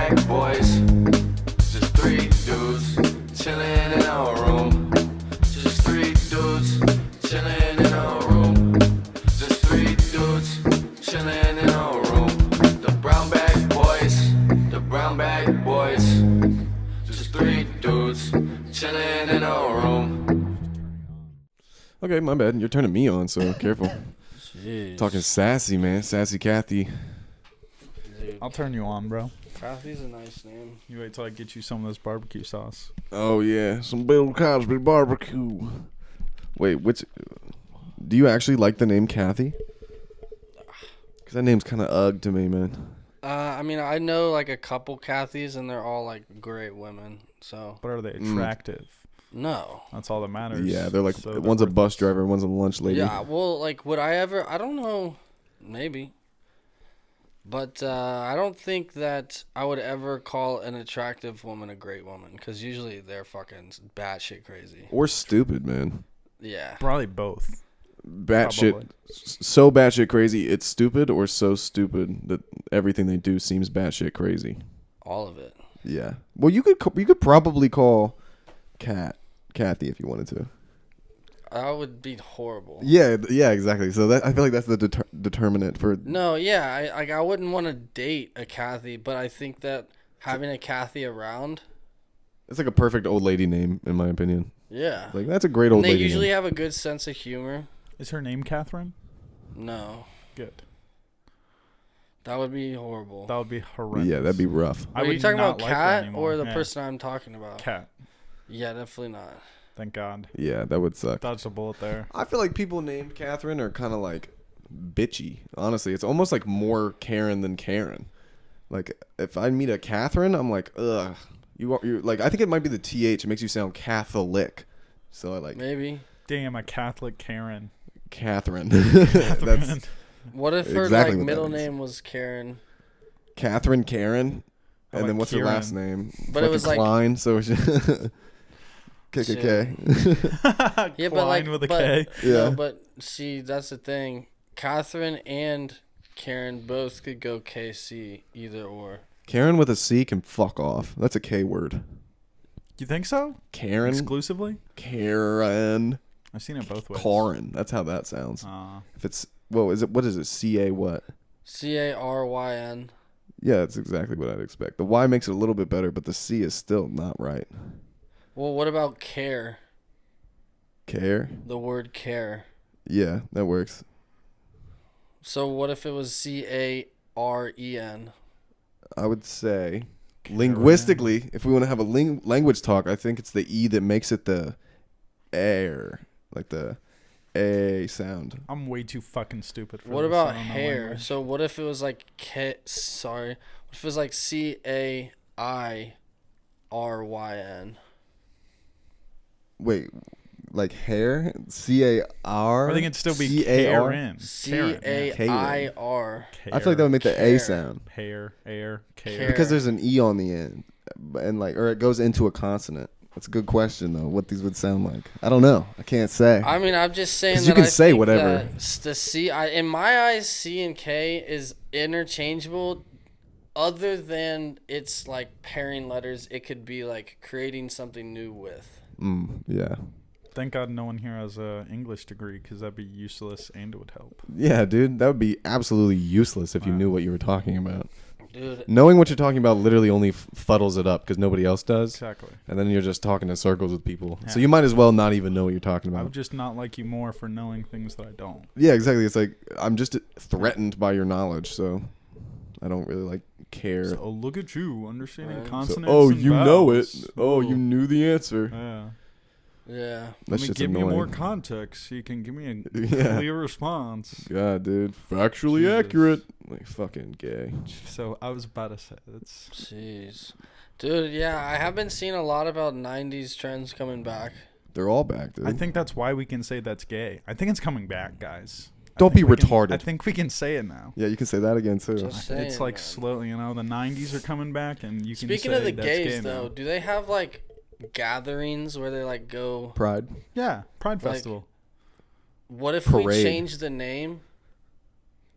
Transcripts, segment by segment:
bag boys. Just three dudes chilling in our room. Just three dudes chilling in our room. Just three dudes chilling in our room. The brown bag boys. The brown bag boys. Just three dudes chilling in our room. Okay, my bad. You're turning me on, so careful. Jeez. Talking sassy, man. Sassy Kathy. Dude, I'll turn you on, bro. Kathy's a nice name. You wait till I get you some of this barbecue sauce. Oh, yeah. Some Bill Cosby barbecue. Wait, which... Do you actually like the name Kathy? Because that name's kind of ugh to me, man. I mean, I know like a couple Kathys, and they're all like great women. So But are they attractive? no. That's all that matters. Yeah, they're like... So one's a they're bus driver, one's a lunch lady. Yeah. Well, like, would I ever? I don't know. Maybe. But I don't think that I would ever call an attractive woman a great woman, because usually they're fucking batshit crazy. Or stupid, man. Yeah. Probably both. Batshit... Probably. So batshit crazy, it's stupid, or so stupid that everything they do seems batshit crazy. All of it. Yeah. Well, you could probably call Kathy if you wanted to. That would be horrible. Yeah, exactly. So that I feel like that's the determinant for. No, yeah, I wouldn't want to date a Kathy, but I think that having a Kathy around, It's like a perfect old lady name, in my opinion. yeah. Like that's a great old And they lady. usually name. have a good sense of humor. Is her name Catherine? No, Good. that would be horrible. That would be horrendous. Yeah, that'd be rough. I Are you would talking not about like her Kat anymore. or the Yeah. person I'm talking about? Cat. Yeah, definitely not. Thank God. Yeah, that would suck. Dodged a bullet there. I feel like people named Catherine are kind of like bitchy. Honestly, it's almost like more Karen than Karen. Like if I meet a Catherine, I'm like, ugh. You're like I think it might be the th. It makes you sound Catholic. So I like Maybe. Damn, a Catholic Karen. Catherine. Catherine. That's What if her Exactly like what that middle means. name was Karen? Catherine Karen. How And then about what's her Kieran? last name? But it Fucking was like- Klein. So it's KKK. Yeah, Klein but like with a but, K. Yeah. No, but see, that's the thing. Catherine and Karen both could go KC, either or. Karen with a C can fuck off. That's a K word. You think so? Karen. Exclusively? Karen. I've seen it both ways. Karen. That's how that sounds. Uh, If it's what is it? CA what? CARYN. Yeah, that's exactly what I'd expect. The Y makes it a little bit better, but the C is still not right. Well, what about care? Care? The word care. Yeah, that works. So what if it was CAREN? I would say linguistically, if we want to have a language talk, I think it's the E that makes it the air, like the A sound. I'm way too fucking stupid for What this. about I don't know hair? language. So what if it was like sorry. What if it was like CAIRYN? Wait, like hair? CAR? I think it'd still be CAR? Karen. Karen, yeah. CAIR. I feel like that would make the Care. A sound. Hair, air, care. Care. Because there's an E on the end, and like, or it goes into a consonant. That's a good question though. What these would sound like? I don't know. I can't say. I mean, I'm just saying 'Cause that you can I say think whatever. that the in my eyes, C and K is interchangeable. Other than it's like pairing letters, it could be like creating something new with. Yeah. Thank God no one here has a English degree, because that'd be useless and it would help. Yeah, dude. That would be absolutely useless if you Wow. knew what you were talking about. Dude, Knowing what you're talking about literally only fuddles it up because nobody else does. Exactly. And then you're just talking in circles with people. So Yeah. you might as well not even know what you're talking I about. would just not like you more for knowing things that I don't. Yeah, exactly. It's like I'm just threatened by your knowledge, so I don't really like care. So, look at you understanding Right. So, consonants. oh, and you know it. vowels. Oh, you Whoa. knew the answer. Yeah. yeah. That Let me shit's give me annoying. more context so you can give me a Yeah. clear response. God, dude. Factually Jesus. accurate. Like, fucking gay. So I was about to say that's Jeez. Dude, yeah, I have been seeing a lot about 90s trends coming back. They're all back, dude. I think that's why we can say that's gay. I think it's coming back, guys. I Don't think be we can- retarded. I think we can say it now. Yeah, you can say that again, too. Just It's saying, like man. slowly, the 90s are coming back, and you can Speaking say of the that's gays, gay though, now. do they have like gatherings where they like go? Pride. Yeah, Pride Like, Festival. What if we Parade. change the name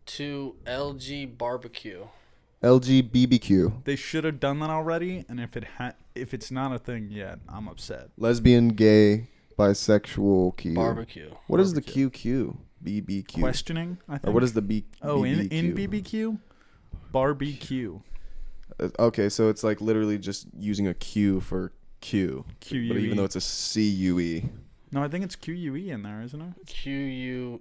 to LG Barbecue? LGBBQ. They should have done that already. And if it's not a thing yet, I'm upset. Lesbian, gay, bisexual, Q. Barbecue. What is the Barbecue. QQ? BBQ. Questioning, I think. Or what is the B? Oh, BBQ? in BBQ? Barbecue. Okay, so it's like literally just using a Q for Q. QUE. But even though it's a CUE. No, I think it's QUE in there, isn't it? QUE.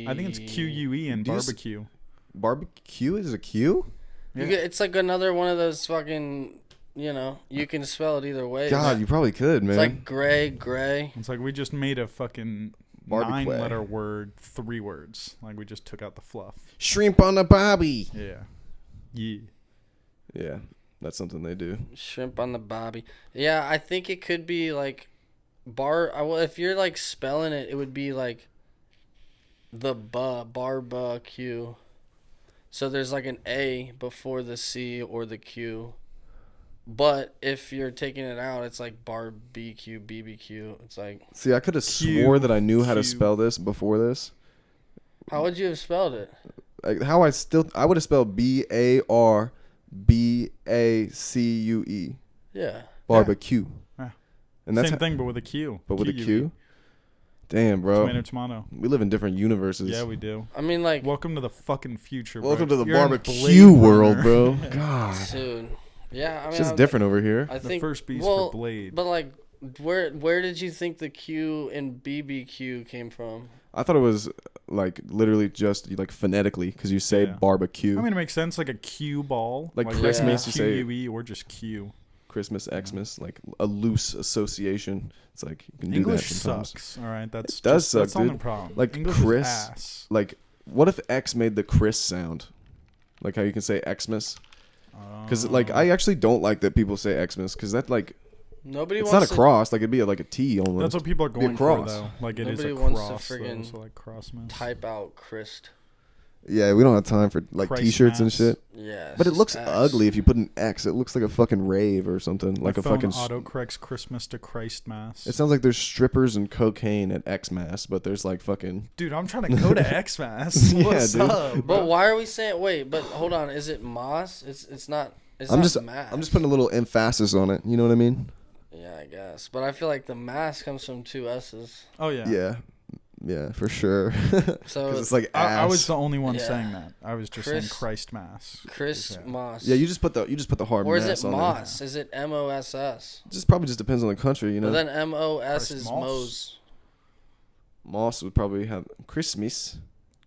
I think it's QUE in Do you barbecue. Barbecue is a Q? You get, it's like another one of those fucking, you know, you can spell it either way. God, you probably could, man. It's like gray. It's like we just made a fucking Barbecue. 9-letter word 3 words. Like we just took out the fluff. Shrimp on the bobby. Yeah. Yeah. Yeah, that's something they do. Shrimp on the bobby. Yeah, I think it could be like well, if you're like spelling it, it would be like the barbecue. So there's like an A before the C or the Q. But if you're taking it out, it's like barbecue, BBQ. It's like, See, I could have Q, swore that I knew how to Q. spell this before this. how would you have spelled it? Like I would have spelled BARBACUE. Yeah. Barbecue. Yeah. And that's Same thing, but with a Q. but with a QUE. Q. Damn, bro. Tomato. We live in different universes. Yeah, we do. I mean, like, Welcome to the fucking future, Welcome bro. to the You're in barbecue Blade world, Runner. bro. God. dude. Yeah, I mean, It's just different over here. I The think first beast well, for Blade. But like, where did you think the Q in BBQ came from? I thought it was like literally just like phonetically because you say Yeah. barbecue. I mean, it makes sense, like a Q ball. Like Christmas, you say- QUE or just Q. Christmas, Xmas, like a loose association. It's like you can do English that sometimes. sucks. All right, that's It does that's suck, the dude. only problem. Like English Chris- is ass. Like, what if X made the Chris sound? Like how you can say Xmas? Because like I actually don't like that people say Xmas because that like Nobody it's not wants a cross. Like it'd be like a T almost. That's what people are Be a going for, cross. though. Like it is Nobody a wants to cross, though, friggin' so like Crossmas. to type out Christ. Yeah, we don't have time for like Christ T-shirts and mass. shit. Yeah. But it it's looks X. ugly if you put an X. It looks like a fucking rave or something. Like a phone fucking. autocorrects Christmas to Christ Mass. It sounds like there's strippers and cocaine at Xmas, but there's like fucking. Dude, I'm trying to go to Xmas. Yeah, What's dude. up, But bro? why are we saying? Wait, but hold on. Is it Moss? It's not. It's I'm not just mass. I'm just putting a little emphasis on it. You know what I mean? Yeah, I guess. But I feel like the mass comes from 2 S's. Oh yeah. Yeah, for sure. So Because it's like ass. I was the only one Yeah. saying that. I was just saying Chris- Christ Mass. Chris Yeah. Moss. Yeah, you just put the hard Or is mass it on Moss? Is it MOSS? it. Just probably just depends on the country, you know. But then MOS Christ is Moss? Mose. Moss would probably have Christmas.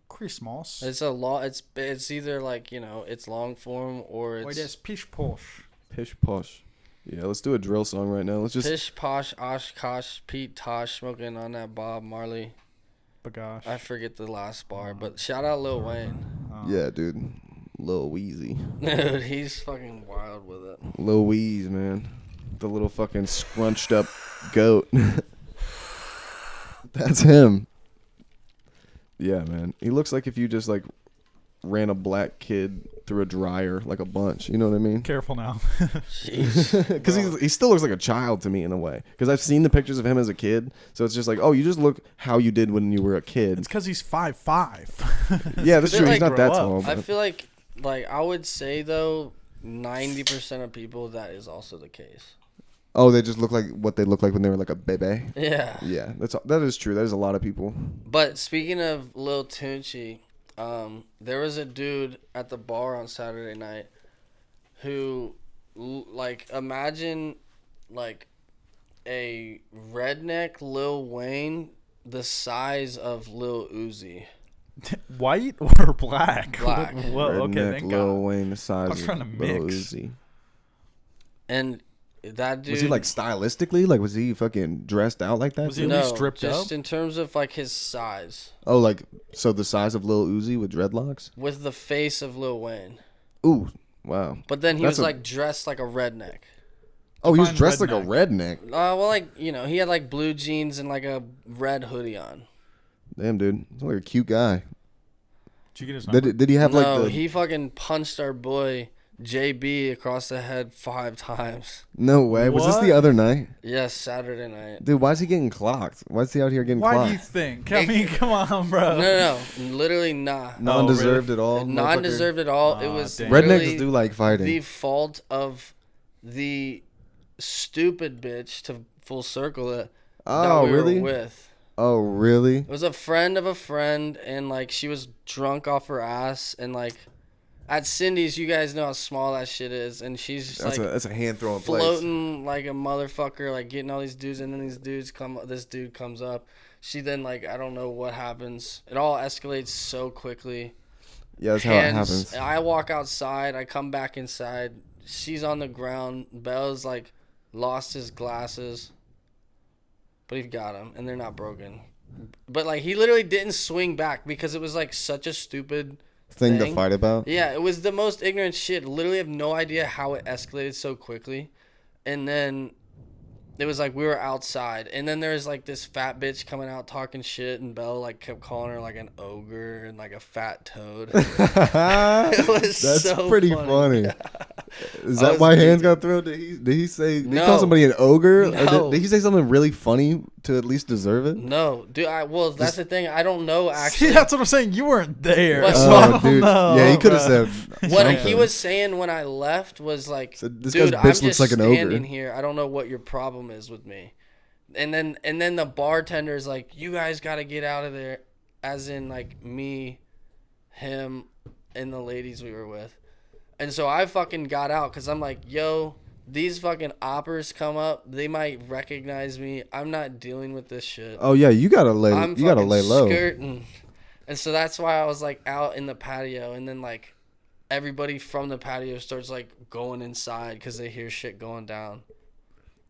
Christmas. It's a law. It's either like, you know, it's long form or Wait, it's that's pish posh. Pish posh. Yeah, let's do a drill song right now. Let's just Pish Posh Oshkosh Pete Tosh smoking on that Bob Marley. Bagosh. I forget the last bar, but shout out Lil Wayne. yeah, dude. Lil Weezy. Dude, he's fucking wild with it. Lil Weeze, man. The little fucking scrunched up goat. That's him. Yeah, man. He looks like if you just like ran a black kid through a dryer like a bunch. You know what I mean? Careful now. Jeez. Because he still looks like a child to me in a way. Because I've seen the pictures of him as a kid, so it's just like, oh, you just look how you did when you were a kid. It's because he's 5'5". Yeah, that's But true. like, He's not that grow tall. up. I But feel like I would say though, 90% of people that is also the case. oh, they just look like what they look like when they were like a baby. Yeah. Yeah, that is true. That is a lot of people. But speaking of Lil Tunechi, there was a dude at the bar on Saturday night who, like, imagine, like, a redneck Lil Wayne the size of Lil Uzi. White or black? Black. Whoa, okay, Redneck thank Lil God. Wayne the size was trying to of Lil mix. Uzi. And that dude... Was he like stylistically? Like was he fucking dressed out like that? Was he too? at no, least stripped just up? in terms of, like, his size. Oh, like so the size of Lil Uzi with dreadlocks? With the face of Lil Wayne. Ooh, wow. But then he That's was, a- like, dressed like a redneck. Oh, he was Define dressed like a redneck. Well, like, you know, he had, like, blue jeans and, like, a red hoodie on. Damn, dude. He's like a cute guy. Did you get his number? Did he have like No, the he fucking punched our boy JB across the head 5 times. No way. Was this What? the other night? Yes, Saturday night. Dude, why is he getting clocked? Why is he out here getting Why clocked? do you think? I mean, come on, bro. No, literally nah. Non-deserved at all? Non-deserved at all. It Aw, was damn. literally Rednecks do like fighting. the fault of the stupid bitch, to full circle it, that Oh, we really? were with. Oh, really? It was a friend of a friend, and like she was drunk off her ass, and like at Cindy's, you guys know how small that shit is, and she's just That's a hand throwing place. floating like a motherfucker, like getting all these dudes, and then this dude comes up. She then, like, I don't know what happens. It all escalates so quickly. Yeah, that's how it happens. I walk outside. I come back inside. She's on the ground. Belle's, like, lost his glasses. But he got them, and they're not broken. But, like, he literally didn't swing back because it was, like, such a stupid Thing to fight about. Yeah, it was the most ignorant shit. Literally have no idea how it escalated so quickly. And then it was like we were outside, and then there was like this fat bitch coming out talking shit, and Belle like kept calling her like an ogre and like a fat toad. It was That's so pretty funny. Is that why hands got thrown? Did he say they No. call somebody an ogre? Or No. did he say something really funny to at least deserve it? No, dude. That's the thing. I don't know actually. See, that's what I'm saying. You weren't there. What? So I don't dude. know, Yeah, he could have bro. said What something. he was saying when I left was like, So this dude, guy's I'm bitch just looks like an ogre. standing here. I don't know what your problem is with me. And then the bartender's like, you guys got to get out of there, as in like me, him, and the ladies we were with. And so I fucking got out because I'm like, yo, these fucking oppers come up. They might recognize me. I'm not dealing with this shit. Oh yeah, you gotta lay. I'm You gotta fucking lay low. skirting. And so that's why I was like out in the patio, and then like everybody from the patio starts like going inside because they hear shit going down.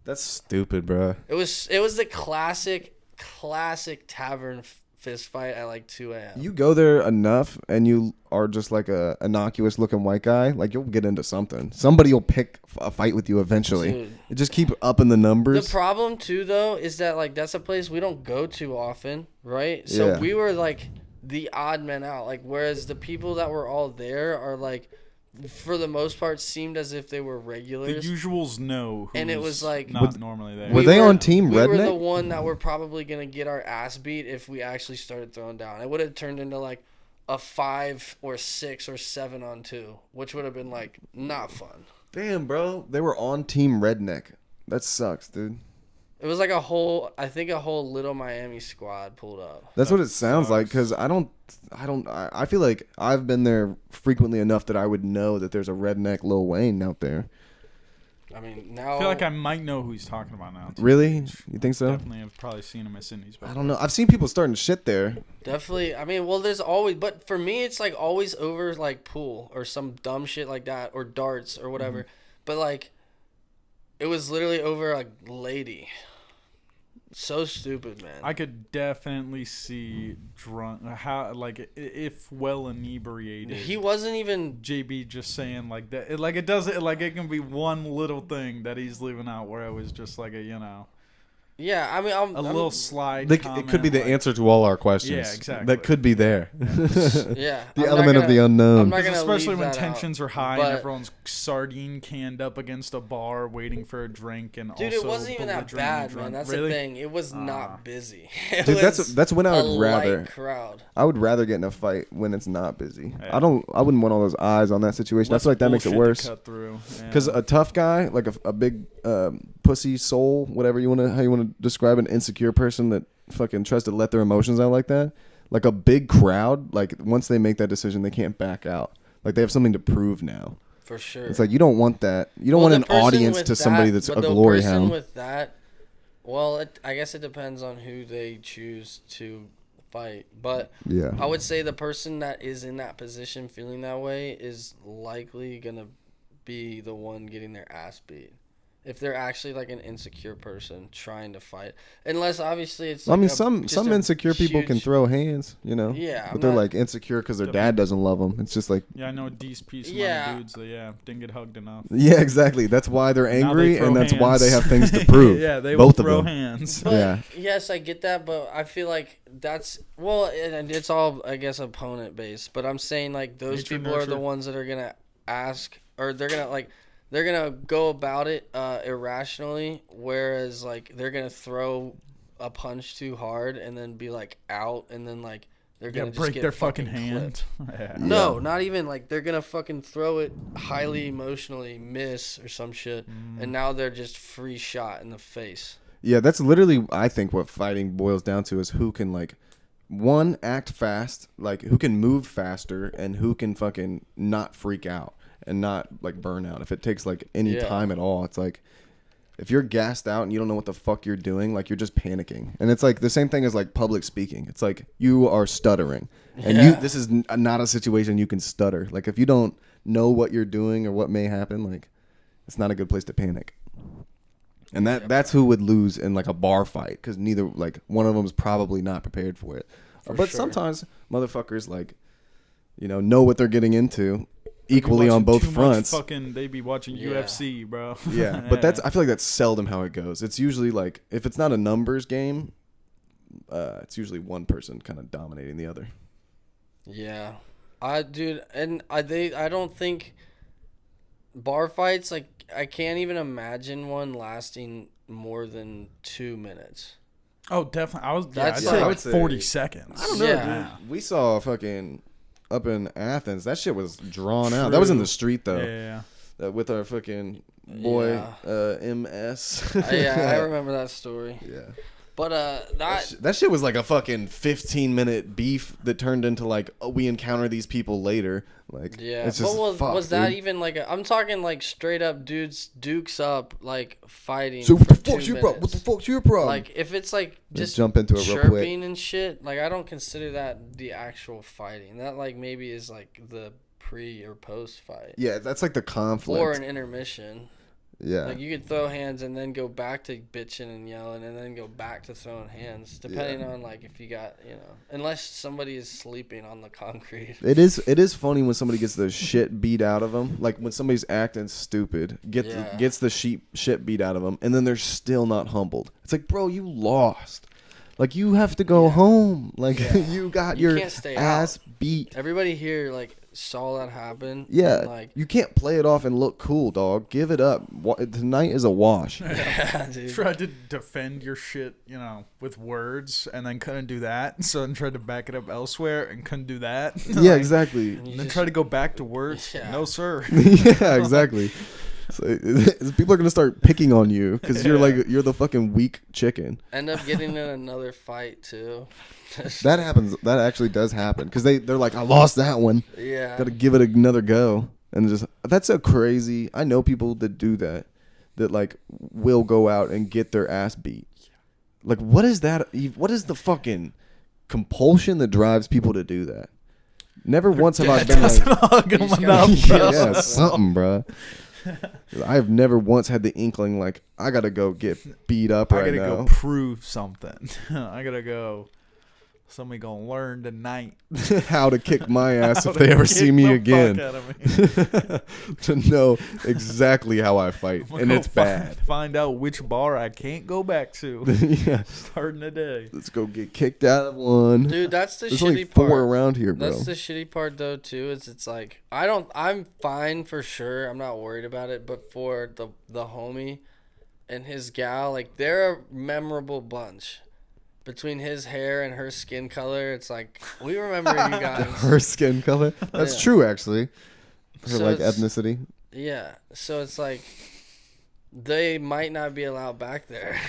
That's stupid, bro. It was the classic tavern fist fight at like 2 a.m. You go there enough, and you are just like a innocuous looking white guy. Like you'll get into something. Somebody will pick a fight with you eventually. Dude. You just keep upping the numbers. The problem too, though, is that like that's a place we don't go to often, right? So Yeah. we were like the odd men out. Like whereas the people that were all there are like, for the most part, seemed as if they were The regulars. usuals know who's And it was like- not normally there. Were they on Team We were the Redneck? one that were probably gonna get our ass beat if we actually started throwing down. It would have turned into like a 5 or 6 or 7 on 2, which would have been like not fun. Damn, bro. They were on Team Redneck. That sucks, dude. It was like a whole Little Miami squad pulled up. That's what it sounds like. Because I feel like I've been there frequently enough that I would know that there's a redneck Lil Wayne out there. I mean, now I feel like I might know who he's talking about now. too. Really? You think so? Definitely have probably seen him at Cindy's. I don't know. I've seen people starting shit there. definitely. I mean, well, there's always, but for me, it's like always over like pool or some dumb shit like that or darts or whatever. But like, it was literally over a lady. So stupid, man. I could definitely see drunk, how like if well inebriated. He wasn't even. JB just saying like that, it doesn't like it can be one little thing that he's leaving out where it was just like a Yeah, I mean, I'm a little slide. It comment, could be the like- answer to all our questions. Yeah, exactly. That could be there. Yeah, The I'm not element of gonna- the unknown. I'm not 'Cause gonna especially leave when that tensions out, are high but- and everyone's sardine canned up against a bar waiting for a drink and Dude, also it wasn't even that belligerently bad, drunk. man. That's Really? the thing. It was not busy. It Dude, was that's when I a would rather. light crowd. I would rather get in a fight when it's not busy. Yeah. I wouldn't want all those eyes on that situation. I Less feel like that makes it bullshit worse. to cut through. Yeah. Because a tough guy, like a big pussy soul, whatever how you want to describe an insecure person that fucking tries to let their emotions out like that, like a big crowd, like once they make that decision, they can't back out. Like they have something to prove now. For sure. It's like you don't want that. You don't Well, want the an person audience with to somebody that- that's a but the glory person hound. with that, well, I guess it depends on who they choose to fight. But Yeah. I would say the person that is in that position feeling that way is likely going to be the one getting their ass beat. If they're actually like an insecure person trying to fight. Unless obviously it's I like mean, just some a insecure people can huge- throw hands, you know. Yeah, but I'm they're not- like insecure because their dad doesn't love them. It's just like, Yeah, I know a decent piece of Yeah. dudes that didn't get hugged enough. yeah, exactly. That's why they're Now they angry, throw and that's why they hands. have things to prove. Yeah, they both will throw of them. hands. But Yeah. yes, I get that, but I feel like that's and it's all I guess opponent based. But I'm saying like those Nature people are the nurture. ones that are gonna ask or they're gonna go about it irrationally, whereas like they're gonna throw a punch too hard and then be like out, and then like they're gonna just break get their fucking clipped. hand. Yeah. No, not even like they're gonna fucking throw it highly emotionally, miss or some shit, and now they're just free shot in the face. Yeah, that's literally, I think, what fighting boils down to is who can, like, one, act fast, like, who can move faster, and who can fucking not freak out and not, like, burn out. If it takes, like, any time at all, it's like, if you're gassed out and you don't know what the fuck you're doing, like, you're just panicking. And it's, like, the same thing as, like, public speaking. It's like, you are stuttering. And this is not a situation you can stutter. Like, if you don't know what you're doing or what may happen, like, it's not a good place to panic. And that's who would lose in like a bar fight, because neither, like, one of them is probably not prepared for it. But sometimes motherfuckers, like, you know what they're getting into equally on both fronts. They be watching UFC, bro. Yeah, but I feel like that's seldom how it goes. It's usually like, if it's not a numbers game, it's usually one person kind of dominating the other. Yeah, I don't think bar fights, like, I can't even imagine one lasting more than 2 minutes. Oh, definitely. I'd I'd say say like 40 seconds. I don't know, Yeah. dude. We saw fucking up in Athens. That shit was drawn out. That was in the street though. Yeah. With our fucking boy MS. I remember that story. Yeah. But That shit was like a fucking 15-minute beef that turned into like, oh, we encounter these people later. Like, yeah. it's just, But was that dude. even like I'm talking like straight up dukes up, like fighting. So what the for fuck's 2 your problem? What the minutes. fuck's your problem? Like, if it's like just jump into it real quick. chirping and shit, like, I don't consider that the actual fighting. That like maybe is like the pre or post fight. Yeah, that's like the conflict. Or an intermission. Yeah. Like, you could throw hands and then go back to bitching and yelling and then go back to throwing hands, depending on, like, if you got, unless somebody is sleeping on the concrete. It is funny when somebody gets the shit beat out of them. Like, when somebody's acting stupid, gets the shit beat out of them, and then they're still not humbled. It's like, bro, you lost. Like, you have to go home. Like, you got your can't stay ass beat. Everybody here, like, saw that happen. Yeah, Like, you can't play it off and look cool, dog. Give it up. Tonight is a wash. yeah, dude. Tried to defend your shit, with words, and then couldn't do that. So then tried to back it up elsewhere and couldn't do that. Yeah, exactly. And then tried to go back to words. Yeah. No, sir. Yeah, exactly. So, people are gonna start picking on you because you're the fucking weak chicken. End up getting in another fight, too. That happens. That actually does happen because they're like, I lost that one. Yeah. Got to give it another go. And that's so crazy. I know people that do that like will go out and get their ass beat. Like, what is that? What is the fucking compulsion that drives people to do that? Never once have I been like, Hug him He's enough, got- bro. yeah, something, bro. I have never once had the inkling like, I gotta go get beat up I right gotta now. go prove something. I gotta go. Somebody gonna learn tonight. How to kick my ass How if to they ever kick see me the again. fuck out of me. To know exactly how I fight, I'm and gonna it's bad. Find out which bar I can't go back to. Yeah, Starting today. let's go get kicked out of one. Dude, that's the There's shitty only part. 4 around here, bro. That's the shitty part, though, too, is it's like, I'm fine for sure. I'm not worried about it. But for the homie and his gal, like, they're a memorable bunch. Between his hair and her skin color, it's like, we remember you guys. Her skin color. That's Yeah. true, actually. Her So like it's- ethnicity. Yeah. So it's like, they might not be allowed back there.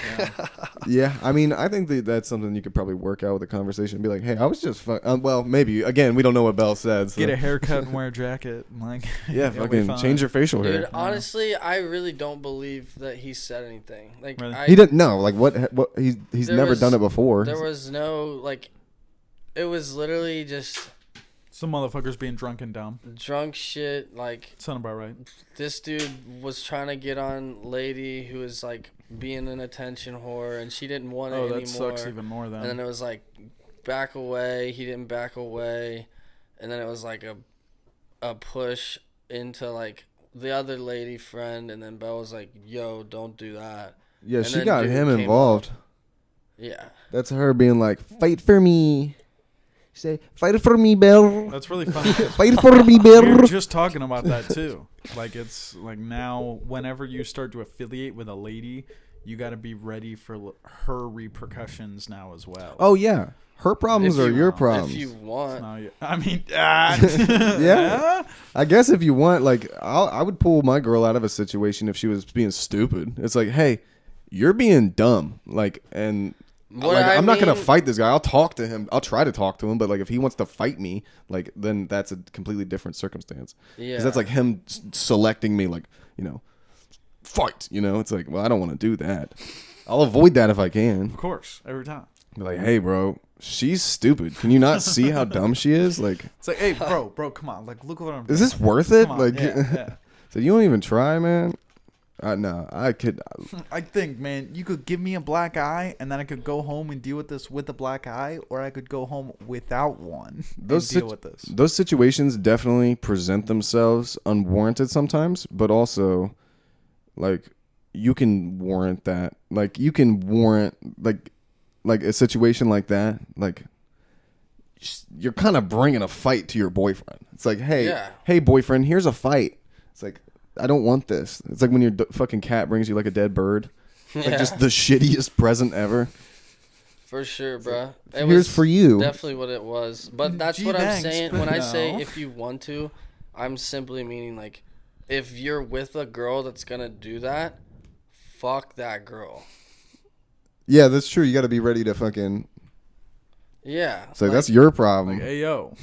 Yeah, I mean, I think that's something you could probably work out with a conversation. Be like, hey, I was just well, maybe again, we don't know what Belle said. So. Get a haircut and wear a jacket. And like, Yeah, it'll be fucking fine. change your facial Dude, hair. honestly, I really don't believe that he said anything. Like, Really? He didn't know. Like, what he's There never was- done it before. There was no, like, it was literally just Some motherfuckers being drunk and dumb. drunk shit. Like, Sound about right. this dude was trying to get on lady who was like being an attention whore, and she didn't want it Oh, anymore. that sucks even more then. And then it was like, back away. He didn't back away, and then it was like a push into like the other lady friend, and then Belle was like, "Yo, don't do that." Yeah, And she then got dude him came involved. Yeah. That's her being like, fight for me. Say, fight for me, Bill. That's really funny. Fight for me, We Bill. were just talking about that too. Like it's like now, whenever you start to affiliate with a lady, you got to be ready for her repercussions now as well. Oh yeah, her problems If are you your want- problems. If you want, Now I mean, Yeah. I guess if you want, like, I would pull my girl out of a situation if she was being stupid. It's like, hey, you're being dumb. Like, and What like, I I'm not gonna mean- fight this guy. I'll talk to him. I'll try to talk to him. But like, if he wants to fight me, like, then that's a completely different circumstance. yeah, Because that's like him selecting me, like, fight. It's like, well, I don't want to do that. I'll avoid that if I can. Of course, every time. Be like, hey, bro, she's stupid. Can you not see how dumb she is? Like, It's like, hey, bro, come on. Like, look what I'm doing. is this worth it? Come on, Like, yeah. so you don't even try, man. No, I could. I think, man, you could give me a black eye, and then I could go home and deal with this with a black eye, or I could go home without one and deal with this. Those situations definitely present themselves unwarranted sometimes, but also, like, you can warrant that. Like, you can warrant like a situation like that. Like, you're kind of bringing a fight to your boyfriend. It's like, hey, boyfriend, here's a fight. It's like, I don't want this. It's like when your fucking cat brings you like a dead bird. Like, Yeah. just the shittiest present ever. for sure, bruh. It Here's was for you. Definitely what it was. But that's Gee, what I'm thanks, saying. but When I say no. if you want to, I'm simply meaning like, if you're with a girl that's gonna do that, fuck that girl. Yeah, that's true. You got to be ready to fucking. Yeah. So that's your problem. Like, hey, yo.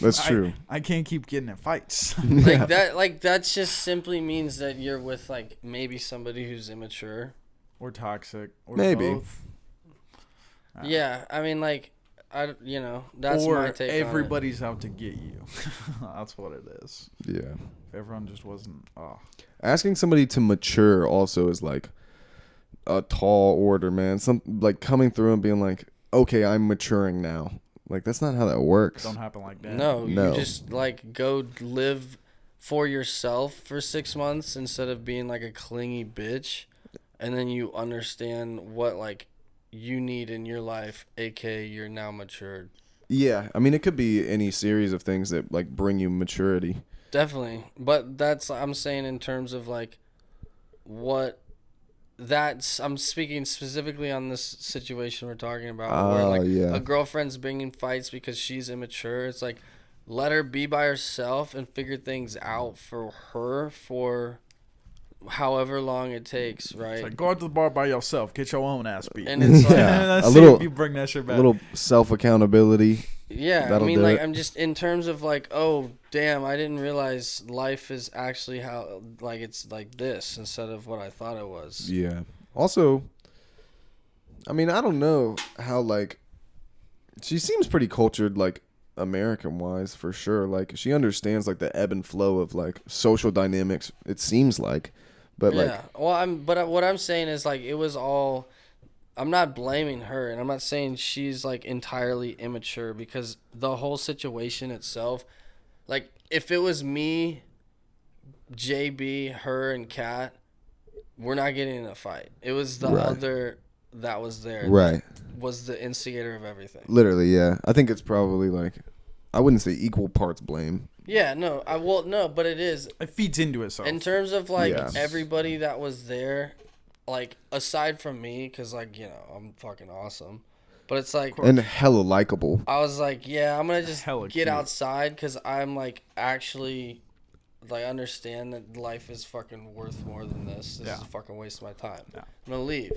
That's true. I can't keep getting in fights. like that. Like that just simply means that you're with like maybe somebody who's immature. Or toxic. Or Maybe. both. Yeah. I mean, like, that's or my take. everybody's out to get you. That's what it is. Yeah. If everyone just wasn't. Oh. Asking somebody to mature also is like a tall order, man. Some like coming through and being like, okay, I'm maturing now. Like, that's not how that works. Don't happen like that. No, No. you just like go live for yourself for 6 months instead of being like a clingy bitch, and then you understand what like you need in your life, aka you're now matured. Yeah, I mean, it could be any series of things that like bring you maturity. Definitely, but that's I'm saying in terms of like what that's I'm speaking specifically on this situation we're talking about where like yeah. a girlfriend's bringing fights because she's immature. It's like let her be by herself and figure things out for her for however long it takes, right? It's like, go out to the bar by yourself. Get your own ass beat. And it's like Yeah. Let's A see little- if you bring that shit A back. little self accountability. yeah, I That'll mean do like it. I'm just in terms of like, oh damn, I didn't realize life is actually how like it's like this instead of what I thought it was. Yeah. Also, I mean, I don't know how, like, she seems pretty cultured, like, American wise, for sure. Like, she understands, like, the ebb and flow of, like, social dynamics, it seems like. But, like, Yeah. Well, what I'm saying is like it was all. I'm not blaming her, and I'm not saying she's like entirely immature because the whole situation itself, like if it was me, JB, her, and Kat, we're not getting in a fight. It was the Right. other that was there. right. That was the instigator of everything. Literally, yeah. I think it's probably, like, I wouldn't say equal parts blame. Yeah. No. No. But it is. It feeds into itself. In terms of like Yeah. everybody that was there, like aside from me, because like I'm fucking awesome, but it's like And hella likable. I was like, yeah, I'm gonna just Hella get cute. outside because I'm like actually like understand that life is fucking worth more than this. This is Yeah. a fucking waste of my time. Yeah. I'm gonna leave,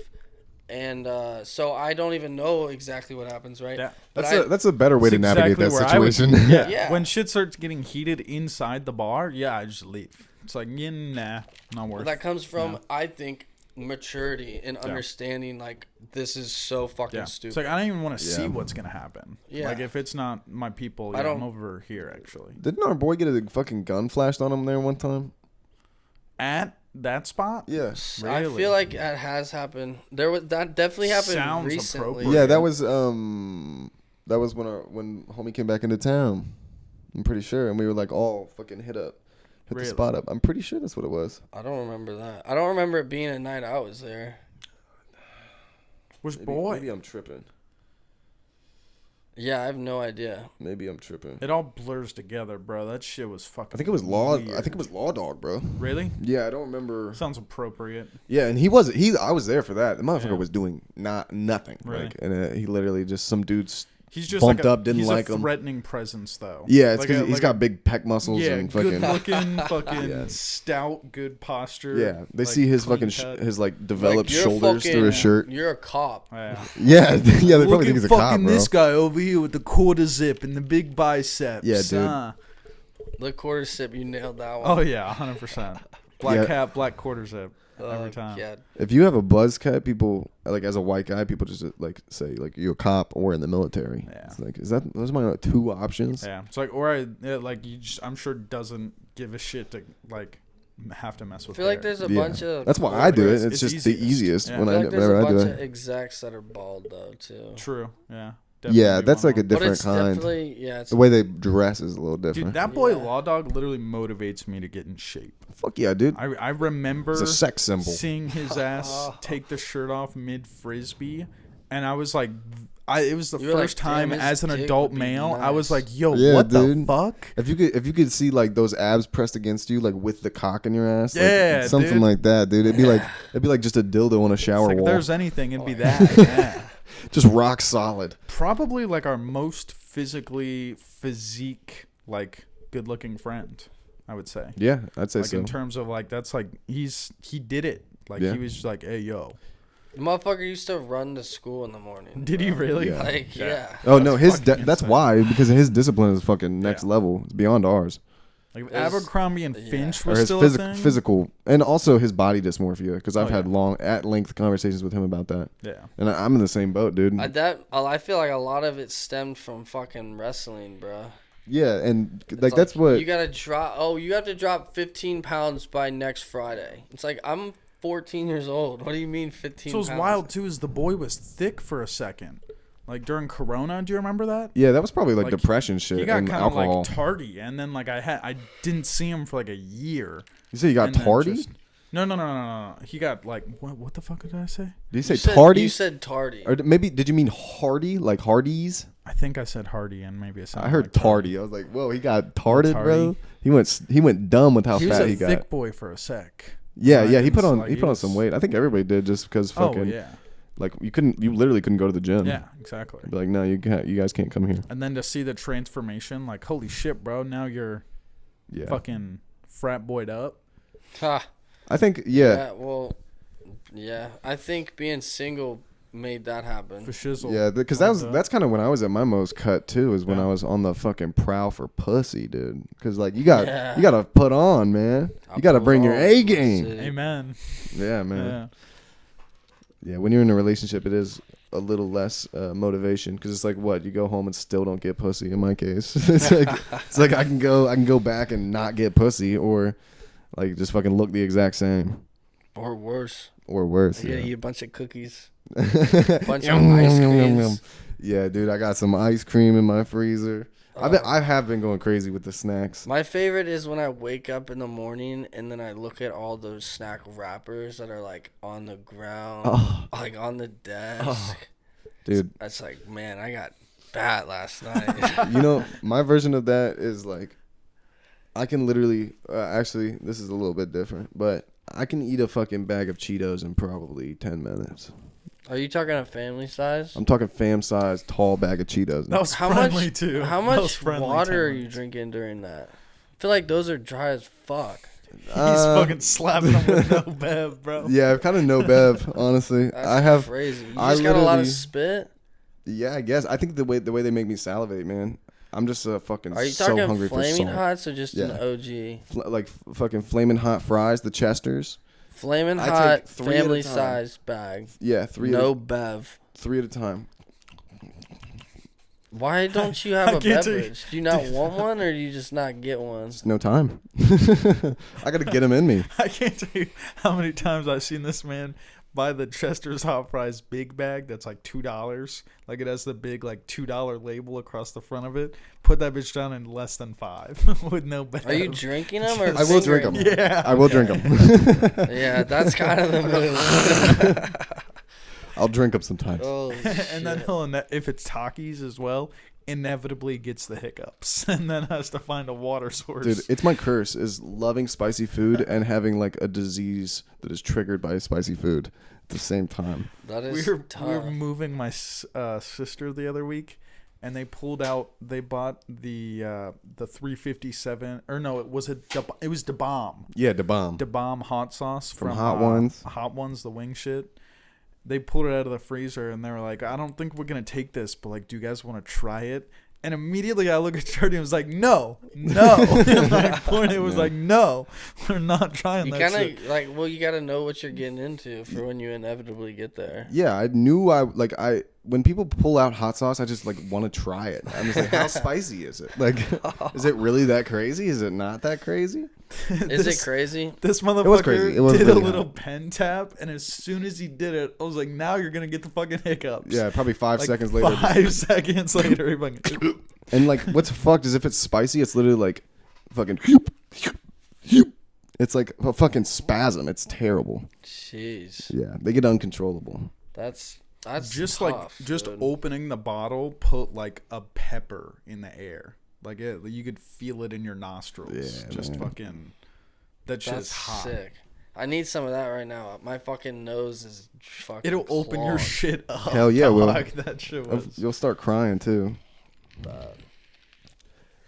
and so I don't even know exactly what happens, right? Yeah. But That's a better way to That's navigate exactly that where I would- situation. yeah. Yeah. When shit starts getting heated inside the bar, yeah, I just leave. It's like, yeah, nah, not worth. that comes from Yeah. I think maturity and understanding like this is so fucking Yeah. stupid. It's like I don't even want to see Yeah. what's gonna happen. Yeah. Like if it's not my people, I yeah, don't- I'm over here actually. Didn't our boy get a fucking gun flashed on him there one time? At that spot, Yeah. I Really? feel like it has happened. That definitely happened Sounds recently. appropriate. Yeah, that was when homie came back into town. I'm pretty sure, and we were like all fucking hit the Really? spot up. I'm pretty sure that's what it was. I don't remember that. I don't remember it being a night I was there. was Maybe, boy. maybe I'm tripping. Yeah, I have no idea. Maybe I'm tripping. It all blurs together, bro. That shit was fucking. I think it was Law. weird. I think it was Law Dog, bro. Really? Yeah, I don't remember. Sounds appropriate. Yeah, and I was there for that. The motherfucker was doing nothing. Really? Like, and he literally just some dudes. He's just bumped like up, didn't he's like a him. threatening presence, though. Yeah, it's Like because a- he's like got a- big pec muscles Yeah, and good fucking. looking, fucking Yeah. stout, good posture. Yeah, they like, see his clean fucking cut. his like developed Like, you're shoulders through his shirt. You're a cop. Yeah. Yeah, yeah, they probably think he's a cop, fucking bro. this guy over here with the quarter zip and the big biceps. Yeah, dude. The quarter sip, you nailed that one. Oh yeah, 100%. Black Yeah. cap, black quarter zip. Oh, every time. God. If you have a buzz cut, people like as a white guy, people just like say like you're a cop or in the military. Yeah. It's like those are my two options. Yeah, it's like like you just, I'm sure doesn't give a shit to like have to mess I with. feel like hair. there's a Yeah. bunch of. That's why I do it. It's It's just easiest. the easiest Yeah. when I feel like there's whenever a I do bunch it. of execs that are bald though too. True. Yeah. Yeah, that's like a But different it's kind. definitely it's The way they dress is a little different. Dude, that boy Yeah. Law Dog literally movies me to get in shape. Fuck yeah, dude. I remember It's a sex symbol. seeing his ass take the shirt off mid frisbee, and I was like, it was the You were like, first time "Damn, his as an dick adult would be male I was nice." like, yo, Yeah, what the dude. fuck? If you could see like those abs pressed against you, like with the cock in your ass, like, Yeah, something dude. like that, dude. It'd be like just a dildo on a shower It's like, if wall, there's anything, it'd be that. Yeah. just rock solid. Probably like our most physique like good looking friend, I would say. Yeah, I'd say Like so. in terms of like that's like he did it. Like Yeah. he was just like, hey yo. The motherfucker used to run to school in the morning. Did he bro. really? Yeah. Like, yeah. Oh no, That's fucking that's insane. why, because his discipline is fucking next Yeah. level. It's beyond ours. Like His- Abercrombie and yeah. Finch Or was his still a thing. physical, and also his body dysmorphia. Because I've Oh, had yeah. long, at length conversations with him about that, Yeah. and I'm in the same boat, dude. I feel like a lot of it stemmed from fucking wrestling, bro. Yeah, and It's like that's what. you gotta drop. Oh, you have to drop 15 pounds by next Friday. It's like I'm 14 years old. What do you mean 15? So it was pounds? wild too. Is the boy was thick for a second, like during Corona. Do you remember that? Yeah, that was probably like Like, depression shit He got and kind of alcohol. like tardy, and then like I didn't see him for like a year. You say you got and then tardy? just- No. He got like what the fuck did I say? Did you say You said, tardy? You said tardy. Or maybe did you mean hardy, like Hardee's? I think I said Hardy, and maybe I heard like tardy. I was like, whoa, he got tarded, bro. Tardy. He went dumb with how He was fat a he got. thick boy for a sec. Yeah, I yeah, he didn't put on like- he put on some weight. I think everybody did just because fucking Oh yeah, like you literally couldn't go to the gym. yeah, exactly. Be like, no, you guys can't come here. And then to see the transformation, like holy shit, bro! Now you're Yeah, fucking frat boyed up. Ha. I think yeah, Well, yeah. I think being single made that happen. For shizzle. yeah, because that's kind of when I was at my most cut too. Is when I was on the fucking prowl for pussy, dude. Because like you got to put on, man. I'll You got to put bring your on A my game. city. Amen. Yeah, man. Yeah. Yeah, when you're in a relationship, it is a little less motivation because it's like what you go home and still don't get pussy. In my case, it's like I can go back and not get pussy, or like just fucking look the exact same Or worse. or worse. You Yeah. gotta eat a bunch of cookies. Bunch of ice creams. Yeah, dude, I got some ice cream in my freezer. Oh. I have been going crazy with the snacks. My favorite is when I wake up in the morning and then I look at all those snack wrappers that are like on the ground, Oh. like on the desk. Dude, That's like, man, I got fat last night. you know, my version of that is like, I can literally, actually, this is a little bit different, but I can eat a fucking bag of Cheetos in probably 10 minutes. Are you talking a family size? I'm talking fam-sized, tall bag of Cheetos. That was How friendly much? too. How That was much friendly water are 10 you minutes. drinking during that? I feel like those are dry as fuck. He's fucking slapping him with no bev, bro. Yeah, I've kind of no bev, honestly. That's I have, crazy. You I just got a lot of literally- spit. yeah, I guess. I think the way they make me salivate, man. I'm just fucking Are you so talking hungry for flaming salt. hots or just an Yeah. OG? Like fucking flaming hot fries, the Chesters. Flaming I hot, take 3 at a family time. size bag. Yeah, No bev. three at a time. Why don't you have I a can't tell you- beverage? Do you not want one, or do you just not get one? It's no time. I gotta get them in me. I can't tell you how many times I've seen this man buy the Chester's Hot Fries big bag that's like $2. Like it has the big like $2 label across the front of it. Put that bitch down in less than 5 with no bev. Are you drinking them or I will drink fingering them. Yeah. I will drink them. Yeah, that's kind of the move. I'll drink them sometimes. Oh, And then if it's Takis as well, inevitably gets the hiccups and then has to find a water source. Dude, it's my curse is loving spicy food and having like a disease that is triggered by spicy food at the same time. that is we tough. were moving my sister the other week, and they bought the 357, or no, it was Da Bomb. Yeah, Da Bomb. Da Bomb hot sauce From Hot Ones. Hot Ones, the wing shit. They pulled it out of the freezer, and they were like, I don't think we're going to take this, but like, do you guys want to try it? And immediately I look at Jordan and was like, no. And my point, it was like, no, we're not trying You that kind shit. of like, well, you got to know what you're getting into for when you inevitably get there. Yeah, I knew when people pull out hot sauce, I just like want to try it. I'm just like, how spicy is it? Like, is it really that crazy? Is it not that crazy? Is it crazy? This motherfucker was crazy. It was did really a little hot. pen tap, and as soon as he did it, I was like, now you're going to get the fucking hiccups. Yeah, probably 5 Like, seconds later. 5 seconds later, he fucking... And like, what's fucked is if it's spicy, it's literally like fucking. It's like a fucking spasm. It's terrible. Jeez, Yeah, they get uncontrollable. that's just tough, just dude. opening the bottle, put like a pepper in the air, like you could feel it in your nostrils. Yeah, just man. fucking that shit That's is hot. sick. I need some of that right now. My fucking nose is fucking. It'll open your clogged. shit up. Hell yeah, it will. dog. That shit was. You'll start crying too. Bad.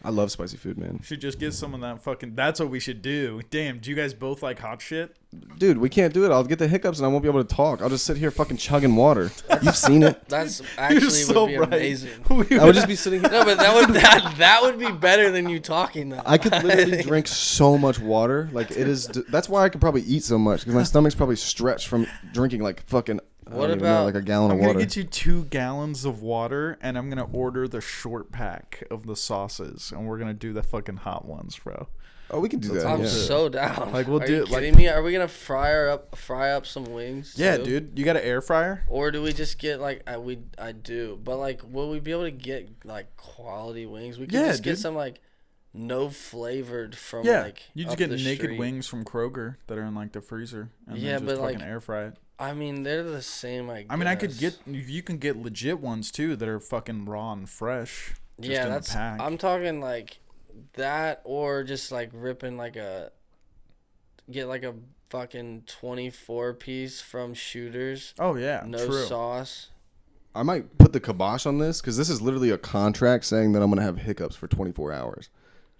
I love spicy food, man. Should just get some of that fucking. That's what we should do. Damn, do you guys both like hot shit? Dude, we can't do it. I'll get the hiccups and I won't be able to talk. I'll just sit here fucking chugging water. You've seen it. That's You're actually so would be right. amazing. I would just be sitting here. No, but that would be better than you talking though. I could literally drink so much water. Like it is. That's why I could probably eat so much because my stomach's probably stretched from drinking like fucking. I What don't even know, about- like a gallon I'm of gonna water? get you 2 gallons of water, and I'm gonna order the short pack of the sauces, and we're gonna do the fucking hot ones, bro. Oh, we can do that. I'm yeah. so down. Like, we'll Are do you it, like- kidding me? Are we gonna fry up some wings? Yeah, too? dude, you got an air fryer? Or do we just get like I do, but like will we be able to get like quality wings? We could Yeah, just get dude. some like no flavored from Yeah, like you just up get the naked street. wings from Kroger that are in like the freezer, and Yeah, then just but, fucking like, air fry it. I mean, they're the same. I could guess. you can get legit ones too that are fucking raw and fresh. Just Yeah, in that's. the pack. I'm talking like that, or just like ripping get like a fucking 24 piece from Shooters. Oh yeah, No true. sauce. I might put the kibosh on this because this is literally a contract saying that I'm gonna have hiccups for 24 hours.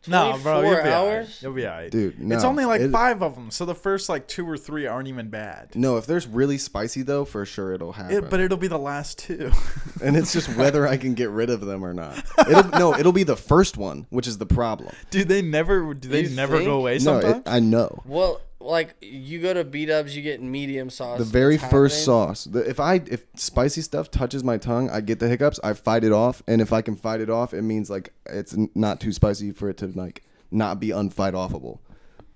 No, bro, 24 you'll be hours? alright. You'll be alright. Dude, no. It's only like It- 5 of them, so the first like 2 or 3 aren't even bad. No, if there's really spicy though, for sure it'll happen. But it'll be the last 2. And it's just whether I can get rid of them or not. It'll be the first one, which is the problem. Do they never You go think? away No, sometimes? I know. Well, like you go to B-Dubs, you get medium sauce. The very It's first happening. sauce. If spicy stuff touches my tongue, I get the hiccups. I fight it off, and if I can fight it off, it means like it's not too spicy for it to like not be unfight offable.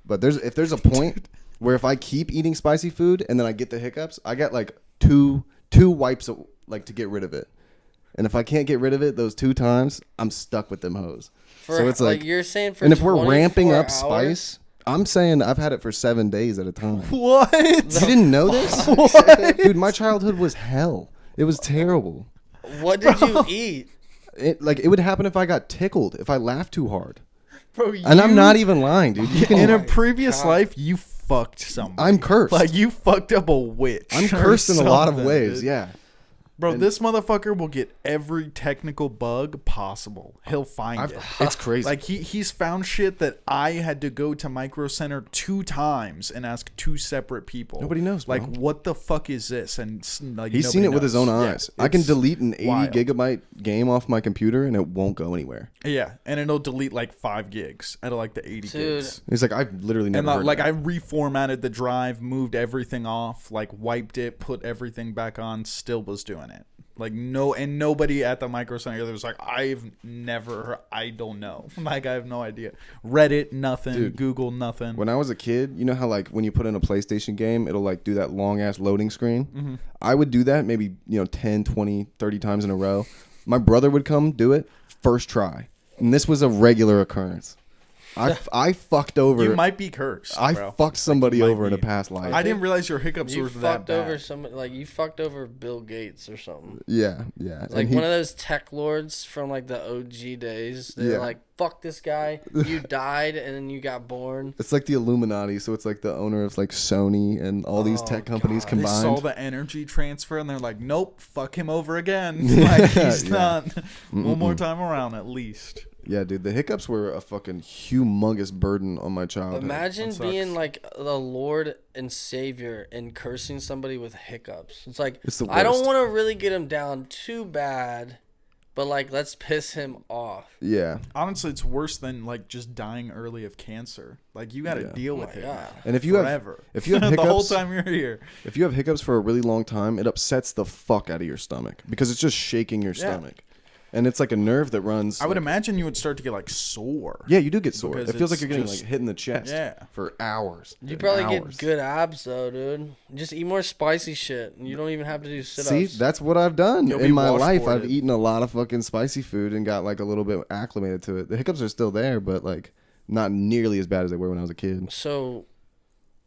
But if there's a point where if I keep eating spicy food and then I get the hiccups, I get like two wipes like to get rid of it. And if I can't get rid of it those 2 times, I'm stuck with them hoes. So it's like, you're saying for and if we're ramping 24 up hours? spice, I'm saying I've had it for 7 days at a time. What? You didn't know this? Dude, my childhood was hell. It was terrible. What did you eat? It would happen if I got tickled, if I laughed too hard. Bro, And I'm not even lying, dude. You in a can, previous God. life, you fucked somebody. I'm cursed. Like you fucked up a witch. I'm or cursed in a lot of something, ways, dude. yeah. Bro, And- this motherfucker will get every technical bug possible. He'll find it. It's crazy. Like he's found shit that I had to go to Micro Center 2 times and ask 2 separate people. Nobody knows, bro. Like, what the fuck is this? And like He's seen nobody it with his knows. own Yeah, eyes. I can it's delete an 80 wild. gigabyte game off my computer and it won't go anywhere. Yeah, and it'll delete like 5 gigs out of like the 80 Dude. gigs. He's like, I've literally never And heard like of I that. reformatted the drive, moved everything off, like wiped it, put everything back on, still was doing it. Like nobody at the Micro Center was like, I don't know. Like I have no idea. Reddit, nothing. Dude, Google, nothing. When I was a kid, you know how like when you put in a PlayStation game, it'll like do that long ass loading screen? Mm-hmm. I would do that maybe, 10, 20, 30 times in a row. My brother would come do it first try. And this was a regular occurrence. I fucked over. You might be cursed, I bro. fucked somebody might over in a be. past life. I didn't realize your hiccups You were that fucked bad. over somebody, like you fucked over Bill Gates or something. Yeah. It's like one of those tech lords from like the OG days. They're Yeah. like, fuck this guy. You died and then you got born. It's like the Illuminati, so it's like the owner of like Sony and all these tech companies God. They combined. saw the energy transfer and they're like, nope, fuck him over again. Like, he's Yeah. not. One more time around, at least. Yeah, dude, the hiccups were a fucking humongous burden on my childhood. Imagine That sucks. being like the Lord and Savior and cursing somebody with hiccups. It's like, It's the I don't worst. want to really get him down too bad, but like, let's piss him off. Yeah, Honestly, it's worse than like just dying early of cancer. Like, you got to Yeah. deal Oh with my it. God. and if you forever. have hiccups, the whole time you're here. if you have hiccups for a really long time, it upsets the fuck out of your stomach because it's just shaking your Yeah. stomach, and it's like a nerve that runs. I would like- imagine you would start to get like sore. Yeah, you do get sore. Because It feels like it's you're getting just- like hit in the chest. Yeah. For hours. You and probably hours. get good abs though, dude. Just eat more spicy shit, and you don't even have to do sit-ups. See, that's what I've done You'll be in my life. I've washboarded. eaten a lot of fucking spicy food and got like a little bit acclimated to it. The hiccups are still there, but like not nearly as bad as they were when I was a kid. So,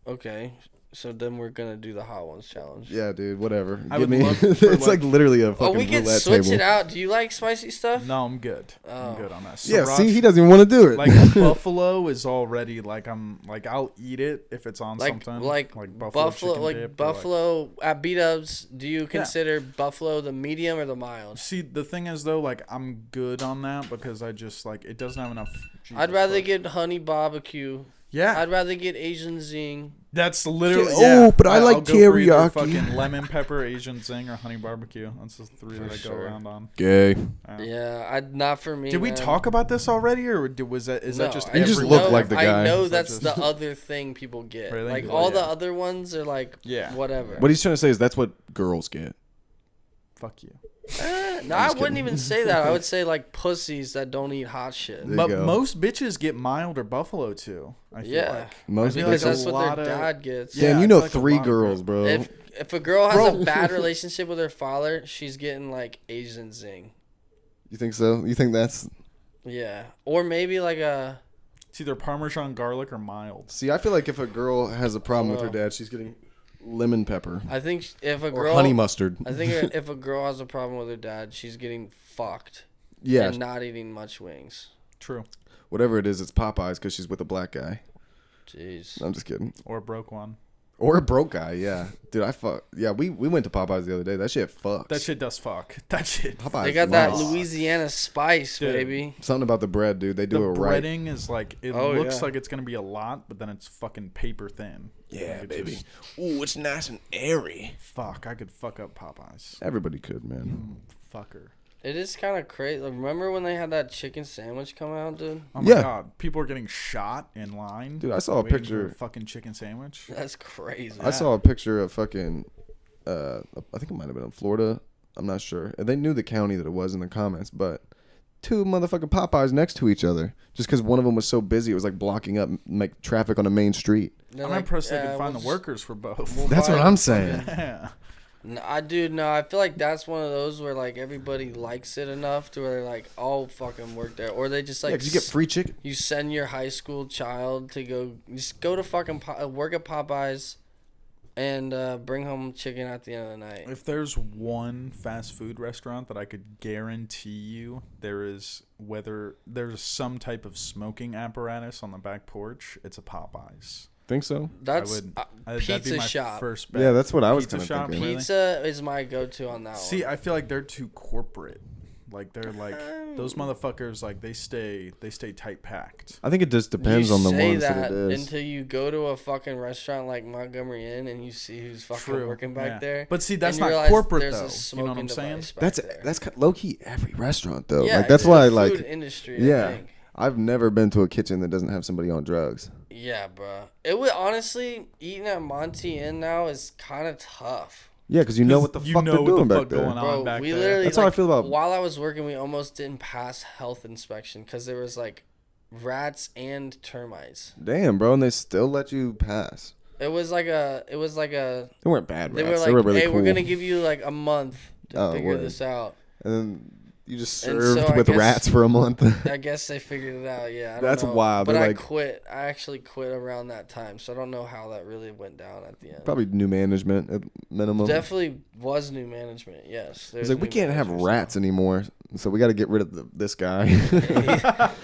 okay. So then we're gonna do the hot ones challenge. Yeah, dude, whatever. I Give would me. love for, It's like literally a Oh, fucking we could roulette switch table. it out. Do you like spicy stuff? No, I'm good. Oh. I'm good on that. Yeah, Sriracha- see, he doesn't even want to do it. Like buffalo is already like I'll eat it if it's on Like something. like buffalo, buffalo, chicken like dip or, buffalo at B-Dubs. Do you consider buffalo the medium or the mild? See, the thing is though, like I'm good on that because I just like it doesn't have enough. I'd Jesus rather Christ. get honey barbecue. Yeah, I'd rather get Asian zing. that's literally. Oh, Yeah. but I like I'll go for either teriyaki. Fucking lemon pepper, Asian zing, or honey barbecue. That's the three that I go sure. around on. Gay. Yeah, I'd not for me. Did we man. talk about this already, or was that is No, that just? I You just know- look like the guy. I know Is that that's just- the other thing people get. Really? Like Well, all the yeah. other ones are like, Yeah. whatever. What he's trying to say is that's what girls get. Fuck you. No, I wouldn't even say that. I would say like pussies that don't eat hot shit. There you But go. most bitches get mild or buffalo too. I feel Yeah, like. Most I feel because like a that's what lot their of- dad gets. Yeah, Dan, I you know feel like a 3 lot of girls, bro. If a girl has Bro. a bad relationship with her father, she's getting like Asian zing. You think so? You think that's? Yeah, or maybe like a. It's either Parmesan garlic or mild. See, I feel like if a girl has a problem with her Wow. dad, she's getting lemon pepper I think if a or girl, honey mustard. I think if a girl has a problem with her dad, she's getting fucked. Yeah, And not eating much wings. True. whatever it is, it's Popeyes because she's with a black guy. Jeez. I'm just kidding. Or broke one. Or a broke guy, yeah. Dude, I fuck. Yeah, we went to Popeyes the other day. That shit fucks. That shit does fuck. That shit. Popeyes They got that nice. Louisiana spice, Dude. baby. Something about the bread, dude. They The do it right. breading is like it Oh, looks yeah. like it's gonna be a lot, but then it's fucking paper thin. Yeah, Like, it baby. just- Ooh, it's nice and airy. fuck, I could fuck up Popeyes. Everybody could, man. Fucker. It is kind of crazy. Like, remember when they had that chicken sandwich come out, dude? Oh my Yeah. god, people are getting shot in line. Dude, I saw a waiting for picture. fucking chicken sandwich. That's crazy. I saw a picture of fucking. I think it might have been in Florida. I'm not sure. And they knew the county that it was in the comments, but 2 motherfucking Popeyes next to each other, just because one of them was so busy, it was like blocking up like traffic on a main street. They're I'm like, impressed they "Yeah, could find we'll the just- workers for both. we'll That's buy what the I'm saying. Yeah. No, I feel like that's one of those where like everybody likes it enough to where they're like, I'll fucking work there, or they just like Yeah, 'cause you get free chicken. you send your high school child to go to fucking work at Popeyes, and bring home chicken at the end of the night. If there's one fast food restaurant that I could guarantee you whether there's some type of smoking apparatus on the back porch, it's a Popeyes. Think so? That's that'd be pizza my shop. first bet. Yeah, that's what I was Pizza kind of shop, thinking. really? Pizza is my go-to on that See, one. I feel like they're too corporate. Like they're like those motherfuckers. Like they stay tight packed. I think it just depends you on the say ones that that it is. until you go to a fucking restaurant like Montgomery Inn and you see who's fucking working back yeah. there. But see, that's and you not realize corporate there's though. a You know what I'm smoking saying? device back That's there. low key every restaurant though. Yeah, like that's it's why the like food industry. I yeah. think. I've never been to a kitchen that doesn't have somebody on drugs. Yeah, bro. It would honestly eating at Monty Inn now is kind of tough. Yeah, because you know what the You fuck know they're what the doing back fuck there. going on. Bro, back we there. literally That's how I feel about- while I was working, we almost didn't pass health inspection because there was like rats and termites. Damn, bro, and they still let you pass. It was like a They weren't bad they rats. were They were like, really hey, cool. we're gonna give you like a month to Oh, figure word. this out. And then You just And served so I with guess- rats for a month. I guess they figured it out. Yeah, I don't That's know. wild. But They're I like- quit. I actually quit around that time, so I don't know how that really went down at the end. Probably new management at minimum. Definitely was new management. Yes, He's like, we can't have rats anymore, so we got to get rid of this guy.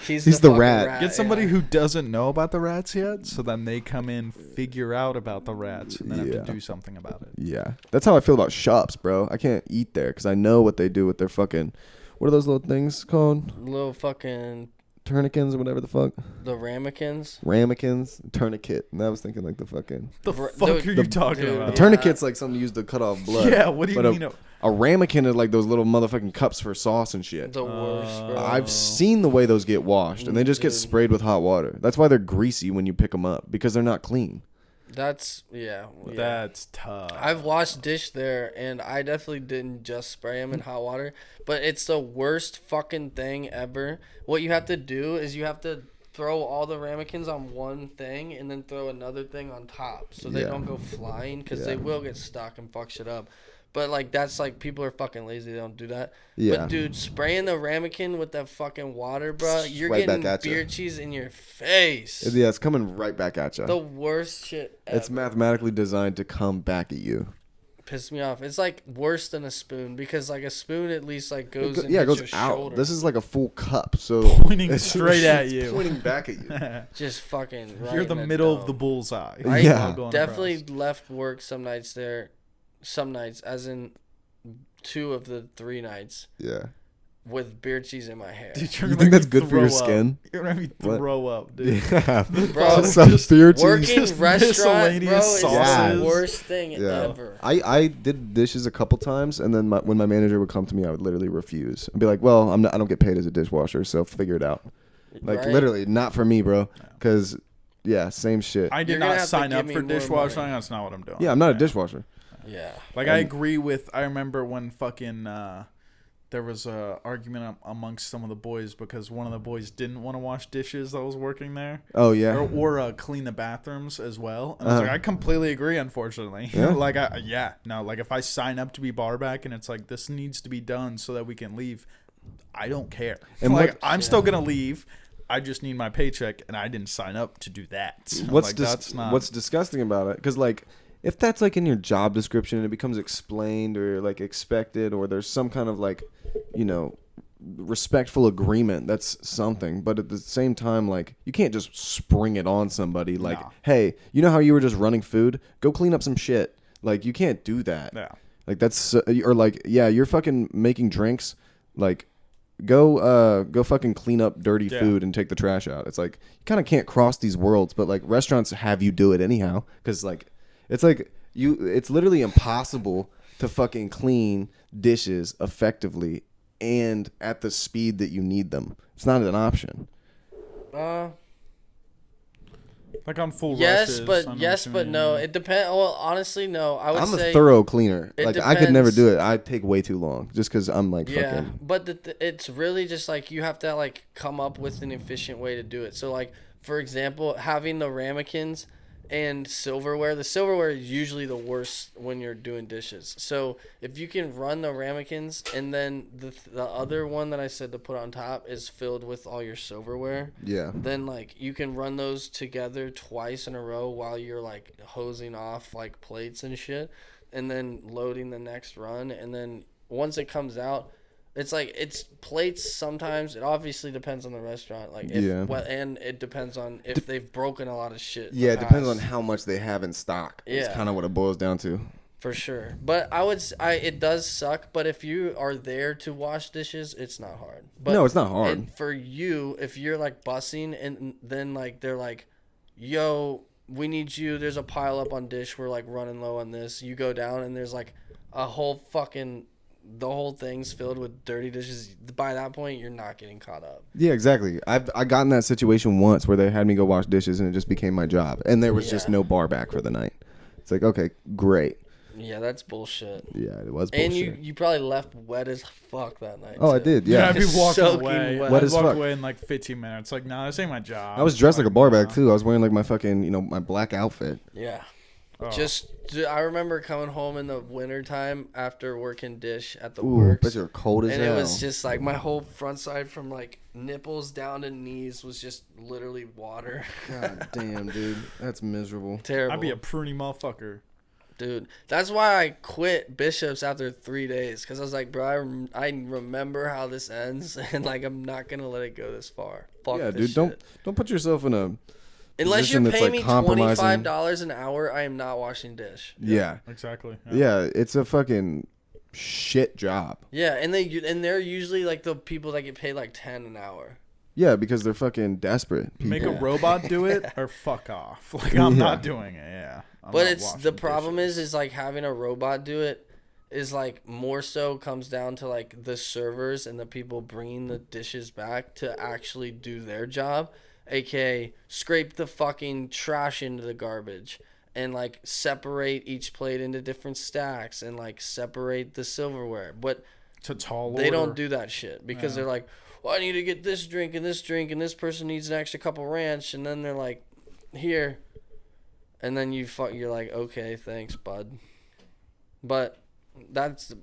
He's the fucking rat. Get somebody yeah. who doesn't know about the rats yet, so then they come in, figure out about the rats, and then Yeah. have to do something about it. Yeah, that's how I feel about shops, bro. I can't eat there because I know what they do with their fucking. What are those little things called? little fucking Tourniquets or whatever the fuck. the ramekins. Ramekins, tourniquet. And I was thinking like the fucking. The Bro, fuck dude, are you talking dude, A about? Yeah. tourniquet's like something used to cut off blood. Yeah, what do you But mean? A ramekin is like those little motherfucking cups for sauce and shit. The worst, bro. I've seen the way those get washed, and they just get Dude. sprayed with hot water. That's why they're greasy when you pick them up because they're not clean. That's yeah. That's tough. I've washed dish there, and I definitely didn't just spray them in hot water. But it's the worst fucking thing ever. What you have to do is you have to throw all the ramekins on one thing, and then throw another thing on top, so they Yeah. don't go flying, because Yeah. they will get stuck and fuck shit up. But like that's like people are fucking lazy. They don't do that. Yeah. But dude, spraying the ramekin with that fucking water, bro, you're Right back getting at ya. beer cheese in your face. Yeah, it's coming right back at you. The worst shit ever. It's mathematically designed to come back at you. Pissed me off. It's like worse than a spoon, because like a spoon at least like goes and Yeah, it hits goes your out. shoulder. This is like a full cup, so Pointing it's straight at it's you. pointing back at you. just fucking right You're in the middle of the dome. bullseye. I Yeah. Going definitely across. left work some nights there, some nights, as in 2 of the 3 nights, Yeah. with beer cheese in my hair. Dude, you're You gonna think make that's me good for your throw up. skin? You're gonna make me What? throw up, dude. Yeah, Bro, some just beer cheese. Working Just restaurant, bro, miscellaneous is sauces. the worst thing Yeah. ever. I did dishes a couple times, and then when my manager would come to me, I would literally refuse. I'd be like, "Well, I don't get paid as a dishwasher, so figure it out." Like Right? literally, not for me, bro. Because yeah, same shit. I did You're gonna not have to sign give up me for more dishwashing. money. That's not what I'm doing. Yeah, I'm not a dishwasher. Yeah. Like I agree with. I remember when fucking there was a argument amongst some of the boys because one of the boys didn't want to wash dishes that was working there, Oh yeah. or clean the bathrooms as well. And I was like, I completely agree. Unfortunately, Yeah? like like if I sign up to be barback and it's like this needs to be done so that we can leave, I don't care. And Like what- I'm still gonna leave. I just need my paycheck, and I didn't sign up to do that. So, what's like, what's disgusting about it? Because like, if that's like in your job description and it becomes explained or like expected, or there's some kind of like, you know, respectful agreement, that's something. But at the same time, like, you can't just spring it on somebody. Like, No. hey, you know how you were just running food? Go clean up some shit. Like, you can't do that. Yeah. Like that's or like, yeah, you're fucking making drinks. Like, go fucking clean up dirty Yeah. food and take the trash out. It's like you kind of can't cross these worlds, but like restaurants have you do it anyhow, because like it's literally impossible to fucking clean dishes effectively and at the speed that you need them. It's not an option. Like on full Yes, rushes, I but know yes, what but you no. mean. It depends. Well, honestly, no. I would I'm say a thorough cleaner. it Like I could never depends. do it. I'd take way too long just because I'm like yeah, fucking. but it's really just like you have to like come up with an efficient way to do it. So like for example, having the ramekins and silverware. The silverware is usually the worst when you're doing dishes. So if you can run the ramekins and then the other one that I said to put on top is filled with all your silverware. Yeah. Then like you can run those together twice in a row while you're like hosing off like plates and shit, and then loading the next run. And then once it comes out, it's like it's plates. Sometimes it obviously depends on the restaurant, like if, Yeah. and it depends on if they've broken a lot of shit. in the Yeah, it depends on past. how much they have in stock. It's Yeah. kind of what it boils down to. For sure. But it does suck, but if you are there to wash dishes, it's not hard. But No, it's not hard. And for you, if you're like bussing and then like they're like, yo, we need you, there's a pile up on dish, we're like running low on this. You go down and there's like a whole fucking, the whole thing's filled with dirty dishes. By that point, you're not getting caught up. Yeah, exactly. I got in that situation once where they had me go wash dishes and it just became my job. And there was just Yeah. no bar back for the night. It's like, okay, great. Yeah, that's bullshit. Yeah, it was bullshit. And you probably left wet as fuck that night. Oh, I too. did, Yeah, yeah. I'd be walking Soaking away. wet. Wet I'd as walk fuck. away in like 15 minutes. Like, no, this ain't my job. I was dressed like a bar back, nah. too. I was wearing like my fucking, my black outfit. Yeah. Oh. I remember coming home in the wintertime after working dish at the Ooh, works. but you're cold as And hell. it was just like my whole front side from like nipples down to knees was just literally water. God damn, dude. That's miserable. Terrible. I'd be a pruny motherfucker. Dude, that's why I quit Bishops after 3 days. Because I was like, bro, I remember how this ends. And like, I'm not going to let it go this far. Fuck Yeah, this dude, shit. don't put yourself in a Unless you're position that's, paying like, me compromising. $25 an hour, I am not washing dish. Yeah. Exactly. Yeah, it's a fucking shit job. Yeah, and they're usually like the people that get paid like 10 an hour. Yeah, because they're fucking desperate. People. Make a robot do it or fuck off. Like, I'm not doing it. Yeah. I'm But not it's washing the problem dishes. is like having a robot do it is like more so comes down to like the servers and the people bringing the dishes back to actually do their job, aka scrape the fucking trash into the garbage and like separate each plate into different stacks and like separate the silverware. But It's a tall they order. don't do that shit because they're like, well, I need to get this drink and this person needs an extra couple ranch, and then they're like, here, and then you're like, okay, thanks, bud. But that's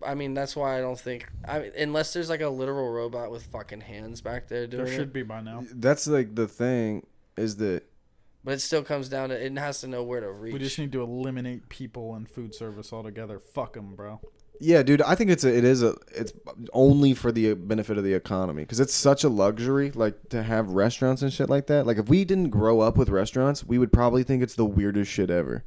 why I don't think unless there's like a literal robot with fucking hands back there doing There should it. be by now. That's like the thing is that But it still comes down to it has to know where to reach. We just need to eliminate people in food service altogether. Fuck them, bro. yeah, dude, I think it's only for the benefit of the economy because it's such a luxury like to have restaurants and shit like that. Like if we didn't grow up with restaurants, we would probably think it's the weirdest shit ever.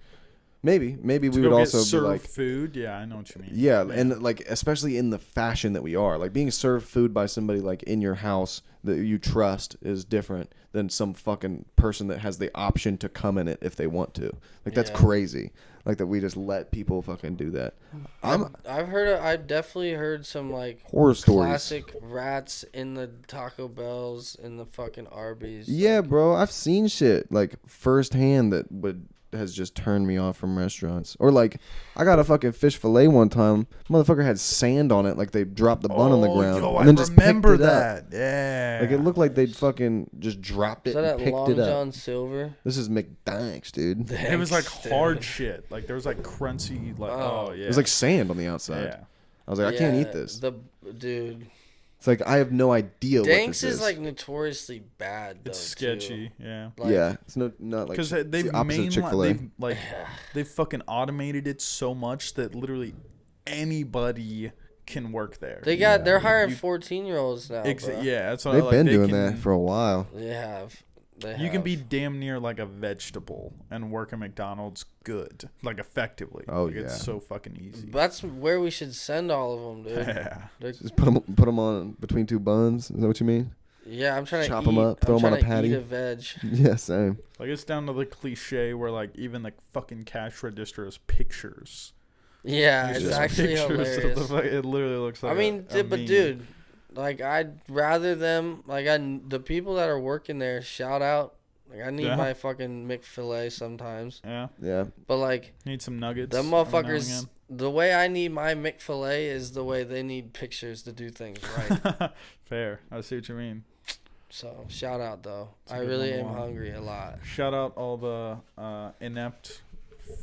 Maybe we would also be serve like food. Yeah, I know what you mean. yeah, and like especially in the fashion that we are, like being served food by somebody like in your house that you trust is different than some fucking person that has the option to come in it if they want to. Like that's Yeah. crazy. Like that we just let people fucking do that. I've definitely heard some like Horror stories. classic rats in the Taco Bells in the fucking Arby's. Yeah, bro, I've seen shit like firsthand that has just turned me off from restaurants. Or like, I got a fucking fish fillet one time. Motherfucker had sand on it, like they dropped the bun on the ground, Yo, and then just remember picked it up. that. Yeah. Like it looked like they'd fucking just dropped Is it that and at picked Long it up. John Silver? This is McDonald's, dude. It It was like Thanks, hard dude. shit. Like there was like crunchy. Like Oh. yeah. was like sand on the outside. yeah. I was like, I can't Yeah, eat this. Dude, It's like I have no idea Danks what this is like notoriously bad. Though, It's sketchy. Yeah. Like, yeah, it's not like Because it's they've the opposite of Chick-fil-A. they've fucking automated it so much that literally anybody can work there. they're hiring 14-year-olds now. bro. Yeah, that's what They've like, been they doing can- that for a while. They have. You can be damn near like a vegetable and work at McDonald's good, like effectively. Oh, like, yeah. It's so fucking easy. That's where we should send all of them, dude. Yeah. They're- Just put them on between two buns. Is that what you mean? yeah, I'm trying to Chop eat, 'em up, throw I'm 'em on trying a patty. to eat a veg. Yeah, same. Like it's down to the cliche where like even the fucking cash register is pictures. Yeah, it's just actually Pictures of hilarious. it literally looks like. I mean, but meme. dude, like I'd rather them the people that are working there shout out. Like I need Yeah. my fucking McFillet sometimes, Yeah, Yeah. but like need some nuggets. the every now and motherfuckers, the way I need my McFillet is the way they need pictures to do things right. again. Fair. I see what you mean. So shout out though. It's a I good really one am to watch. hungry a lot. Shout out all the inept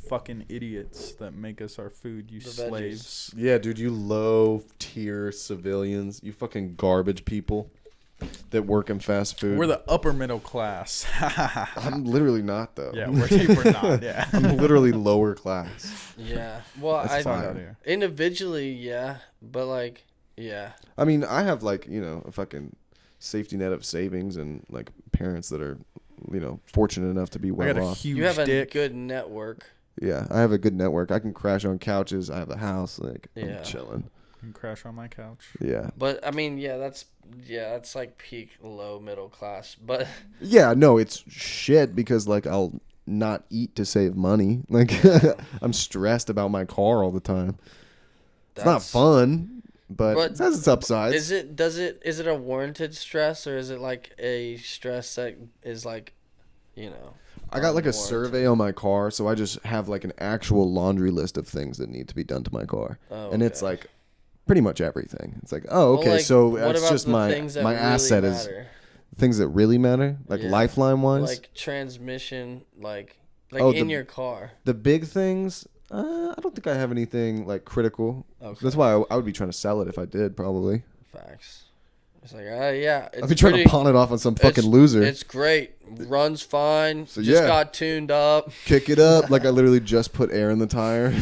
fucking idiots that make us our food, you The veggies. slaves. Yeah, dude, you low tier civilians, you fucking garbage people that work in fast food. We're the upper middle class. I'm literally not though. Yeah, we're not. Yeah. I'm literally lower class. Yeah. Well, That's I fine. out here. individually, yeah, but like, yeah. I mean, I have like, a fucking safety net of savings and like parents that are, fortunate enough to be I well got a off. huge You have a dick. good network. Yeah, I have a good network. I can crash on couches. I have a house. Like, Yeah. I'm chilling. And crash on my couch. Yeah. But I mean, that's like peak low middle class. But Yeah, no, it's shit because like I'll not eat to save money. Like I'm stressed about my car all the time. It's not that's- fun, but it has its upsides. Is it a warranted stress or is it like a stress that is like, I got like a unwarranted? survey on my car, so I just have like an actual laundry list of things that need to be done to my car. Oh, And it's okay. like pretty much everything. It's like, oh, Well, okay, like, so what it's about just the my things that really asset is matter? things that really matter, like Yeah. lifeline wise. Like transmission, like Like Oh, in your car. The big things. I don't think I have anything like critical. Okay. That's why I would be trying to sell it if I did, probably. Facts. It's like, yeah. I'd be trying to pawn it off on some fucking loser. It's great. Runs fine. So, just yeah. got tuned up. Kick it up. Like I literally just put air in the tire.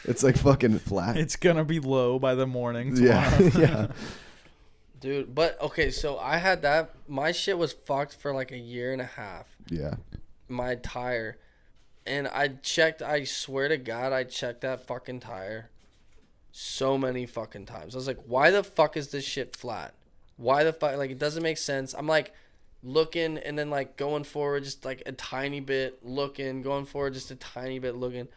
It's like fucking flat. It's gonna be low by the morning Yeah. tomorrow. Yeah. Dude, but okay, so I had that. My shit was fucked for like a year and a half. Yeah. My tire. And I swear to God, I checked that fucking tire so many fucking times. I was like, why the fuck is this shit flat? Why the fuck? Like, it doesn't make sense. I'm like looking and then like going forward just like a tiny bit, looking, going forward just a tiny bit, looking.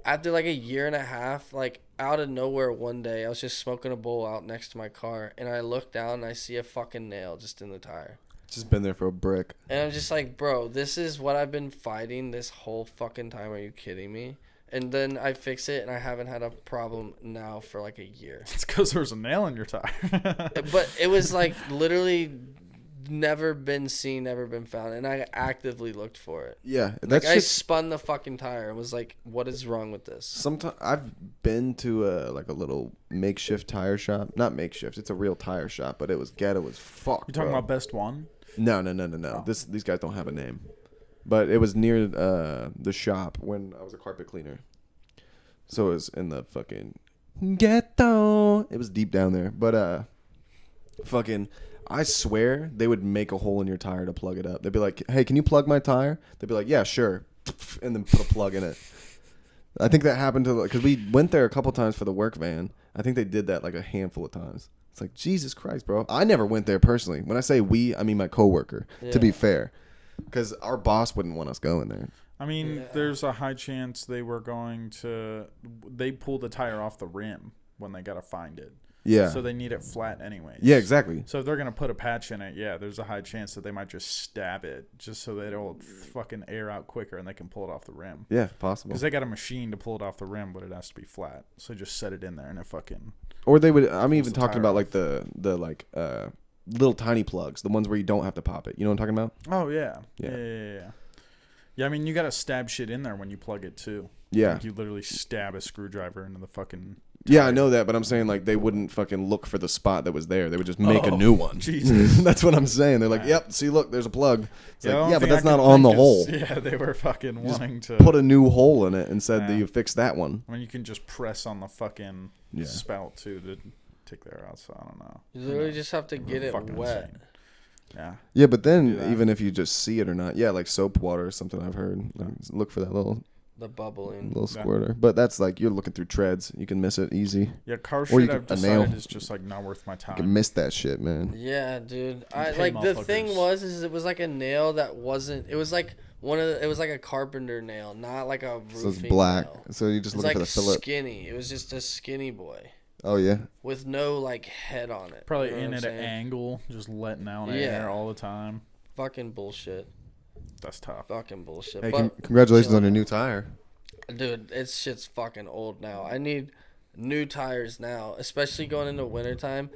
After like a year and a half, like out of nowhere one day, I was just smoking a bowl out next to my car and I look down and I see a fucking nail just in the tire. Just been there for a brick. And I'm just like, bro, this is what I've been fighting this whole fucking time. Are you kidding me? And then I fix it, and I haven't had a problem now for like a year. It's because there's a nail in your tire. But it was like literally never been seen, never been found. And I actively looked for it. Yeah. Like That's I just spun the fucking tire and was like, what is wrong with this? sometimes I've been to a little makeshift tire shop. Not makeshift. It's a real tire shop, but it was ghetto as fuck. You talking bro. about Best One? No. Oh. These guys don't have a name. But it was near the shop when I was a carpet cleaner. So it was in the fucking ghetto. It was deep down there. But fucking I swear they would make a hole in your tire to plug it up. They'd be like, "Hey, can you plug my tire?" They'd be like, "Yeah, sure." And then put a plug in it. I think that happened to because we went there a couple times for the work van. I think they did that like a handful of times. It's like, Jesus Christ, bro. I never went there personally. When I say we, I mean my coworker, to be fair. Because our boss wouldn't want us going there. I mean, there's a high chance they pulled the tire off the rim when they got to find it. Yeah. So they need it flat anyways. Yeah, exactly. So if they're going to put a patch in it, yeah, there's a high chance that they might just stab it just so that it'll fucking air out quicker and they can pull it off the rim. Yeah, possible. Because they got a machine to pull it off the rim, but it has to be flat. So just set it in there and it fucking... Or they would, I'm even the talking tire about off. like the little tiny plugs, the ones where you don't have to pop it. You know what I'm talking about? Oh, yeah. Yeah. Yeah. Yeah, I mean, you got to stab shit in there when you plug it, too. Yeah. Like you literally stab a screwdriver into the fucking... Yeah, I know that, but I'm saying like they wouldn't fucking look for the spot that was there. They would just make a Oh, new one. Jesus. That's what I'm saying. They're like, "Yep, see, look, there's a plug." It's the like, only yeah, but thing that's I not can on the think hole. is- Yeah, they were fucking wanting to... Put a new hole in it and said that Yeah. you fixed that one. I mean, you can just press on the fucking Yeah. spout, too, to take the air out, so I don't know. You literally just have to get it Fucking wet. insane. Yeah. Yeah, but Do then that. even if you just see it or not, yeah, like soap water or something I've heard. Like, look for that little The bubbling. squirter. But that's like you're looking through treads. You can miss it easy. Yeah, car Or you shit can- I've a nail. decided is just, like, not worth my You can time. miss that shit, man. Yeah, dude. I pay like the thing motherfuckers. is it was like a nail that wasn't. It was like it was like a carpenter nail, not like a roofing So it's black. nail. So you just It's looking like for the fillet. skinny. It was just a skinny boy Oh yeah. with no like head on it. Probably You know in what at I'm an saying? angle, just letting out Yeah. air all the time. Fucking bullshit. That's tough. Fucking bullshit. Hey, But congratulations on your new tire. dude, it's shit's fucking old now. I need new tires now, especially going into wintertime.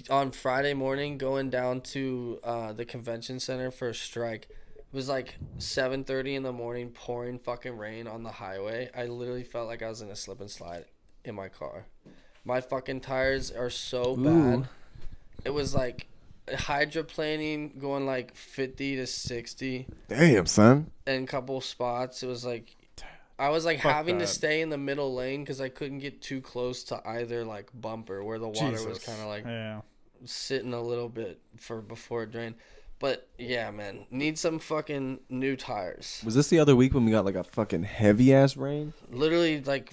On Friday morning, going down to the convention center for a strike, it was like 7:30 in the morning, pouring fucking rain on the highway. I literally felt like I was in a slip and slide in my car. My fucking tires are so bad. It was like hydroplaning going like 50 to 60 Damn, son. in a couple spots. It was like I was like Fuck having to that. stay in the middle lane because I couldn't get too close to either like bumper where the water was Jesus. kind of like Yeah. sitting a little bit for before it drained. But yeah, man, need some fucking new tires. Was this the other week when we got like a fucking heavy ass rain? Literally like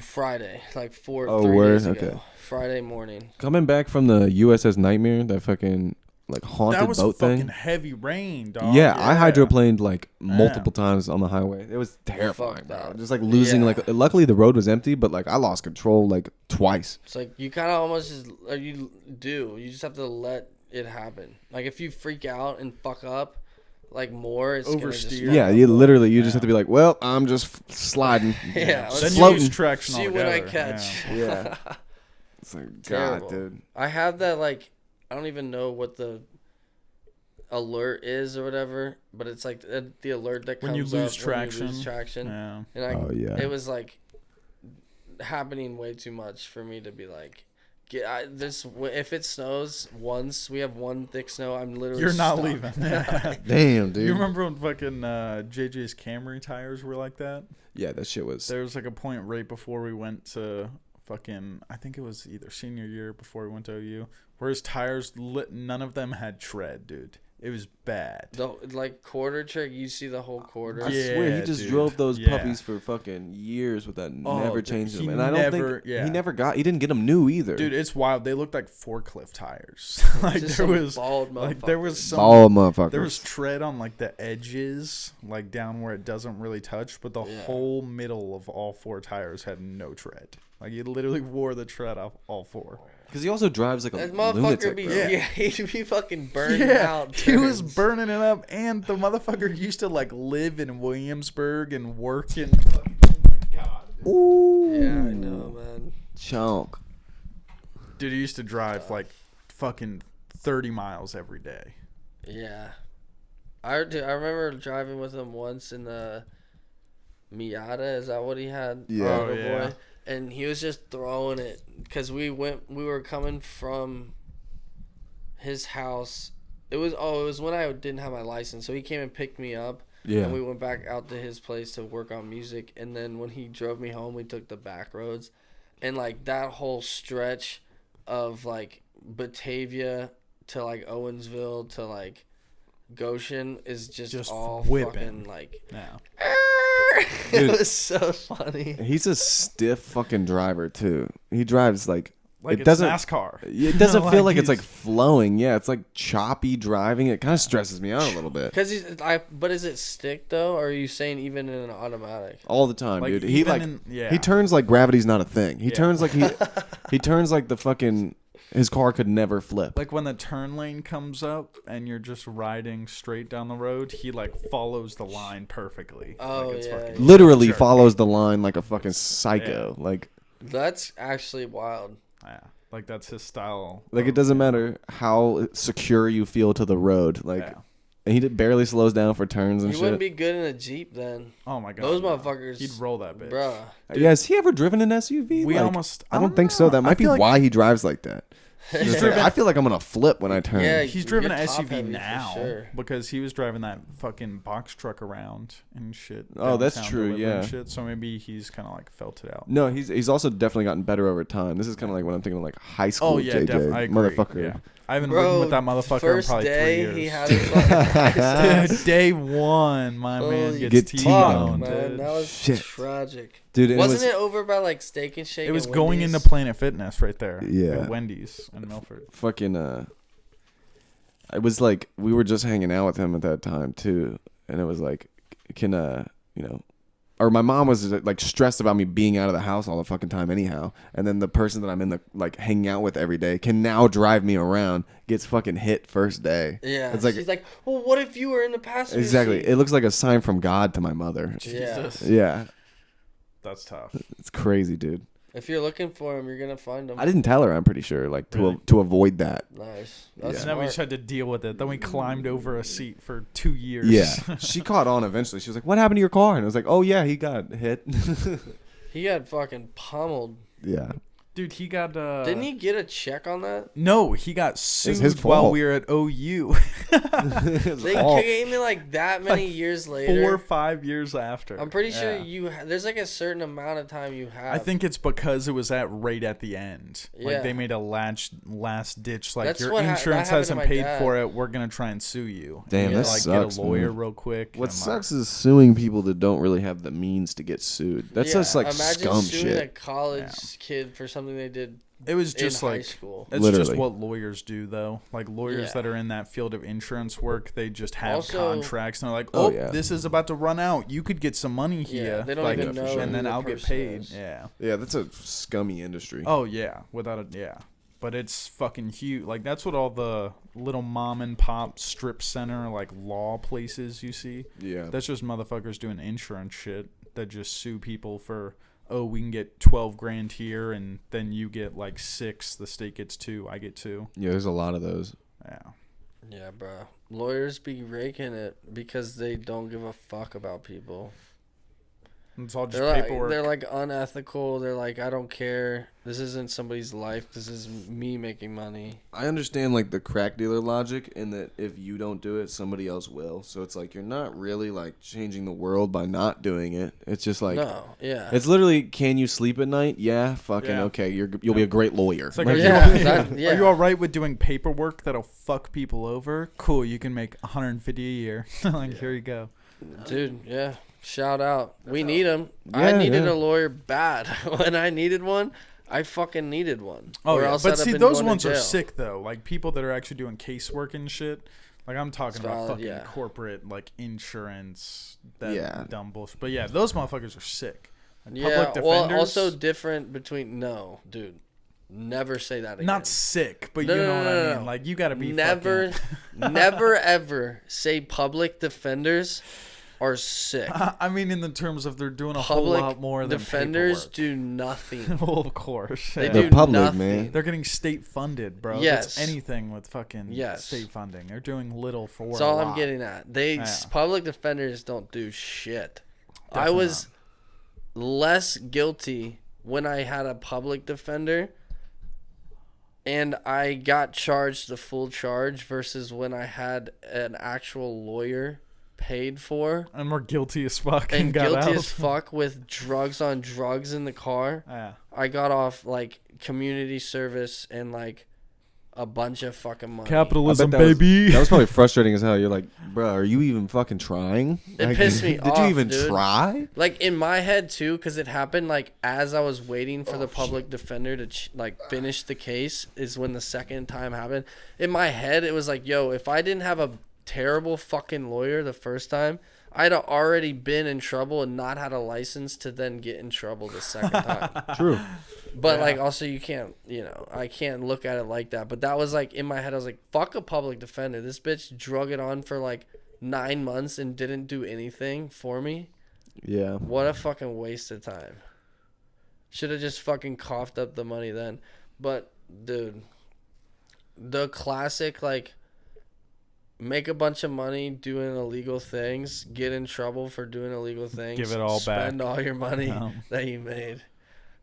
Friday, like three word? days ago. Okay. Friday morning. Coming back from the USS Nightmare, that fucking like That haunted was boat fucking thing. heavy rain, dog. Yeah, I hydroplaned like multiple times on the highway. It was Fuck terrifying, bro. that. Just like losing, Yeah. like luckily the road was empty, but like I lost control like twice. It's like you kind of almost just, or you just have to let it happen. Like if you freak out and fuck up, like more, it's gonna just Oversteer. fuck Yeah, up you more. literally just have to be like, well, I'm just sliding. Yeah, let's Then see- you floating. lose traction See altogether. when I catch. Yeah. It's like, Terrible. God, dude. I have that like I don't even know what the alert is or whatever, but it's like the alert that comes When you lose up traction. when you lose traction. Yeah. And Oh, yeah. it was like happening way too much for me to be like, if it snows once, we have one thick snow, I'm literally You're not stuck. leaving. Damn, dude. You remember when fucking JJ's Camry tires were like that? Yeah, that shit was. There was like a point right before we went to fucking, I think it was either senior year before we went to OU, where his tires, none of them had tread, dude. It was bad. Like quarter trick, you see the whole quarter. I Yeah, swear he just dude. drove those Yeah. puppies for fucking years without Oh, never dude, changing he them. And I don't never- think yeah. he didn't get them new either. Dude, it's wild. They looked like forklift tires. Like Just there some was bald like there was motherfuckers. some Ball motherfuckers. there was tread on like the edges, like down where it doesn't really touch, but the Yeah. whole middle of all four tires had no tread. Like he literally wore the tread off all four. Because he also drives like a That motherfucker lunatic, be bro. he'd be fucking burning out. he was turns. burning it up, and the motherfucker used to like live in Williamsburg and work in. Oh my god, Ooh. Yeah, I know, man. Chunk. dude, he used to drive like fucking 30 miles every day. Yeah, I remember driving with him once in the Miata. Is that what he had? Yeah. Oh, Little yeah. boy? And he was just throwing it because we were coming from his house. It was when I didn't have my license, so he came and picked me up. Yeah. And we went back out to his place to work on music. And then when he drove me home, we took the back roads, and like that whole stretch of like Batavia to like Owensville to like Goshen is just all whipping. fucking like. Yeah. It Dude. was so funny. He's a stiff fucking driver too. He drives like Like it it's doesn't. NASCAR. It doesn't feel like it's he's- like flowing. Yeah, it's like choppy driving. It kind of stresses me out a little bit. But is it stick though, or are you saying even in an automatic? All the time, Like, dude. He even like in- yeah. he turns like gravity's not a thing. He Yeah. turns like he turns like the fucking his car could never flip. Like when the turn lane comes up and you're just riding straight down the road, he like follows the line perfectly. Oh, like, it's yeah, fucking yeah. Literally jerk. follows the line like a fucking psycho. Like That's actually wild. Yeah, like that's his style. it doesn't matter how secure you feel to the road. Like Yeah. and he barely slows down for turns and You shit. wouldn't be good in a Jeep then. Oh my god, Those no. motherfuckers. He'd roll that bitch. Bruh. Yeah, has he ever driven an SUV? We Like, almost. I don't think so. That know. might I be feel like why he drives like that. He's It's like, driven. I feel like I'm gonna flip when I turn. Yeah, He's you're driven an top SUV heavy for now sure. because he was driving that fucking box truck around and shit. Oh, that's downtown true, delivering yeah. Shit, so maybe he's kind of like felt it out. No, he's also definitely gotten better over time. This is kind of like when I'm thinking of like high school Oh yeah, JJ, definitely. I agree. motherfucker. Yeah. I haven't Bro, ridden with that motherfucker in first probably day 3 years. he had his fucking Dude, day one, my man Holy gets Get T-boned. fuck, man, dude. that was Shit. tragic. Dude, and Wasn't it over by like Steak and Shake? It was and going Wendy's? into Planet Fitness right there. Yeah. At Wendy's in Milford. fucking it was like we were just hanging out with him at that time too, and it was like, can you know, or my mom was like stressed about me being out of the house all the fucking time anyhow, and then the person that I'm in the like hanging out with every day can now drive me around, gets fucking hit first day. Yeah, It's like she's like, well, what if you were in the passenger exactly. seat? It looks like a sign from God to my mother. Yeah. Jesus. Yeah, That's tough. it's crazy, dude. If you're looking for him, you're gonna find him. I didn't tell her. I'm pretty sure, like Really? to avoid that. Nice. Yeah. That's And then we smart. just had to deal with it. Then we climbed over a seat for 2 years. Yeah, she caught on eventually. She was like, "What happened to your car?" And I was like, "Oh yeah, he got hit." He got fucking pummeled. Yeah. Dude, he got Didn't he get a check on that? No, he got sued his while fault. we were at OU. They came in like that many years later. 4 or 5 years after. I'm pretty sure Yeah. there's like a certain amount of time you have. I think it's because it was right at the end. Like Yeah. they made a last ditch. Like That's your what insurance that happened to hasn't my paid dad. for it. We're gonna try and sue you. Damn, And you that gotta, sucks, Get a lawyer man. real quick. What and, sucks is suing people that don't really have the means to get sued. That's just like imagine scum suing a shit. college kid for something they did It was just in high like school. it's just Literally. what lawyers do, though. Like lawyers Yeah. that are in that field of insurance work, they just have Also- contracts, and they're like, Oh, "Oh, yeah. this is about to run out. You could get some money here." Yeah, they don't like, even know and who then the I'll get person paid. is. Yeah. Yeah, that's a scummy industry. Oh yeah, yeah. But it's fucking huge. Like that's what all the little mom and pop strip center like law places you see. Yeah. That's just motherfuckers doing insurance shit that just sue people for, oh, we can get 12 grand here and then you get like 6, the state gets 2, I get 2. Yeah, there's a lot of those. Yeah. Yeah, bro. Lawyers be raking it because they don't give a fuck about people. It's all just They're paperwork. they're like unethical. They're like, I don't care. This isn't somebody's life. This is me making money. I understand like the crack dealer logic in that if you don't do it, somebody else will. So it's like you're not really like changing the world by not doing it. It's just like No, yeah. it's literally, can you sleep at night? Yeah, fucking Yeah. okay. You'll be a great lawyer. It's like, Like, are, Yeah, you, that- yeah. are you all right with doing paperwork that'll fuck people over? Cool, you can make $150 a year. Like, here you go. Dude, yeah. Shout out. We need them. Yeah, I needed yeah. a lawyer bad. When I needed one, I fucking needed one. Oh, Or yeah. else But I'd have see, been those going to ones are jail. sick, though. Like, people that are actually doing casework and shit. Like, I'm talking It's about valid, fucking yeah. corporate, like, insurance. That Yeah. dumb bullshit. But, yeah, those motherfuckers are sick. Like, Yeah, public well, defenders, also different between... No, dude. Never say that again. not sick, but No, you no, know what no, I no, mean. no. Like, you gotta be Never, fucking... never, ever say public defenders are sick. I mean, in the terms of they're doing a whole Public lot more than defenders paperwork. do nothing. Well, of course. They yeah. do They're public, nothing. man. They're getting state funded, bro. Yes. That's anything with fucking Yes. state funding. They're doing little for That's a all lot. I'm getting at. They Yeah. public defenders don't do shit. I Definitely was less guilty when I had a public defender and I got charged the full charge versus when I had an actual lawyer paid for And we're guilty as fuck and got guilty out. as fuck with drugs on drugs in the car. Yeah. I got off like community service and like a bunch of fucking money. Capitalism, I bet that was- baby. that was probably frustrating as hell. You're like, bro, are you even fucking trying? It Like, pissed me Did off, you even dude. try? Like in my head too, because it happened like as I was waiting Oh, for the public defender to like finish the case is when the second time happened. In my head, it was like, yo, if I didn't have a terrible fucking lawyer the first time, I'd have already been in trouble and not had a license to then get in trouble the second time. True. But Yeah. like also you can't, I can't look at it like that. But that was like in my head, I was like, fuck a public defender. This bitch drug it on for like 9 months and didn't do anything for me. Yeah. What a fucking waste of time. Should have just fucking coughed up the money then. But dude, the classic like make a bunch of money doing illegal things, get in trouble for doing illegal things, Give it all spend back. all your money Um. that you made.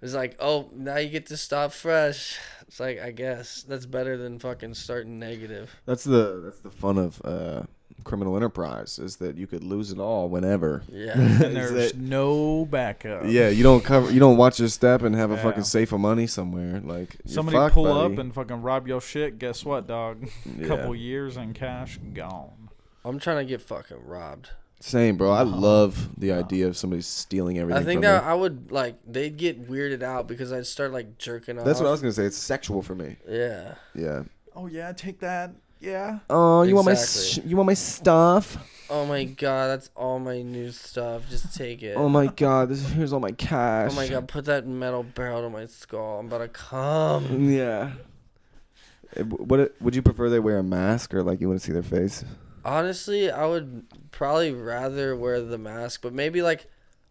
It's like, oh, now you get to stop fresh. It's like, I guess that's better than fucking starting negative. That's the fun of criminal enterprise, is that you could lose it all whenever. Yeah. And Is there's that- no backup. Yeah, you don't watch your step and have a Yeah. fucking safe of money somewhere. Like you're Somebody fucked, pull buddy. up and fucking rob your shit. Guess what, dog? Yeah. Couple years in cash, gone. I'm trying to get fucking robbed. Same, bro. I love the idea of somebody stealing everything. I think from that me. I would like they'd get weirded out because I'd start like jerking off. That's what I was gonna say. It's sexual for me. Yeah. Yeah. Oh yeah, take that. Yeah. Oh, you Exactly. want my stuff? Oh my god, that's all my new stuff. Just take it. Oh my god, here's all my cash. Oh my god, put that metal barrel to my skull. I'm about to come. Yeah. Would you prefer they wear a mask or like you want to see their face? Honestly, I would probably rather wear the mask, but maybe like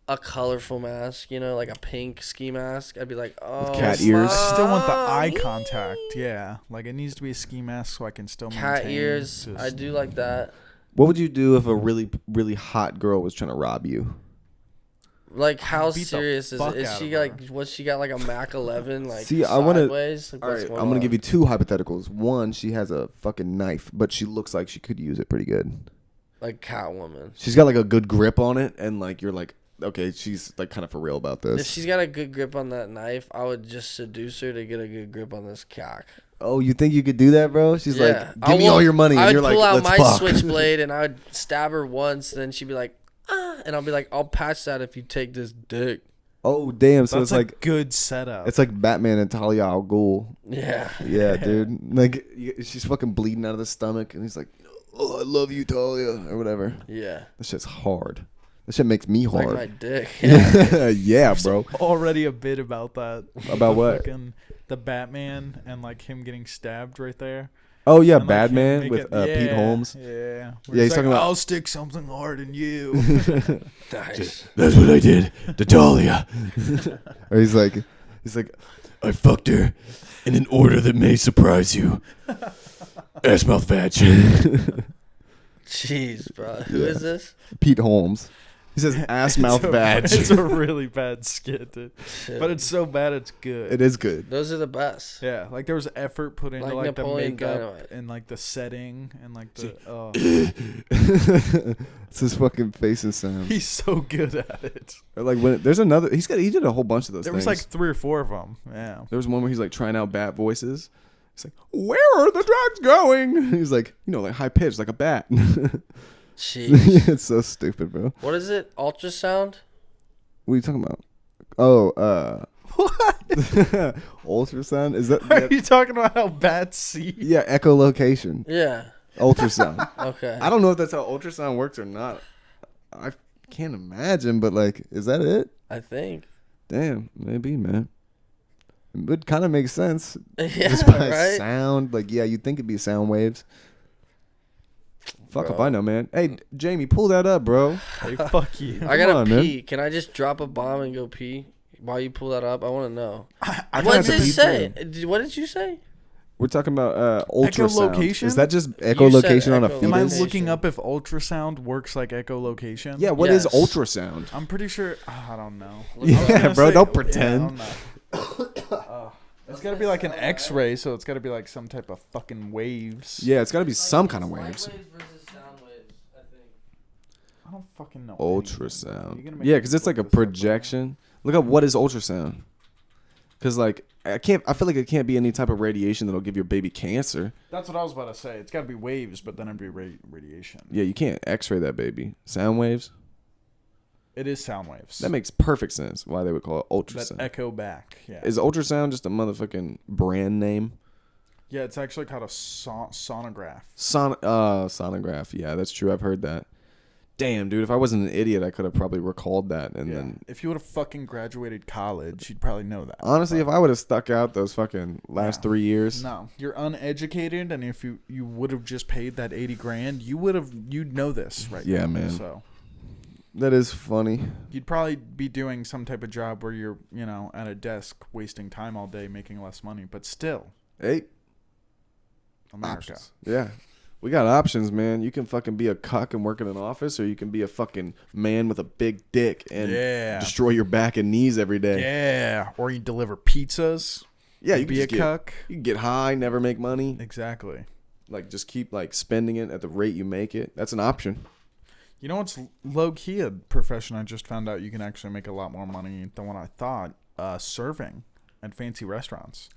a colorful mask, like a pink ski mask. I'd be like, oh, cat ears. I still want the eye mommy. contact. Yeah, like it needs to be a ski mask so I can still Cat maintain ears. just- I do like that. What would you do if a really, really hot girl was trying to rob you? Like, how beat the serious is fuck it? Is out she of like, what's she got like a Mac 11? Like, See, I wanna- sideways? Like, All what's right, going I'm gonna on? give you two hypotheticals. One, she has a fucking knife, but she looks like she could use it pretty good. like Catwoman. She's got like a good grip on it, and like you're like, okay, she's like kind of for real about If this. she's got a good grip on that knife, I would just seduce her to get a good grip on this cock. Oh, you think you could do that, bro? She's Yeah. like, give me all your money, I and would you're like, pull out let's my fuck. switchblade and I would stab her once, and then she'd be like, ah, and I'll be like, I'll patch that if you take this dick. Oh, damn! So That's it's like good setup. it's like Batman and Talia al Ghul. Yeah. Yeah, dude. Like she's fucking bleeding out of the stomach, and he's like, "Oh, I love you, Talia," or whatever. Yeah. That shit's hard. That shit makes me Like hard. my dick. Yeah, bro. already a bit about that. About what? Fucking the Batman and like him getting stabbed right there. Oh yeah, And, like, him Batman make with it- Pete yeah, Holmes. Yeah. Yeah, Where he's talking about- I'll stick something hard in you. Nice. That's what I did to Talia. Or he's like, I fucked her, In an order that may surprise you. Ass mouth vag. Jeez, bro. Who is this? Pete Holmes. He says ass mouth vag. It's a really bad skit, dude. But it's so bad it's good. It is good. Those are the best. Yeah, like there was effort put into Like like the Napoleon makeup Dynamite. and like the setting and like the It's his fucking face and sound. he's so good at it. Or like when there's another, he did a whole bunch of those There things. was like 3 or 4 of them. Yeah. There was one where he's like trying out bat voices. He's like, "Where are the drugs going?" He's like, like high pitched, like a bat. Jeez. It's so stupid, bro. What is it? Ultrasound? What are you talking about? Oh, What? ultrasound? Is that? Are you talking about how bats see? Yeah, echolocation, Yeah. ultrasound. Okay. I don't know if that's how ultrasound works or not. I can't imagine, but like, is that it? I think. Damn, maybe, man. It would kind of make sense. Yeah, Just by right? sound, like, yeah, you'd think it'd be sound waves. Fuck if Bro. I know, man. Hey, Jamie, pull that up, bro. Hey, fuck you. I gotta on, man. pee. Can I just drop a bomb and go pee while you pull that up? I want to know. I What have did to it pee say? too. What did you say? We're talking about ultrasound. Echolocation? Is that just echolocation on a echolocation. fetus? Am I Fetus? looking up if ultrasound works like echolocation? Yeah, what is Yes. ultrasound? I'm pretty sure. I don't know. Yeah, bro, don't pretend. It's got to be like an X-ray, so it's got to be like some type of fucking waves. Yeah, it's got to be some kind of waves. I don't fucking know. Ultrasound. You're gonna make Yeah, me because it's like a look this up, bro. projection. Look up what is ultrasound. Because like I feel like it can't be any type of radiation that'll give your baby cancer. That's what I was about to say. It's got to be waves, but then it'd be radiation. Yeah, you can't X-ray that baby. Sound waves. It is sound waves. That makes perfect sense. Why they would call it that ultrasound. echo back. Yeah. Is ultrasound just a motherfucking brand name? Yeah, it's actually called a sonograph. Sonograph. Yeah, that's true. I've heard that. Damn, dude. If I wasn't an idiot, I could have probably recalled that. And then, If you would have fucking graduated college, you'd probably know that. honestly, if I would have stuck out those fucking last Yeah. 3 years, No, you're uneducated, and if you would have just paid that $80,000, you'd know this right Yeah, now. man. So that is funny. you'd probably be doing some type of job where you're, at a desk wasting time all day making less money. But still, Hey, America. options. Yeah. We got options, man. You can fucking be a cuck and work in an office, or you can be a fucking man with a big dick and Yeah. destroy your back and knees every day. Yeah, or you deliver pizzas. Yeah, you be can a just cuck. You can get high, never make money. Exactly. Like just keep like spending it at the rate you make it. That's an option. You know what's low key a profession I just found out you can actually make a lot more money than what I thought. Serving at fancy restaurants.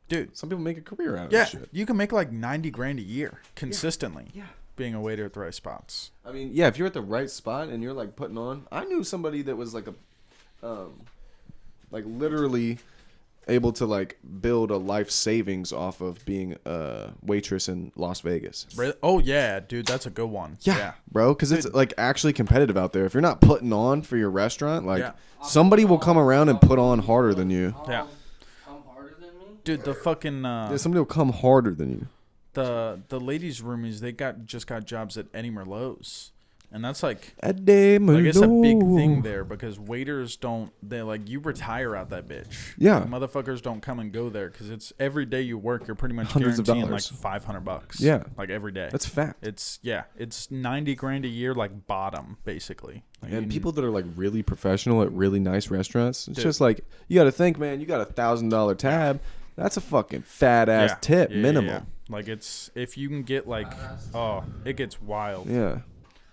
Dude, some people make a career out of Yeah, this shit. you can make like $90,000 a year consistently. Yeah. Being a waiter at the right spots. I mean, yeah, if you're at the right spot and you're like putting on. I knew somebody that was like like literally able to like build a life savings off of being a waitress in Las Vegas. Oh yeah, dude, that's a good one. Yeah. Bro, because it's like actually competitive out there. If you're not putting on for your restaurant, like Yeah. somebody will come around and put on harder than you. Yeah. Come harder than me? Dude, the fucking Yeah, somebody will come harder than you. the ladies' roomies, they just got jobs at Eddie Merlot's. And that's like Like it's a big thing there because waiters they like you retire out that bitch. Yeah. Like, motherfuckers don't come and go there because it's every day you work, you're pretty much Hundreds of guaranteeing like dollars. $500. Yeah. like every day. That's fact. It's $90,000 a year, like bottom basically. Like, And you- people that are like really professional at really nice restaurants, it's Dude. just like you got to think, man. You got $1,000 tab. That's a fucking fat ass Yeah. tip Yeah, yeah, minimum. yeah. Like it's if you can get like it gets wild. Yeah.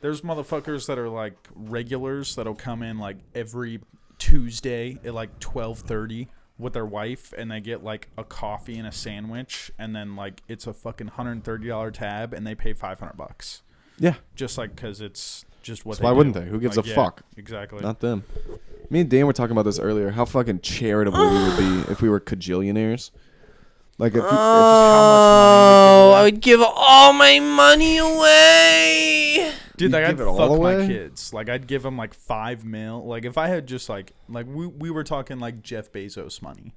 There's motherfuckers that are like regulars that'll come in like every Tuesday at like 12:30 with their wife and they get like a coffee and a sandwich and then like it's a fucking $130 tab and they pay $500. Yeah. Just like cuz it's just what So they why do. wouldn't they? Who gives Like, a yeah, fuck? Exactly. Not them. Me and Dan were talking about this earlier. How fucking charitable we would be if we were cajillionaires. Like if Oh, I would give all my money away. Dude, You'd like I'd give it all fuck my away? kids. Like I'd give them like $5 million. Like if I had just like we were talking like Jeff Bezos money.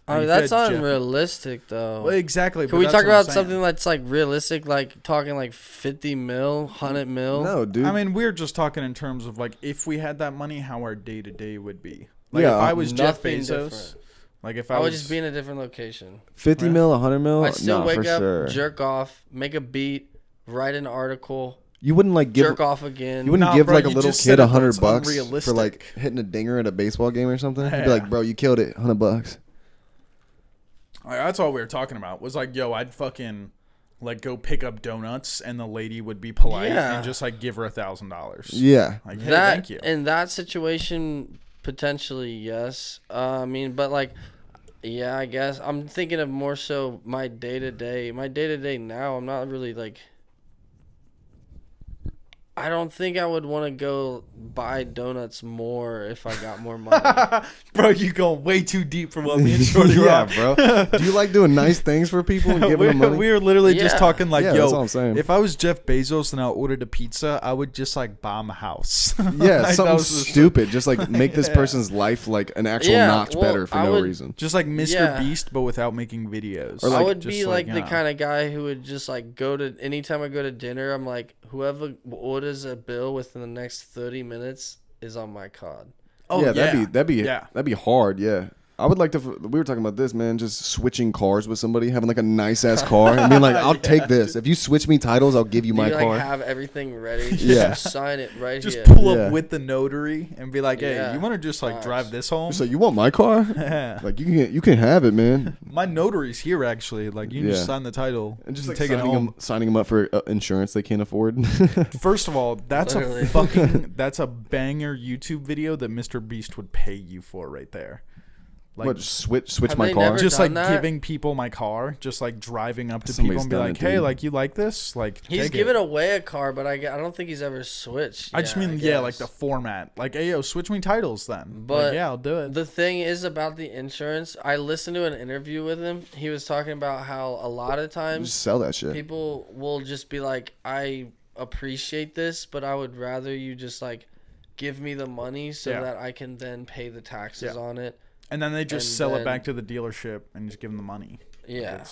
I Like, mean, if you that's had Jeff- unrealistic, though. Well, exactly. Can but we that's talk what I'm about saying. something that's like realistic, like talking like 50 mil, 100 mil? no, dude. I mean, we're just talking in terms of like if we had that money, how our day to day would be. Like Yeah, if I was Jeff nothing Bezos, different. Like if I I would was just be in a different location. 50 Right. mil, 100 mil. I'd still Nah, wake for up, sure. jerk off, make a beat, write an article, You wouldn't like give. jerk off again. You wouldn't Nah, give bro, like a you little just said kid it, though. $100 It's for unrealistic. like hitting a dinger at a baseball game or something. You'd be Yeah. like, bro, you killed it, $100. Like, that's all we were talking about. Was like, yo, I'd fucking like go pick up donuts, and the lady would be polite Yeah. and just like give her $1,000. Yeah. Like, hey, That thank you. in that situation, potentially yes. I mean, but like, yeah, I guess I'm thinking of more so my day to day. My day to day now, I'm not really like. I don't think I would want to go buy donuts more if I got more money. Bro, you going way too deep for what me and Shorty yeah, were on. bro. Do you like doing nice things for people and giving them money? We were literally just Yeah. talking like, Yeah, yo, that's all I'm saying. if I was Jeff Bezos and I ordered a pizza, I would just like bomb a house. Yeah, Like, that something was just- stupid. Just like make this Yeah. person's life like an actual Yeah, notch well, better for I no would- reason. Just like Mr. Yeah. Beast, but without making videos. Or, I like, would just be like you the know. kind of guy who would just like go to anytime I go to dinner. I'm like, whoever orders a bill within the next 30 minutes is on my card. Oh, yeah, that'd be hard. Yeah, I would like to. We were talking about this, man. Just switching cars with somebody, having like a nice ass car, and being like, "I'll take this. If you switch me titles, I'll give you my you car." like have everything ready. Just Yeah. sign it right Just here. pull Yeah. up with the notary and be like, hey, Yeah. you want to just like Nice. drive this home? Just like, you want my car? Yeah. Like you can have it, man. My notary's here actually. Like you can just Yeah. sign the title And just like take it home. signing them up for insurance they can't afford. First of all, that's Literally. that's a banger YouTube video that Mr. Beast would pay you for right there. Like what? Just switch Have my they car? never just like done that? giving people my car, just like driving up to Somebody's people and be done like, it, "Hey, dude. like you like this?" Like He's take given it. away a car, but I don't think he's ever switched. I just Yeah, mean, yeah, like the guess. format. Like, hey, yo, switch me titles then. But like, yeah, I'll do it. The thing is about the insurance. I listened to an interview with him. He was talking about how a lot of times Just sell that shit. people will just be like, I appreciate this, but I would rather you just like give me the money so Yeah. that I can then pay the taxes Yeah. on it. And then they just and sell it then- back to the dealership and just give them the money. Yeah.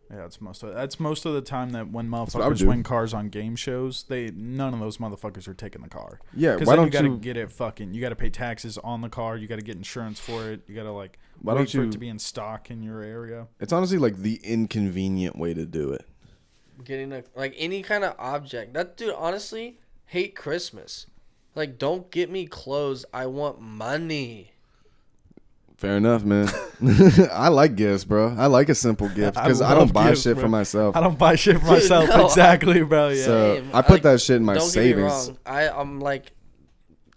That's most of the time that when what I would motherfuckers do. win cars on game shows, none of those motherfuckers are taking the car. Yeah, Because why then you don't gotta you? get it fucking. You gotta pay taxes on the car. You gotta get insurance for it. You gotta like Why wait don't for it you- to be in stock in your area. It's honestly like the inconvenient way to do it. Getting like any kind of object. That dude honestly hate Christmas. Like, don't get me clothes. I want money. Fair enough, man. I like gifts, bro. I like a simple gift because I, love don't buy gifts, shit bro. for myself. I don't buy shit for Dude, myself. no, Exactly, bro. Yeah. So Same. I put Like, that shit in my Don't get me savings. wrong.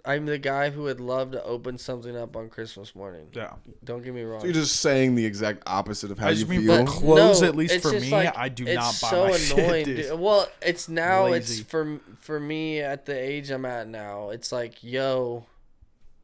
I'm the guy who would love to open something up on Christmas morning. yeah. Don't get me wrong. So you're just saying the exact opposite of how I you just mean feel. for clothes, No, at least it's for just me, like, I do it's not buy so my annoying, shit, dude. Well, it's now. Lazy. It's for me at the age I'm at now. It's like, yo,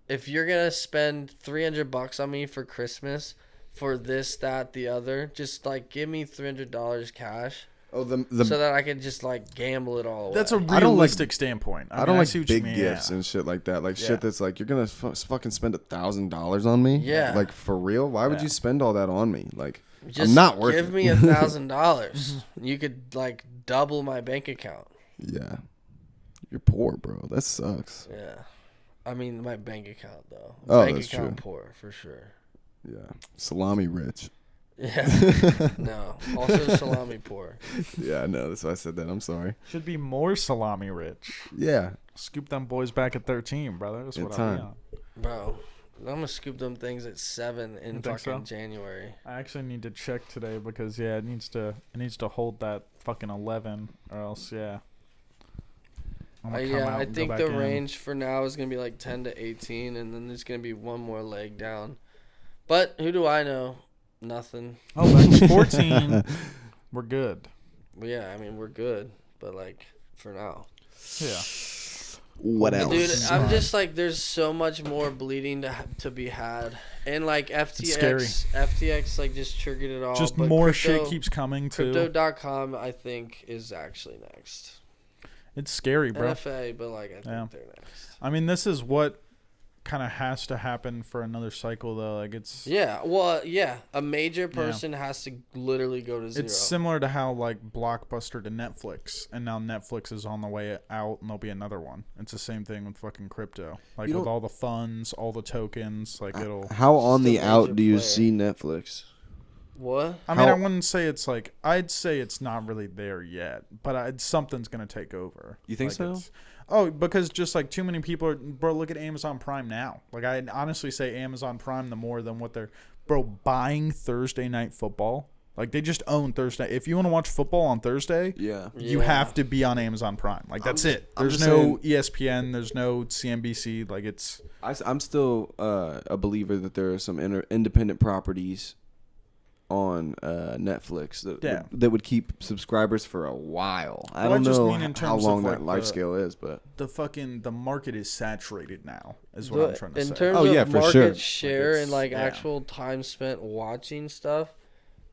if you're gonna spend $300 on me for Christmas for this, that, the other, just like give me $300 cash Oh, the so that I can just like gamble it all away. That's a I don't like- realistic standpoint. I don't like see what you big mean, gifts yeah. and shit like that. Like Yeah. shit that's like you're gonna fucking spend $1,000 on me. Yeah. Like for real? Why would Yeah. you spend all that on me? Like just I'm not worth give it. me $1,000. You could like double my bank account. Yeah. You're poor, bro. That sucks. Yeah. I mean, my bank account though. Oh, bank that's account true. poor for sure. Yeah. Salami rich. Yeah. No. Also salami poor. Yeah, I know. That's why I said that. I'm sorry. Should be more salami rich. Yeah. Scoop them boys back at 13, brother. That's In what time. I'm on. Bro, I'm gonna scoop them things at 7 in You think fucking so? January. I actually need to check today because it needs to hold that fucking 11 or else I'm gonna come out I and go think back the in. range for now is gonna be like 10 to 18, and then there's gonna be one more leg down. But who do I know? Nothing. Oh, that's 14. We're good. But yeah, I mean we're good, but like for now. Yeah. What else? Dude, I'm just like, there's so much more bleeding to be had, and like scary. FTX like just triggered it all. Just but more shit keeps coming too. Crypto.com I think is actually next. It's scary, bro. NFA, but like I think Yeah. they're next. I mean, this is what kind of has to happen for another cycle though. Like it's a major person has to literally go to 0. It's similar to how like Blockbuster to Netflix, and now Netflix is on the way out, and there'll be another one. It's the same thing with fucking crypto, like with all the funds, all the tokens. Like it'll. How on the out do you player. see Netflix? What? I mean, I wouldn't say it's like. I'd say it's not really there yet, but something's gonna take over. You think like so? Oh, because just like too many people are, bro, look at Amazon Prime now. Like I honestly say Amazon Prime the more than what they're, buying Thursday Night Football. Like they just own Thursday. If you want to watch football on Thursday, you have to be on Amazon Prime. Like that's it. There's no ESPN. There's no CNBC. Like it's. I'm still a believer that there are some independent properties on Netflix that would keep subscribers for a while. I don't know how long that life scale is, but the market is saturated now. Is what I'm trying to say. In terms of market share and like actual time spent watching stuff,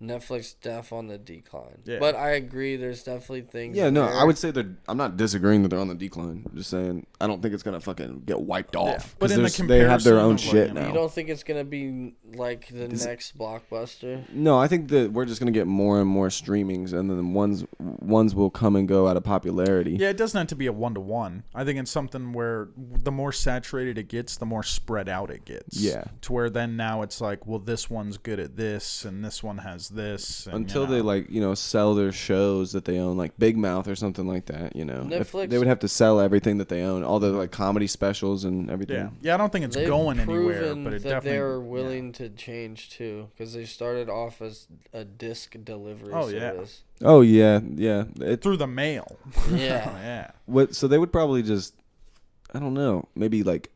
Netflix def on the decline. Yeah. But I agree, there's definitely things. Yeah, no, I would say I'm not disagreeing that they're on the decline. I'm just saying I don't think it's gonna fucking get wiped off. But in the comparison, they have their own shit now. You don't think it's gonna be like the next Blockbuster? No, I think that we're just gonna get more and more streamings, and then ones will come and go out of popularity. Yeah, it doesn't have to be a 1-to-1. I think it's something where the more saturated it gets, the more spread out it gets. Yeah. To where then now it's like, well, this one's good at this, and this one has this. And, until they sell their shows that they own, like Big Mouth or something like that. Netflix, they would have to sell everything that they own, all the like comedy specials and everything. Yeah, I don't think it's going anywhere, but it that definitely they're willing to change too, because they started off as a disc delivery service. Oh yeah. Through the mail. Yeah. So they would probably just, I don't know, maybe like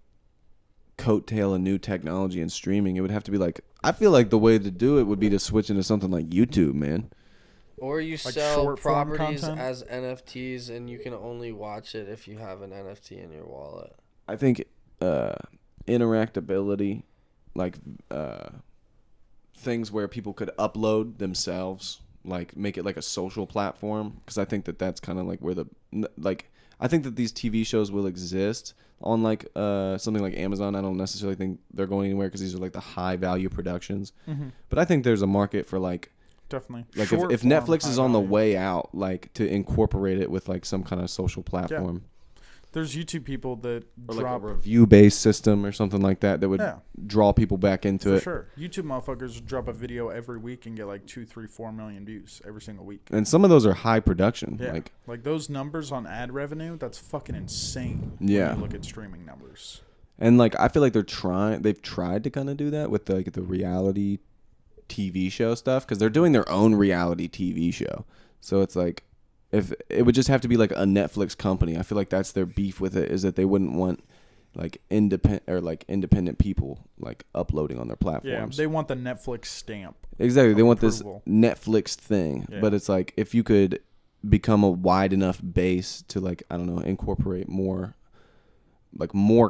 coattail a new technology and streaming. It would have to be like, I feel like the way to do it would be to switch into something like YouTube, man. Or you like sell properties as NFTs, and you can only watch it if you have an NFT in your wallet. I think interactability, like things where people could upload themselves, like make it like a social platform, because I think that that's kind of like where I think that these TV shows will exist on like something like Amazon. I don't necessarily think they're going anywhere because these are like the high value productions. Mm-hmm. But I think there's a market for like, definitely, like if Netflix is on the way out, like to incorporate it with like some kind of social platform. Yeah. There's YouTube people that or drop like a review-based system or something like that would draw people back into it. For sure. YouTube motherfuckers drop a video every week and get like 2, 3, 4 million views every single week. And some of those are high production. Yeah. Like those numbers on ad revenue, that's fucking insane. Yeah. When you look at streaming numbers. And like I feel like they've tried to kind of do that with the reality TV show stuff, because they're doing their own reality TV show. So it's like, if it would just have to be like a Netflix company. I feel like that's their beef with it, is that they wouldn't want like independent people like uploading on their platforms. Yeah, they want the Netflix stamp. Exactly. They want approval. this Netflix thing. Yeah. But it's like, if you could become a wide enough base to like, I don't know, incorporate more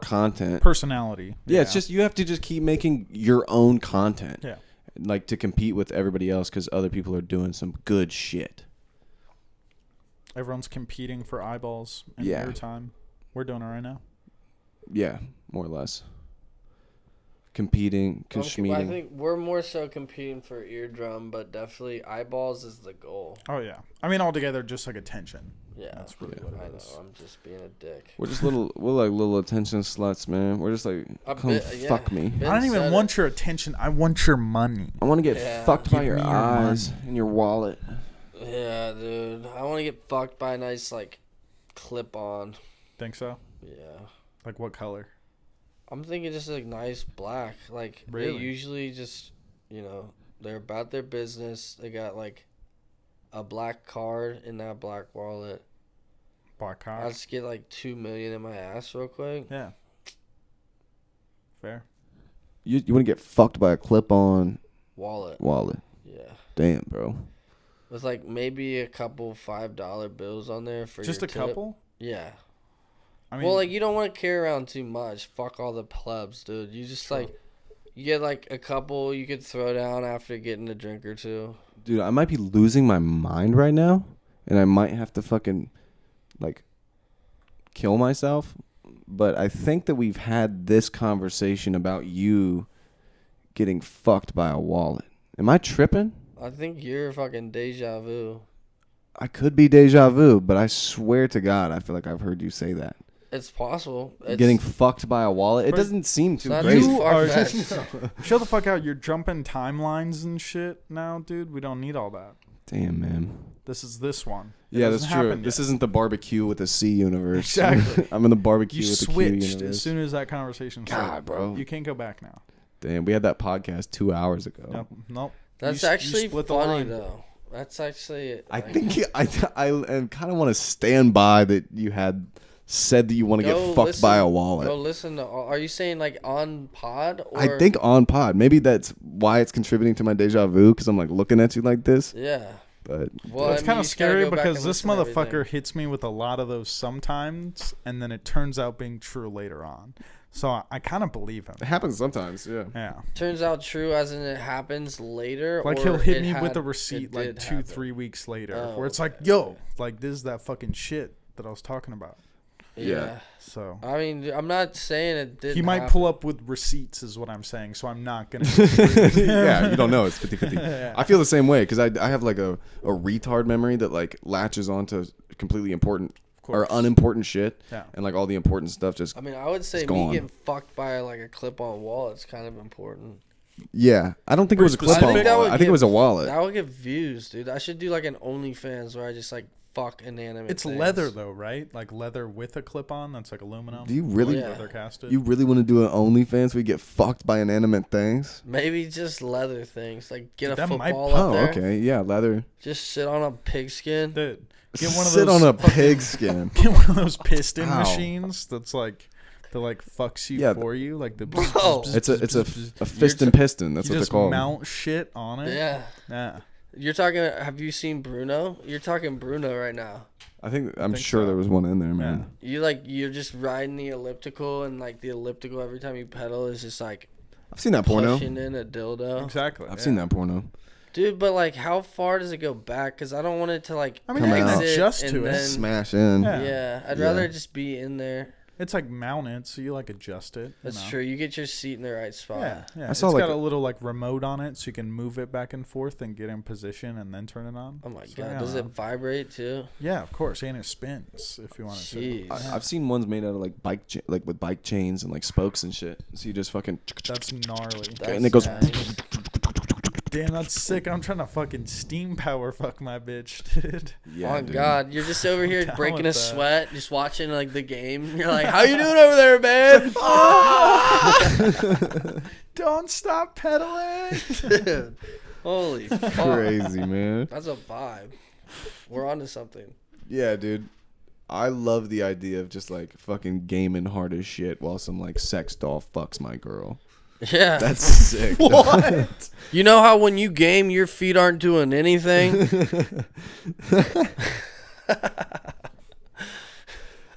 content. Personality. Yeah, it's just, you have to just keep making your own content. Yeah. Like to compete with everybody else, because other people are doing some good shit. Everyone's competing for eyeballs and airtime. We're doing it right now. Yeah, more or less. Competing, I think we're more so competing for eardrum, but definitely eyeballs is the goal. Oh, yeah. I mean, altogether, just like attention. Yeah. That's really what it is. I know. I'm just being a dick. We're just we're like little attention sluts, man. We're just like, fuck me. I don't even want your attention. I want your money. I want to get fucked by your eyes and your wallet. Yeah, dude. I want to get fucked by a nice, like, clip-on. Think so? Yeah. Like what color? I'm thinking just, like, nice black. Like, They usually just, they're about their business. They got, like, a black card in that black wallet. Black card? I'll just get, like, $2 million in my ass real quick. Yeah. Fair. You want to get fucked by a clip-on wallet? Yeah. Damn, bro. With like maybe a couple $5 bills on there for just your a couple. Yeah. I mean, well, like you don't want to carry around too much. Fuck all the plebs, dude. You just like you get like a couple you could throw down after getting a drink or two. Dude, I might be losing my mind right now, and I might have to fucking like kill myself but I think that we've had this conversation about you getting fucked by a wallet. Am I tripping? I think you're fucking deja vu. I could be deja vu, but I swear to God, I feel like I've heard you say that. It's possible. It's, Getting fucked by a wallet? It But doesn't seem too not crazy. too You are far-fetched. Shut the fuck out. You're jumping timelines and shit now, dude. We don't need all that. Damn, man. This is this one. It Yeah, that's doesn't true. happen This yet. isn't the barbecue with a C universe. Exactly. I'm in the barbecue You with a Q switched universe. as soon as that conversation started. God, bro. You can't go back now. Damn, we had that podcast 2 hours ago. Nope. That's You actually split the funny line. though. That's actually. I like, think I kind of want to stand by that you had said that you want to Go get fucked by a Go wallet. listen to. Are you saying like on pod? Or, I think on pod. Maybe that's why it's contributing to my deja vu because I'm like looking at you like this. Yeah. But Well, It's I mean, kind you of just gotta scary go back because and this listen to motherfucker everything. hits me with a lot of those sometimes, and then it turns out being true later on. So I kind of believe him. it happens sometimes. Yeah. Yeah. Turns out true, as in it happens later. Like or he'll hit it me with had- a receipt it like did 2-3 happen. weeks later, Oh, where it's like, okay. yo, like this is that fucking shit that I was talking about. Yeah. So I mean, I'm not saying it didn't. he might happen. pull up with receipts, is what I'm saying. So I'm not gonna. Yeah, you don't know. It's 50-50. Yeah. I feel the same way because I have like a retard memory that like latches onto completely important or course. unimportant shit. Yeah. And like all the important stuff just I mean, I would say It's me gone. getting fucked by like a clip-on wallet is kind of important. yeah. I don't think it was a Pretty clip on specific. wallet. I think it was a wallet. That would get views, dude. I should do like an OnlyFans where I just like fuck inanimate. It's things. leather though, right? Like leather with a clip-on. That's like aluminum. Do you really Yeah. Leather casted. you really want to do an OnlyFans where you get fucked by inanimate things? Maybe just leather things. Like get Dude, a that might football pop. up Oh, there. okay. Yeah, leather. Just sit on a pigskin. Dude, get one of Sit those. on a pigskin. Get one of those piston Ow. machines that's like that like fucks you Yeah, for you, like the. Bro. It's a fist and piston. That's you what they're just called. mount shit on it. Yeah. Yeah. You're talking. Have you seen Bruno? You're talking Bruno right now. I'm think sure so. there was one in there, man. You're just riding the elliptical, and like the elliptical every time you pedal is just like I've seen that porno. pushing in a dildo. Exactly. I've yeah. seen that porno. Dude, but like, how far does it go back? Because I don't want it to like. I mean, Come you can out. adjust and to it. then- Smash in. Yeah. Yeah, I'd Yeah. rather it just be in there. It's like mounted, so you like adjust it. That's you know? true. You get your seat in the right spot. Yeah, yeah. I saw, It's like, got a little like remote on it, so you can move it back and forth and get in position and then turn it on. Oh my So, god, yeah, does it vibrate too? Yeah, of course, and it spins if you want to. Jeez. I've seen ones made out of like like with bike chains and like spokes and shit. So you just fucking That's gnarly. and it goes. nice. Damn, that's sick. I'm trying to fucking steam power fuck my bitch, dude. Yeah, Oh dude. god, you're just over here down breaking with a that. sweat, just watching like the game. You're like, "How you doing over there, man?" Don't stop pedaling. Dude, holy fuck, Crazy, man. that's a vibe. We're onto something. Yeah, dude. I love the idea of just like fucking gaming hard as shit while some like sex doll fucks my girl. Yeah, That's sick. What? you know how when you game, your feet aren't doing anything.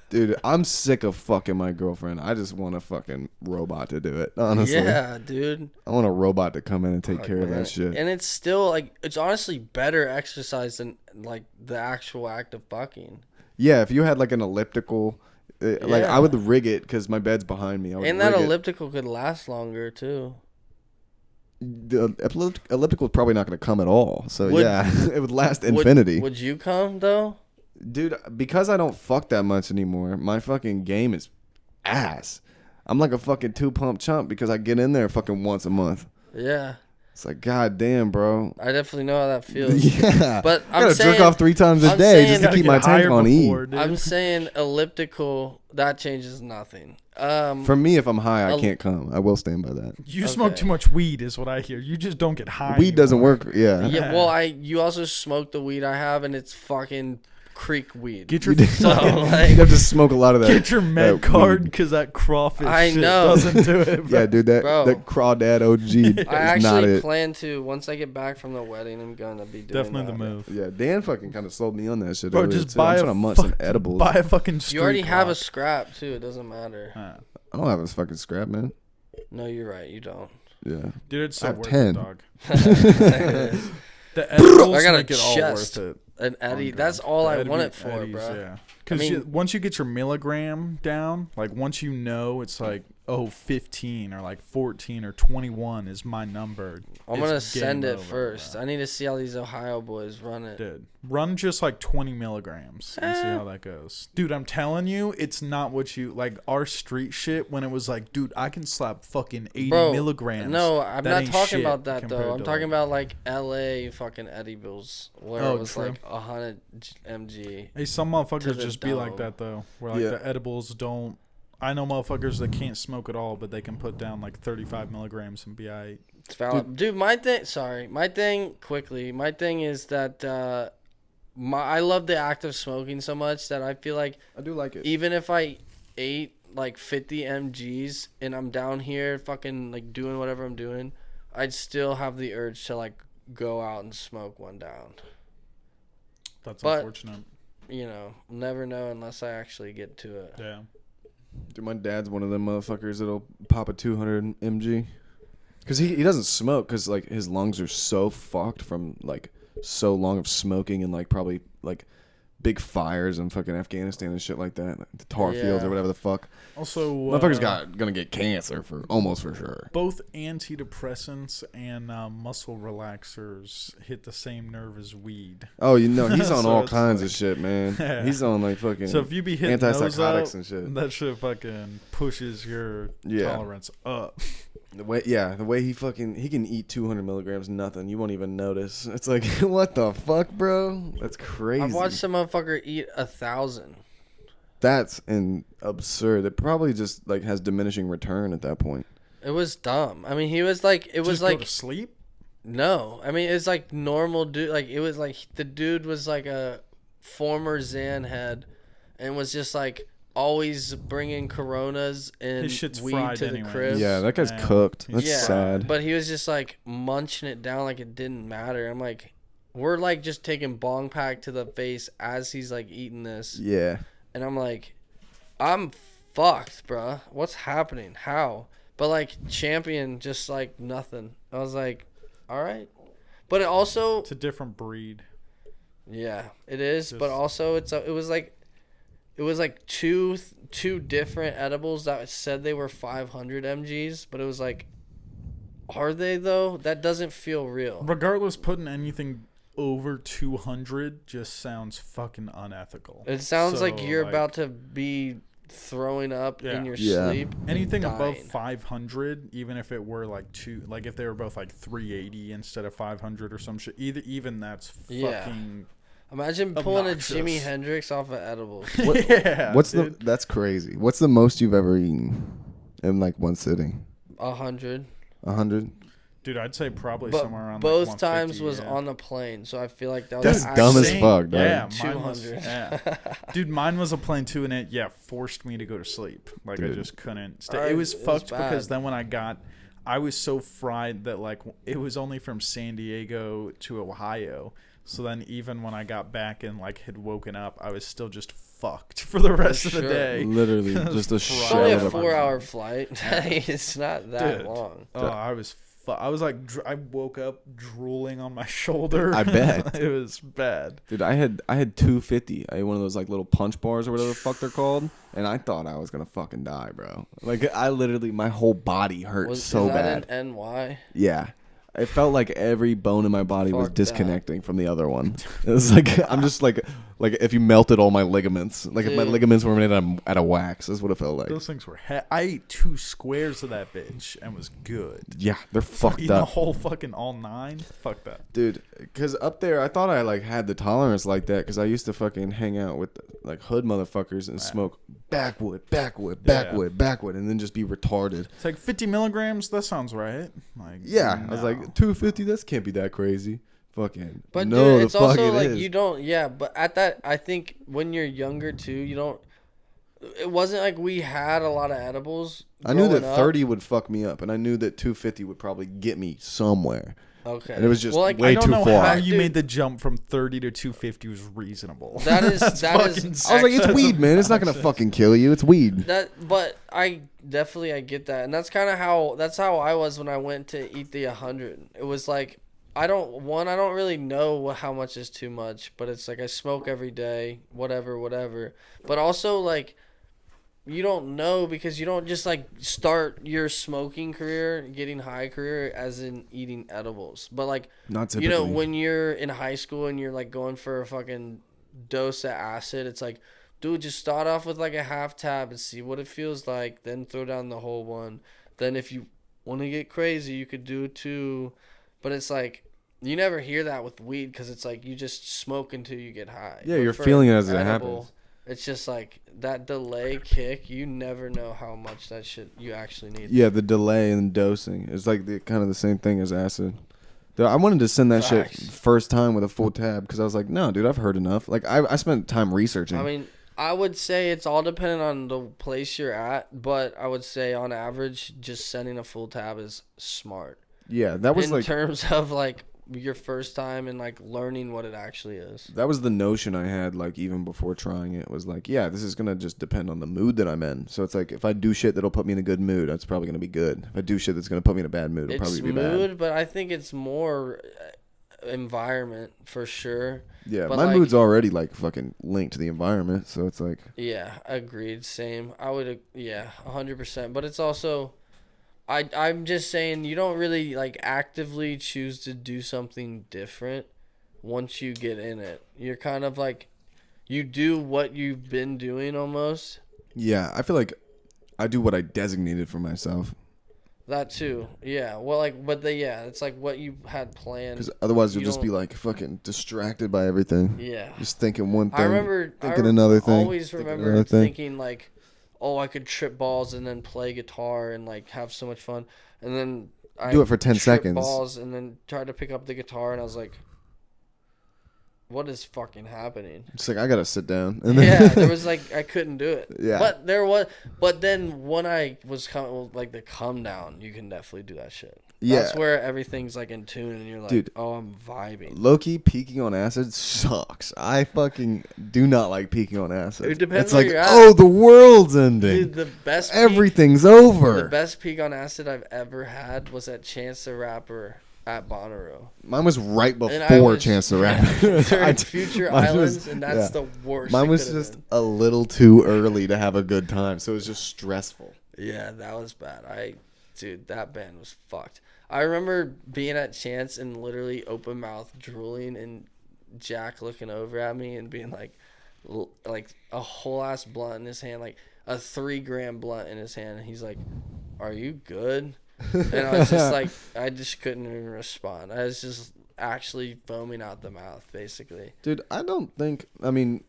Dude, I'm sick of fucking my girlfriend. I just want a fucking robot to do it, honestly. Yeah, dude. I want a robot to come in and take Fuck, care of man. that shit. And it's still like it's honestly better exercise than like the actual act of fucking. Yeah, if you had like an elliptical, like Yeah. I would rig it because my bed's behind me. I would And that rig it. elliptical could last longer too. The elliptical is probably not going to come at all. So Would- yeah, it would last infinity. Would you come though? Dude, because I don't fuck that much anymore, my fucking game is ass. I'm like a fucking 2-pump chump because I get in there fucking once a month. Yeah, It's like, god damn, bro. I definitely know how that feels. Yeah. But I I'm gotta saying, jerk off 3 times a I'm day saying- just to Gotta keep get my tank higher on E. before, dude. I'm saying elliptical that changes nothing. For me, if I'm high, I El- can't come. I will stand by that. You smoke Okay. too much weed, is what I hear. You just don't get high. Weed doesn't anymore. work. Yeah. Yeah, well, you also smoke the weed I have, and it's fucking creek weed. Get your So, like, You have to smoke a lot of that. get your med that card weed. because that crawfish I shit know. doesn't do it. Bro. Yeah, dude, that Bro. crawdad OG is I not actually it. plan to once I get back from the wedding. I'm gonna be doing Definitely the that. move. Yeah, Dan fucking kind of sold me on that shit. Bro, earlier, just too. buy I'm a trying to munch some fucking- edibles. Buy a fucking street You already have a clock. scrap too. It doesn't matter. I don't have this fucking scrap, man. No, you're right. You don't. Yeah. Dude, it's I so have worth 10. it, dog. The edibles I got a make it all chest. worth it. an Eddie. On That's drugs. all The I Eddie- want it for, Eddies, bro. Yeah. Because I mean- once you get your milligram down, like once you know it's like, 15 or like 14 or 21 is my number. I'm gonna it's send game it over, first. bro. I need to see how these Ohio boys run it. Dude, run just like 20 milligrams and see how that goes. Dude, I'm telling you, it's not what you like. Our street shit when it was like, dude, I can slap fucking 80 Bro, milligrams. no, I'm That not ain't talking shit about that compared though. I'm to, talking like- about like LA fucking Eddie Bills where Oh, it was true. like 100 mg. Hey, some to motherfuckers the just be like dome. that though, where like Yeah. the edibles don't. I know motherfuckers that can't smoke at all, but they can put down like 35 milligrams and be alright. It's valid. Dude, my thing is that I love the act of smoking so much that I feel like I do like it. even if I ate like 50 mgs and I'm down here fucking like doing whatever I'm doing, I'd still have the urge to like go out and smoke one down. That's But- unfortunate. You know, never know unless I actually get to it. Yeah. Dude, my dad's one of them motherfuckers that'll pop a 200 mg. Because he doesn't smoke because, like, his lungs are so fucked from, like, so long of smoking and, like, probably, like, big fires in fucking Afghanistan and shit like that. Like, the tar fields Yeah. or whatever the fuck. Also, Motherfuckers gonna get cancer almost for sure. both antidepressants and muscle relaxers hit the same nerve as weed. Oh, you know, he's on So all it's kinds like- of shit, man. Yeah. He's on, like, fucking So if you be hitting those antipsychotics up, and shit. that shit fucking pushes your Yeah. tolerance up. The way he can eat 200 milligrams, nothing. You won't even notice. It's like, what the fuck, bro? That's crazy. I've watched some motherfucker eat 1,000. That's absurd. It probably just like has diminishing return at that point. It was dumb. I mean, he was like, it was Just go like, to sleep. no. I mean, it's like normal dude. Like, it was like the dude was like a former Xan head and was just like always bringing Coronas and His shit's weed fried to the anyway. crib. Yeah, that guy's Man. cooked. He's That's Yeah, sad. But he was just like munching it down like it didn't matter. I'm like, we're like just taking bong pack to the face as he's like eating this. Yeah. And I'm like, I'm fucked, bruh. What's happening? How? But like champion, just like nothing. I was like, all right. But it also, It's a different breed. yeah, it is. But Just- also, it was like two different edibles that said they were 500 mgs. But it was like, are they though? That doesn't feel real. Regardless, putting anything over 200 just sounds fucking unethical. It sounds So, like you're about to be throwing up Yeah. in your Yeah. sleep. anything above dying. 500, even if it were like like if they were both like 380 instead of 500 or some shit. Even that's Yeah. fucking Imagine pulling obnoxious. a Jimi Hendrix off of edibles. yeah. What's dude. that's crazy. What's the most you've ever eaten in like one sitting? 100. 100? Dude, I'd say probably But somewhere around both like times 150, was yeah. on the plane, so I feel like that That's was dumb as actually- fuck, dog. Yeah, mine was, 200. yeah. Dude, mine was a plane too, and it forced me to go to sleep. Like I Dude. just couldn't stay. Alright, It was it was fucked because bad. then when I was so fried that like it was only from San Diego to Ohio. So then even when I got back and like had woken up, I was still just fucked for the rest of the sure. day. Literally just a It's shell only a of a 4-hour flight. It's not that Dude. long. Oh, I was like, I woke up drooling on my shoulder. I bet. It was bad. Dude, I had 250. I had one of those like little punch bars or whatever the fuck they're called, and I thought I was gonna fucking die, bro. Like I literally, my whole body hurt so is bad. that an NY? Yeah. It felt like every bone in my body was Fuck that. disconnecting from the other one. It was like I'm just like if you melted all my ligaments, like if my Dude. ligaments were made out of wax. That's what it felt like. Those things were. I ate 2 squares of that bitch and was good. Yeah, they're fucked Eating the up, whole fucking all 9. Fuck that. dude. Because up there, I thought I like had the tolerance like that because I used to fucking hang out with like hood motherfuckers and smoke backwood, and then just be retarded. It's like 50 milligrams. That sounds right. Like Yeah, I was no. like 250. That can't be that crazy. Fucking. But no, dude, the it's fuck also it like is. you don't. Yeah, but at that, I think when you're younger too, you don't. It wasn't like we had a lot of edibles. I knew that growing up. 30 would fuck me up, and I knew that 250 would probably get me somewhere. Okay. And it was just Well, like, way I don't too know far. how you Dude. made the jump from 30 to 250 was reasonable. That is That's that is. fucking I was like, it's That's weed, man. It's not gonna fucking kill you. It's weed. But I definitely I get that, and that's kind of how I was when I went to eat the 100. It was like I don't really know how much is too much, but it's like I smoke every day, whatever. But also like you don't know because you don't just like start your smoking career, getting high career as in eating edibles. But like Not you know typically. when you're in high school and you're like going for a fucking dose of acid, it's like, dude, just start off with like a half tab and see what it feels like, then throw down the whole one. Then if you want to get crazy, you could do 2. But it's like you never hear that with weed because it's like you just smoke until you get high. Yeah, But you're for feeling it as it edible, happens. It's just like that delay kick. You never know how much that shit you actually need. Yeah, the delay and dosing is like the kind of the same thing as acid. I wanted to send that Facts. shit first time with a full tab because I was like, no, dude, I've heard enough. Like I spent time researching. I mean, I would say it's all dependent on the place you're at, but I would say on average, just sending a full tab is smart. Yeah, that was in like terms of like your first time and like learning what it actually is. that was the notion I had like even before trying it was like, yeah, this is gonna just depend on the mood that I'm in. So it's like if I do shit that'll put me in a good mood, that's probably gonna be good. If I do shit that's gonna put me in a bad mood, it'll It's probably be mood, bad. but I think it's more environment for sure. Yeah, but my like- mood's already like fucking linked to the environment, so it's like Yeah, agreed. Same. I would. Yeah, 100%. But it's also, I'm just saying you don't really like actively choose to do something different once you get in it. You're kind of like, you do what you've been doing almost. yeah, I feel like I do what I designated for myself That too. Yeah. Well, like, but yeah, it's like what you had planned. because otherwise you'll You just be don't- like fucking distracted by everything. Yeah. Just thinking one thing, I remember thinking another thing. Always thinking remember another thing. thinking like, oh, I could trip balls and then play guitar and like have so much fun, and then I Do it for 10 tripped seconds. balls and then tried to pick up the guitar and I was like, what is fucking happening? It's like I gotta sit down. Yeah, there was like I couldn't do it. Yeah. But then when I was coming like the come down, you can definitely do that shit. Yeah. That's where everything's like in tune and you're like, Dude. oh, I'm vibing. Low-key peaking on acid sucks. I fucking do not like peaking on acid. It depends it's where like, you're at. oh, the world's ending. Dude, the best peak- Everything's The over. best peak on acid I've ever had was at Chance the Rapper at Bonnaroo. Mine was right And I before was- Chance the Rapper. They're I in d- Future mine Islands, was- and that's yeah. the worst. Mine it was could've just been. a little too early to have a good time, so it was just stressful. Yeah, that was bad. Dude, that band was fucked. I remember being at Chance and literally open mouth drooling, and Jack looking over at me and being like a whole ass blunt in his hand, like a 3-gram blunt in his hand, and he's like, "Are you good?" And I was just like, I just couldn't even respond. I was just actually foaming out the mouth, basically. Dude, I don't think. I mean,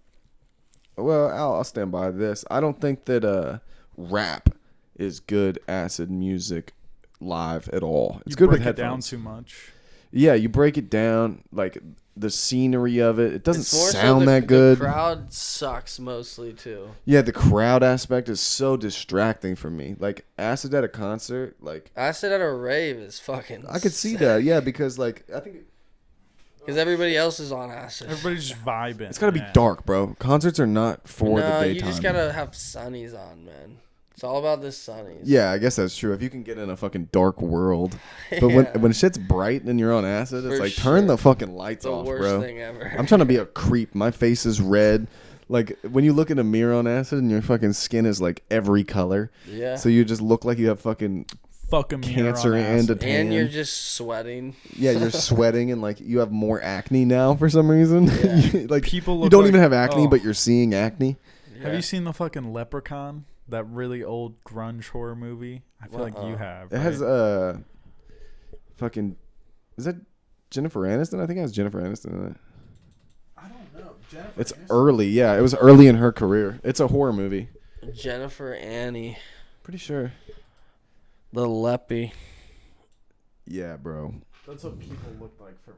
well, I'll stand by this. I don't think that rap is good acid music live at all. It's You good break with it down headphones. too much. Yeah, you break it down, like the scenery of it. It doesn't It's more so sound the- that good. The crowd sucks mostly too. Yeah, the crowd aspect is so distracting for me. Like acid at a concert, like Acid at a rave is fucking. I could see that. Yeah, because like I think Because everybody else is on acid. Everybody's just vibing. it's gotta be yeah. dark, bro. Concerts are not for the No, daytime. you just gotta have sunnies on, man. It's all about the sunnies. Yeah, I guess that's true. If you can get in a fucking dark world, but Yeah. when shit's bright and you're on acid, it's For like turn sure. the fucking lights the off, worst bro. thing ever. I'm trying to be a creep. My face is red. Like when you look in a mirror on acid and your fucking skin is like every color, Yeah. so you just look like you have fucking Fucking cancer and a tan. and you're just sweating. Yeah, you're sweating and like you have more acne now for some reason. Yeah. Like People you look don't like- even have acne, oh. but you're seeing acne. Have you seen the fucking Leprechaun? That really old grunge horror movie? I feel like you have. It has right? fucking is that Jennifer Aniston? I think it has Jennifer Aniston in it. I don't know. Jennifer It's early, yeah. It was early in her career. It's a horror movie. Jennifer Annie, Pretty sure. the Leppy. Yeah, bro. That's what people look like for me.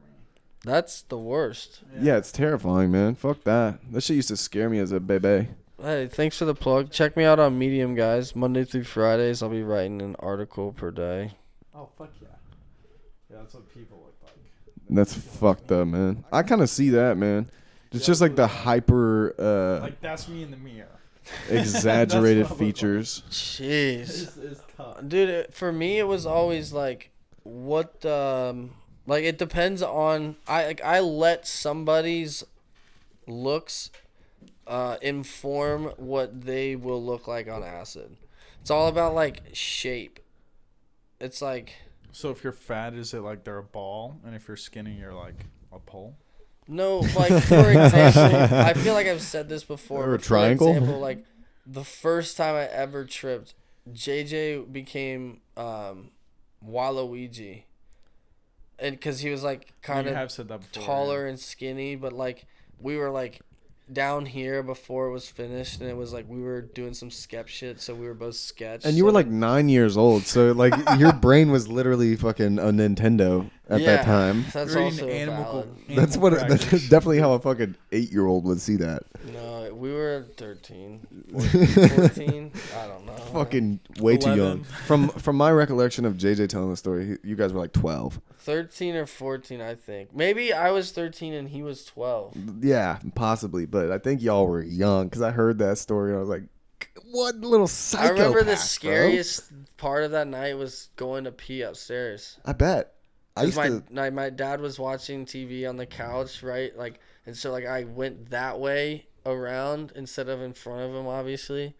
That's the worst. Yeah, it's terrifying, man. Fuck that. That shit used to scare me as a baby. Hey, thanks for the plug. Check me out on Medium, guys. Monday through Fridays, I'll be writing an article per day. Oh, fuck yeah. Yeah, that's what people look like. That's fucked up, man. I kind of see that, man. It's just like the hyper Like, that's me in the mirror. exaggerated That's what I look features. Jeez. It's tough. Dude, for me, it was always like, what Like it depends on I let somebody's looks inform what they will look like on acid. It's all about like shape. It's like So if you're fat, is it like they're a ball, and if you're skinny, you're like a pole? no, like for example, I feel like I've said this before. Or a but triangle? For example, like the first time I ever tripped, JJ became Waluigi, and because he was like kind You of have said that before. taller and skinny, but like we were like down here before it was finished, and it was like we were doing some sketch shit, so we were both sketch. And you were like 9 years old, so like your brain was literally fucking a Nintendo at that time. That's You're also eating valid. That's what. That's definitely how a fucking 8-year-old would see that. No, we were 13, 14. I don't know. Fucking way too 11. young. From my recollection of JJ telling the story, you guys were like 12. 13 or 14, I think. Maybe I was 13 and he was 12. Yeah, possibly, but I think y'all were young because I heard that story. And I was like, what little I psychopath, remember the bro. scariest part of that night was going to pee upstairs. I bet. I used to. My dad was watching TV on the couch, right? Like, and so like I went that way around instead of in front of him, obviously.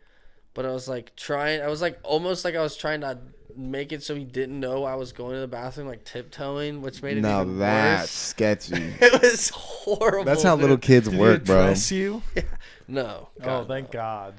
But I was like trying. I was like almost like I was trying to make it so he didn't know I was going to the bathroom, like tiptoeing, which made it Now even that's worse. sketchy. It was horrible. That's how dude. little kids Did work, he bro. address you? No. Oh, God, thank God.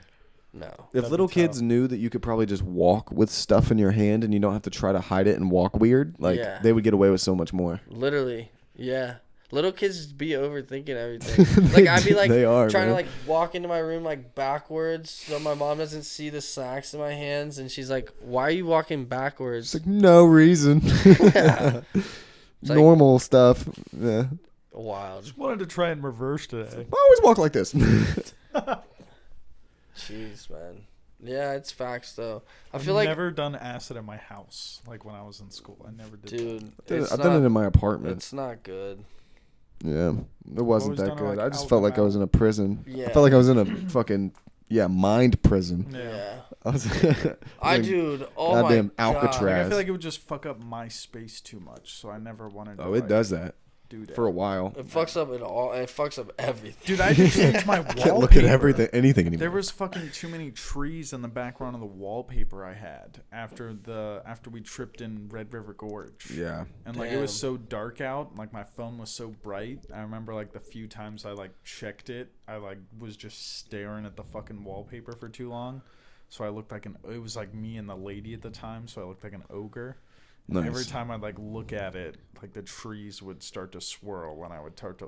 No. If That'd little be kids tough. knew that you could probably just walk with stuff in your hand and you don't have to try to hide it and walk weird, like Yeah. they would get away with so much more. Literally, yeah. Little kids be overthinking everything. Like I'd be like They are, trying man. to like walk into my room like backwards so my mom doesn't see the sacks in my hands, and she's like, "Why are you walking backwards?" It's like no reason. Yeah. like- Normal stuff. Yeah. Wild. Wanted to try and reverse today. I always walk like this. Jeez, man. Yeah, it's facts though. I I've feel like, never done acid in my house, like when I was in school. I never did. dude, I've done it in my apartment. It's not good. Yeah, it wasn't always that done it, good. like, I just out felt and like I was in a prison. Yeah. I felt like I was in a fucking mind prison. that. Yeah. I was. Dude. Oh Goddamn my god. Alcatraz. Like, I feel like it would just fuck up my space too much, so I never wanted to. Oh, it like, does that do that. for a while. It fucks up it all. It fucks up everything. Dude, I had to change my wallpaper. Can't look at anything anymore. There was fucking too many trees in the background of the wallpaper I had after we tripped in Red River Gorge. Yeah. And like it was Damn. so dark out, like my phone was so bright. I remember like the few times I like checked it, I like was just staring at the fucking wallpaper for too long. So I looked like it was like me and the lady at the time, so I looked like an ogre. Nice. Every time I'd like look at it, like the trees would start to swirl and I would start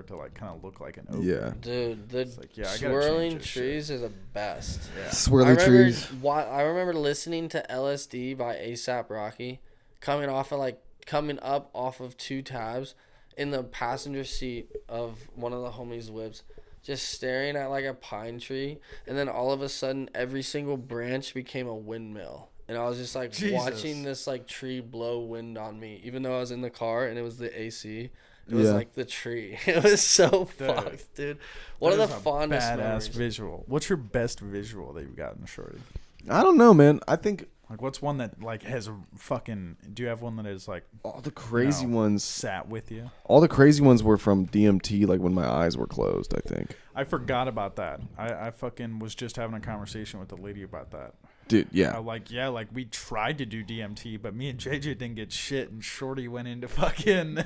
to like kind of look like an ogre. Yeah. Dude, the like, yeah, I gotta swirling change this trees is the best. Yeah. Swirly trees. I remember listening to LSD by ASAP Rocky, coming up off of 2 tabs in the passenger seat of one of the homies' whips, just staring at like a pine tree, and then all of a sudden every single branch became a windmill. And I was just like Jesus. watching this like tree blow wind on me, even though I was in the car and it was the AC. It was Yeah. like the tree. It was so Dude. fucked, dude. One of That the is a fondest badass memories. visual. What's your best visual that you've gotten, Shorty? I don't know, man. I think Like, what's one that like has a fucking? Do you have one that is like all the crazy No. ones. sat with you? All the crazy ones were from DMT, like when my eyes were closed. I think. I forgot about that. I fucking was just having a conversation with the lady about that. Dude, yeah. Like we tried to do DMT, but me and JJ didn't get shit, and Shorty went into fucking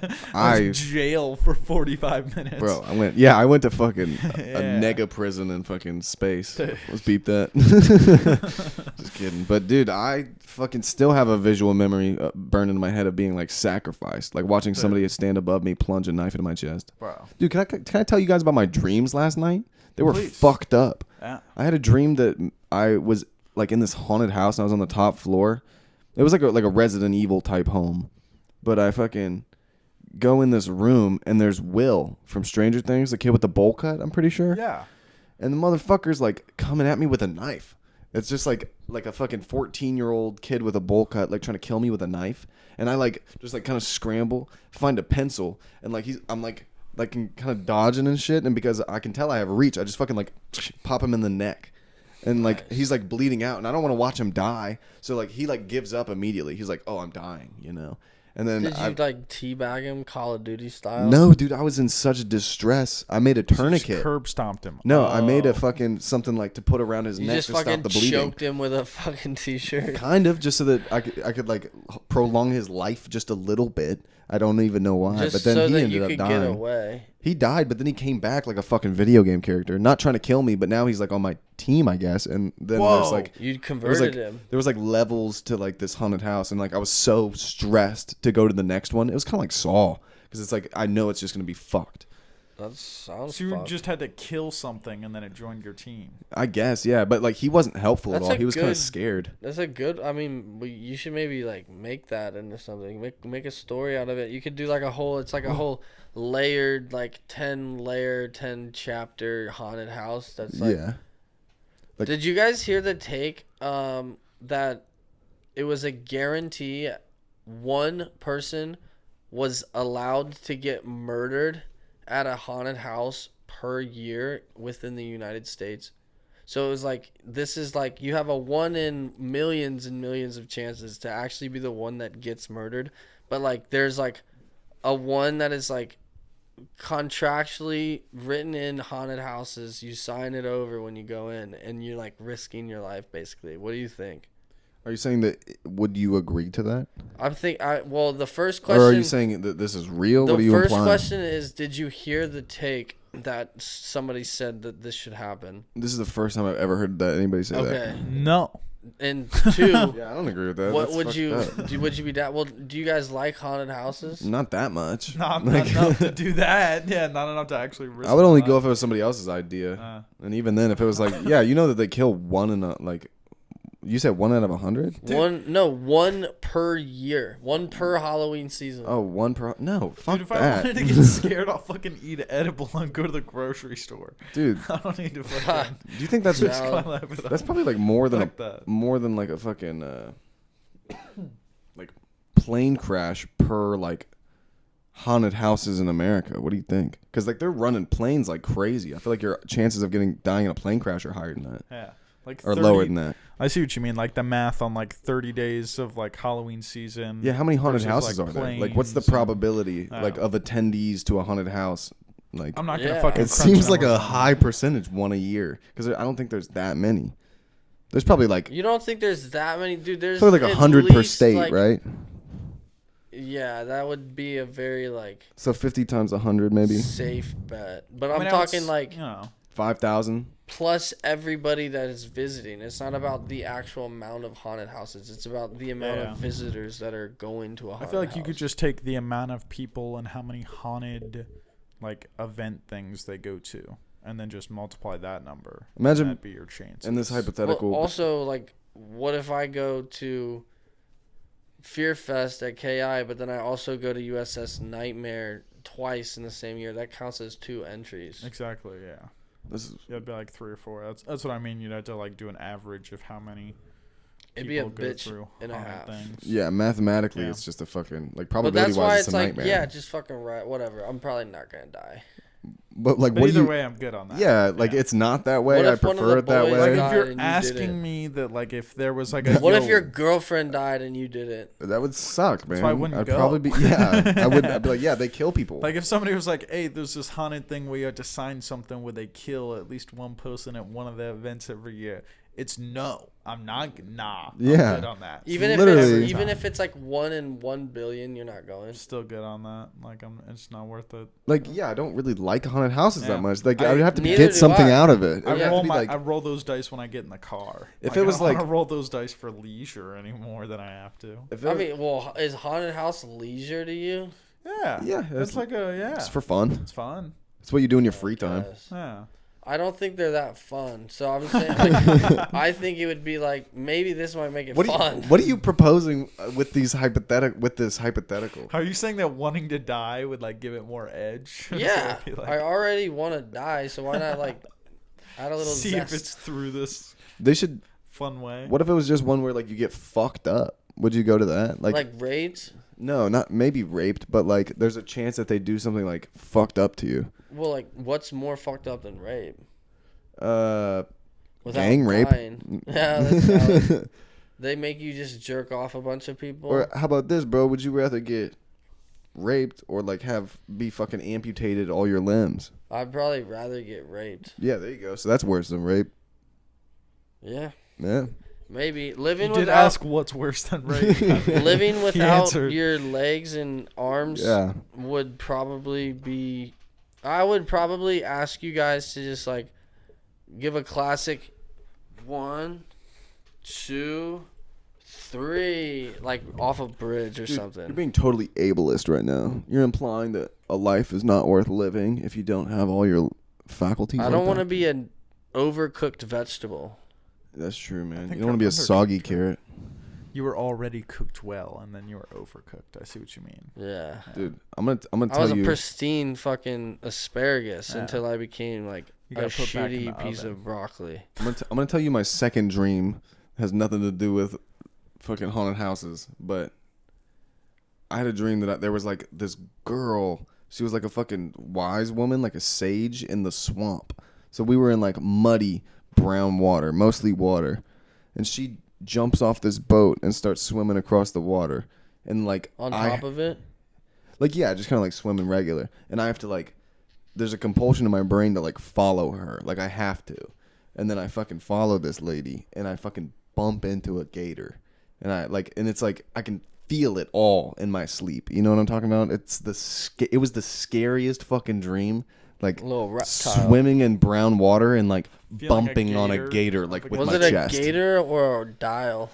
jail for 45 minutes. Bro, I went to fucking a Yeah. nega prison in fucking space. Let's beep that. Just kidding. But dude, I fucking still have a visual memory burned into my head of being like sacrificed, like watching somebody stand above me, plunge a knife into my chest. Bro. Dude, can I tell you guys about my dreams last night? They were Please. fucked up. Yeah. I had a dream that I was like in this haunted house and I was on the top floor. It was like a Resident Evil type home. But I fucking go in this room and there's Will from Stranger Things, the kid with the bowl cut, I'm pretty sure. Yeah. And the motherfucker's like coming at me with a knife. It's just like a fucking 14-year-old kid with a bowl cut, like trying to kill me with a knife. And I like just like kind of scramble, find a pencil, and like I'm like kind of dodging and shit. And because I can tell I have reach, I just fucking like pop him in the neck. And like he's like bleeding out, and I don't want to watch him die. So like he like gives up immediately. He's like, "Oh, I'm dying," you know. And then Did you like teabag him Call of Duty style? no, dude, I was in such distress. I made a Just tourniquet. curb stomped him. No, I made a Oh. fucking something like to put around his You neck just to stop fucking the bleeding. choked him with a fucking t-shirt. Kind of, just so that I could like prolong his life just a little bit. I don't even know why, Just but then so he that ended you up could get dying. away. He died, but then he came back like a fucking video game character, not trying to kill me, but now he's like on my team, I guess. And then there's like You there was converted like him. there was like levels to like this haunted house, and like I was so stressed to go to the next one. It was kind of like Saw, because it's like I know it's just gonna be fucked. That sounds So you fucked. just had to kill something and then it joined your team. I guess, yeah, but like he wasn't helpful That's at all. a He was kind good- of scared. That's a good. I mean, you should maybe like make that into something. Make a story out of it. You could do like a whole. It's like a whole layered, like 10 chapter haunted house. That's like. Yeah. Like- Did you guys hear the take? That it was a guarantee. One person was allowed to get murdered at a haunted house per year within the United States. So it was like, this is like, you have a 1 in millions and millions of chances to actually be the one that gets murdered. But like, there's like a one that is like contractually written in haunted houses. You sign it over when you go in and you're like risking your life basically. What do you think? Are you saying that? Would you agree to that, Well, the first question. or are you saying that this is real? What are The you first implying? question is, did you hear the take that somebody said that this should happen? This is the first time I've ever heard that anybody say that. Okay. No. And two, Yeah, I don't agree with that. what That's would fucked you up. would you be down? Well, do you guys like haunted houses? Not that much. Not Like, enough to do that. Yeah, not enough to actually risk I would only my go life. if it was somebody else's idea, and even then, if it was like, yeah, you know that they kill one in a like. You said 1 out of 100? One per year, one per Halloween season. Oh, one per. No, fuck Dude, if I that. wanted to get scared, I'll fucking eat an edible and go to the grocery store. Dude, I don't need to fucking do you think that's No. risk my life with that's probably like more than Fuck that. more than like a fucking like plane crash per like haunted houses in America? What do you think? Because like they're running planes like crazy. I feel like your chances of dying in a plane crash are higher than that, Yeah. Like or 30, lower than that. I see what you mean. Like the math on like 30 days of like Halloween season. Yeah, how many haunted versus, houses like, are there? Like, what's the planes and- probability I like don't of attendees to a haunted house? Like, I'm not gonna Yeah. fucking. it crunch seems like a numbers on high that. percentage, one a year, because I don't think there's that many. There's probably like You don't think there's that many, dude? There's probably like at 100 per least, state, like- right? Yeah, that would be a very like So 50 times 100, maybe safe bet. But I I'm mean, talking it's, like you know. 5,000. plus everybody that is visiting. It's not about the actual amount of haunted houses. It's about the amount Yeah. of visitors that are going to a I haunted feel like you could house. just take the amount of people and how many haunted, like event things they go to, and then just multiply that number. Imagine- that'd be your chance. In this Well, hypothetical, also, like, what if I go to Fear Fest at KI, but then I also go to USS Nightmare twice in the same year? That counts as 2 entries. Exactly. Yeah. this is It'd be like 3 or 4. That's what I mean. You'd have to like do an average of how many. It'd be a people go bitch through and a haunted half. Things. yeah, mathematically, Yeah. it's just a fucking like But probability that's why wise, it's it's a like, nightmare. yeah, just fucking right. Whatever. I'm probably not gonna die. But like, But what do either you? way, I'm good on that. Yeah, like it's not that way. What I if one of prefer the it that boys way. Like died if you're and you did it? asking me that, like if there was like a What if yo, your girlfriend died and you did it? That would suck, man. why I wouldn't I'd go. probably be. Yeah, I would. I'd be like, yeah, they kill people. like if somebody was like, hey, there's this haunted thing where you have to sign something where they kill at least one person at one of the events every year. It's no. I'm not. Nah. Yeah. I'm good on that. Even if Literally. it's even if it's like 1 in 1 billion, you're not going. Still good on that. Like it's not worth it. Like, yeah, I don't really like haunted houses Yeah. that much. Like, I- I would have to neither get do something I. out of it. It I would have roll to be my like, I roll those dice when I get in the car. If Like, it was I don't like- wanna roll those dice for leisure any more than I have to. if it I was- mean, well, is haunted house leisure to you? Yeah. Yeah, It's it's- like a it's for fun. It's fun. It's what you do in your free time. Yes. Yeah. I don't think they're that fun. So I'm saying, like, I think it would be like maybe this might make it fun. What are you proposing with this hypothetical? Are you saying that wanting to die would like give it more edge? So Yeah, it'd be like, I already want to die, so why not like add a little see zest? if it's through this They should. fun way. What if it was just one where like you get fucked up? Would you go to that? like raped. No, not maybe raped, but like there's a chance that they do something like fucked up to you. Well, like what's more fucked up than rape? Without Without gang rape. dying. Yeah, that's valid. They make you just jerk off a bunch of people. Or how about this, bro? Would you rather get raped or like be fucking amputated all your limbs? I'd probably rather get raped. Yeah, there you go. So that's worse than rape. Yeah. Yeah. Maybe living You did without ask what's worse than rape. living He without answered. your legs and arms Yeah. would probably be. I would probably ask you guys to just like give a classic 1, 2, 3, like off a bridge or Dude, something. You're being totally ableist right now. You're implying that a life is not worth living if you don't have all your faculties. I don't want to be an overcooked vegetable. That's true, man. think You don't want to be a you're soggy undercooked, carrot. You were already cooked well, and then you were overcooked. I see what you mean. Yeah. Dude, I'm gonna I was tell a you. pristine fucking asparagus Yeah. until I became like You a got put back in shitty the piece oven. of broccoli. I'm gonna tell you my second dream. Has nothing to do with fucking haunted houses, but I had a dream that there was like this girl. She was like a fucking wise woman, like a sage in the swamp. So we were in like muddy brown water, mostly water, and she jumps off this boat and starts swimming across the water, and like On top of it? like yeah, just kind of like swimming regular, and I have to like, there's a compulsion in my brain to like follow her, like I have to, and then I fucking follow this lady, and I fucking bump into a gator, and it's like I can feel it all in my sleep. You know what I'm talking about? It was the scariest fucking dream. Like Little reptile. swimming in brown water and like Feeling a bumping on a gator gator up like with Was my it a chest. gator or a dial?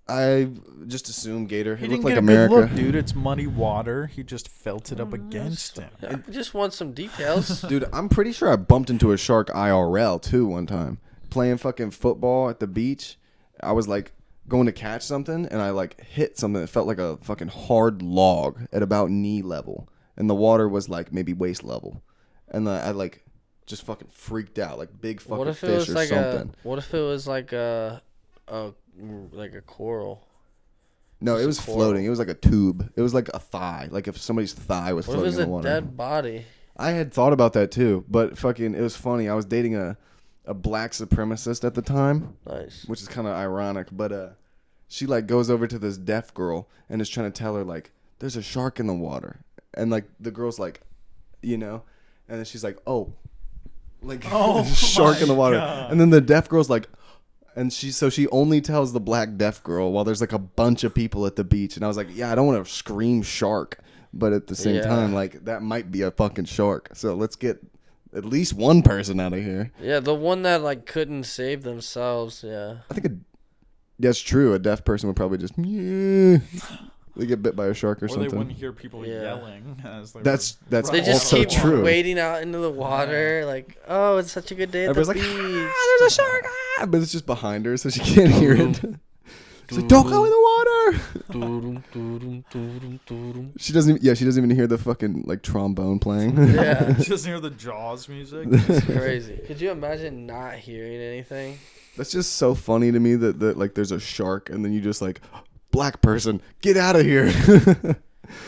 I just assumed gator. He It didn't looked like get a America. good look, dude. It's muddy water. He just felt it up against him. I just want some details. Dude, I'm pretty sure I bumped into a shark IRL too one time. Playing fucking football at the beach. I was like going to catch something and I like hit something that felt like a fucking hard log at about knee level. And the water was like maybe waist level. And I like just fucking freaked out, like big fucking What if it fish was or like something. what if it was like a coral? No, it was Just a coral. floating. It was like a tube. It was like a thigh. Like if somebody's thigh was What if it floating was in a the water. dead body? I had thought about that too, but fucking it was funny. I was dating a black supremacist at the time, Nice. which is kind of ironic, but she like goes over to this deaf girl and is trying to tell her like there's a shark in the water. And like the girl's like, you know, and then she's like, "Oh." Like Oh shark in the my water. God. And then the deaf girl's like, and she only tells the black deaf girl while there's like a bunch of people at the beach. And I was like, yeah, I don't want to scream shark, but at the same Yeah. time, like that might be a fucking shark. So let's get at least one person out of here. Yeah, the one that like couldn't save themselves. Yeah. I think that's true. A deaf person would probably just they get bit by a shark or Or they wouldn't something. hear people Yeah. yelling as they That's were They just also keep true. wading out into the water, like, oh, it's such a good day at Everybody's the like, beach. there's a shark, but it's just behind her, so she can't hear it. She's like, don't go in the water. She doesn't even hear the fucking like trombone playing. Yeah, just hear the Jaws music. it's crazy. Could you imagine not hearing anything? That's just so funny to me that like there's a shark and then you just like, black person, get out of here.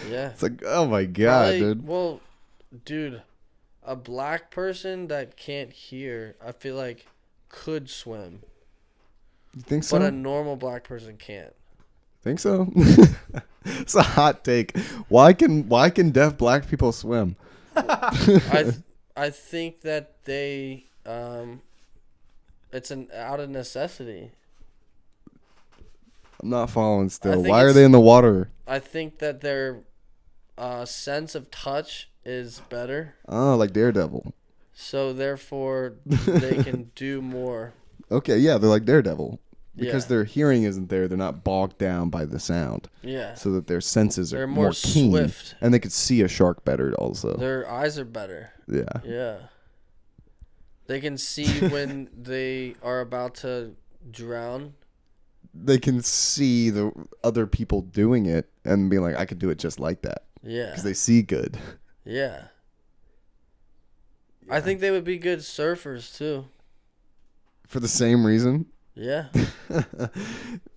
Yeah. It's like, oh my god, Probably- dude. Well, dude, a black person that can't hear, I feel like could swim, You think so? but a normal black person can't. Think so? It's a hot take. Why can deaf black people swim? I think that they it's an out of necessity. I'm not following I still. think Why are it's- they in the water? I think that their sense of touch is better, Oh, like Daredevil. so therefore they can do more. Okay, yeah, they're like Daredevil. Because Yeah. their hearing isn't there, they're not bogged down by the sound. Yeah. So that their senses are They're more more keen. swift. And they could see a shark better also. Their eyes are better. Yeah. Yeah. They can see when they are about to drown. They can see the other people doing it and be like, I could do it just like that. Yeah. Because they see good. Yeah. I think they would be good surfers too. For the same reason. Yeah.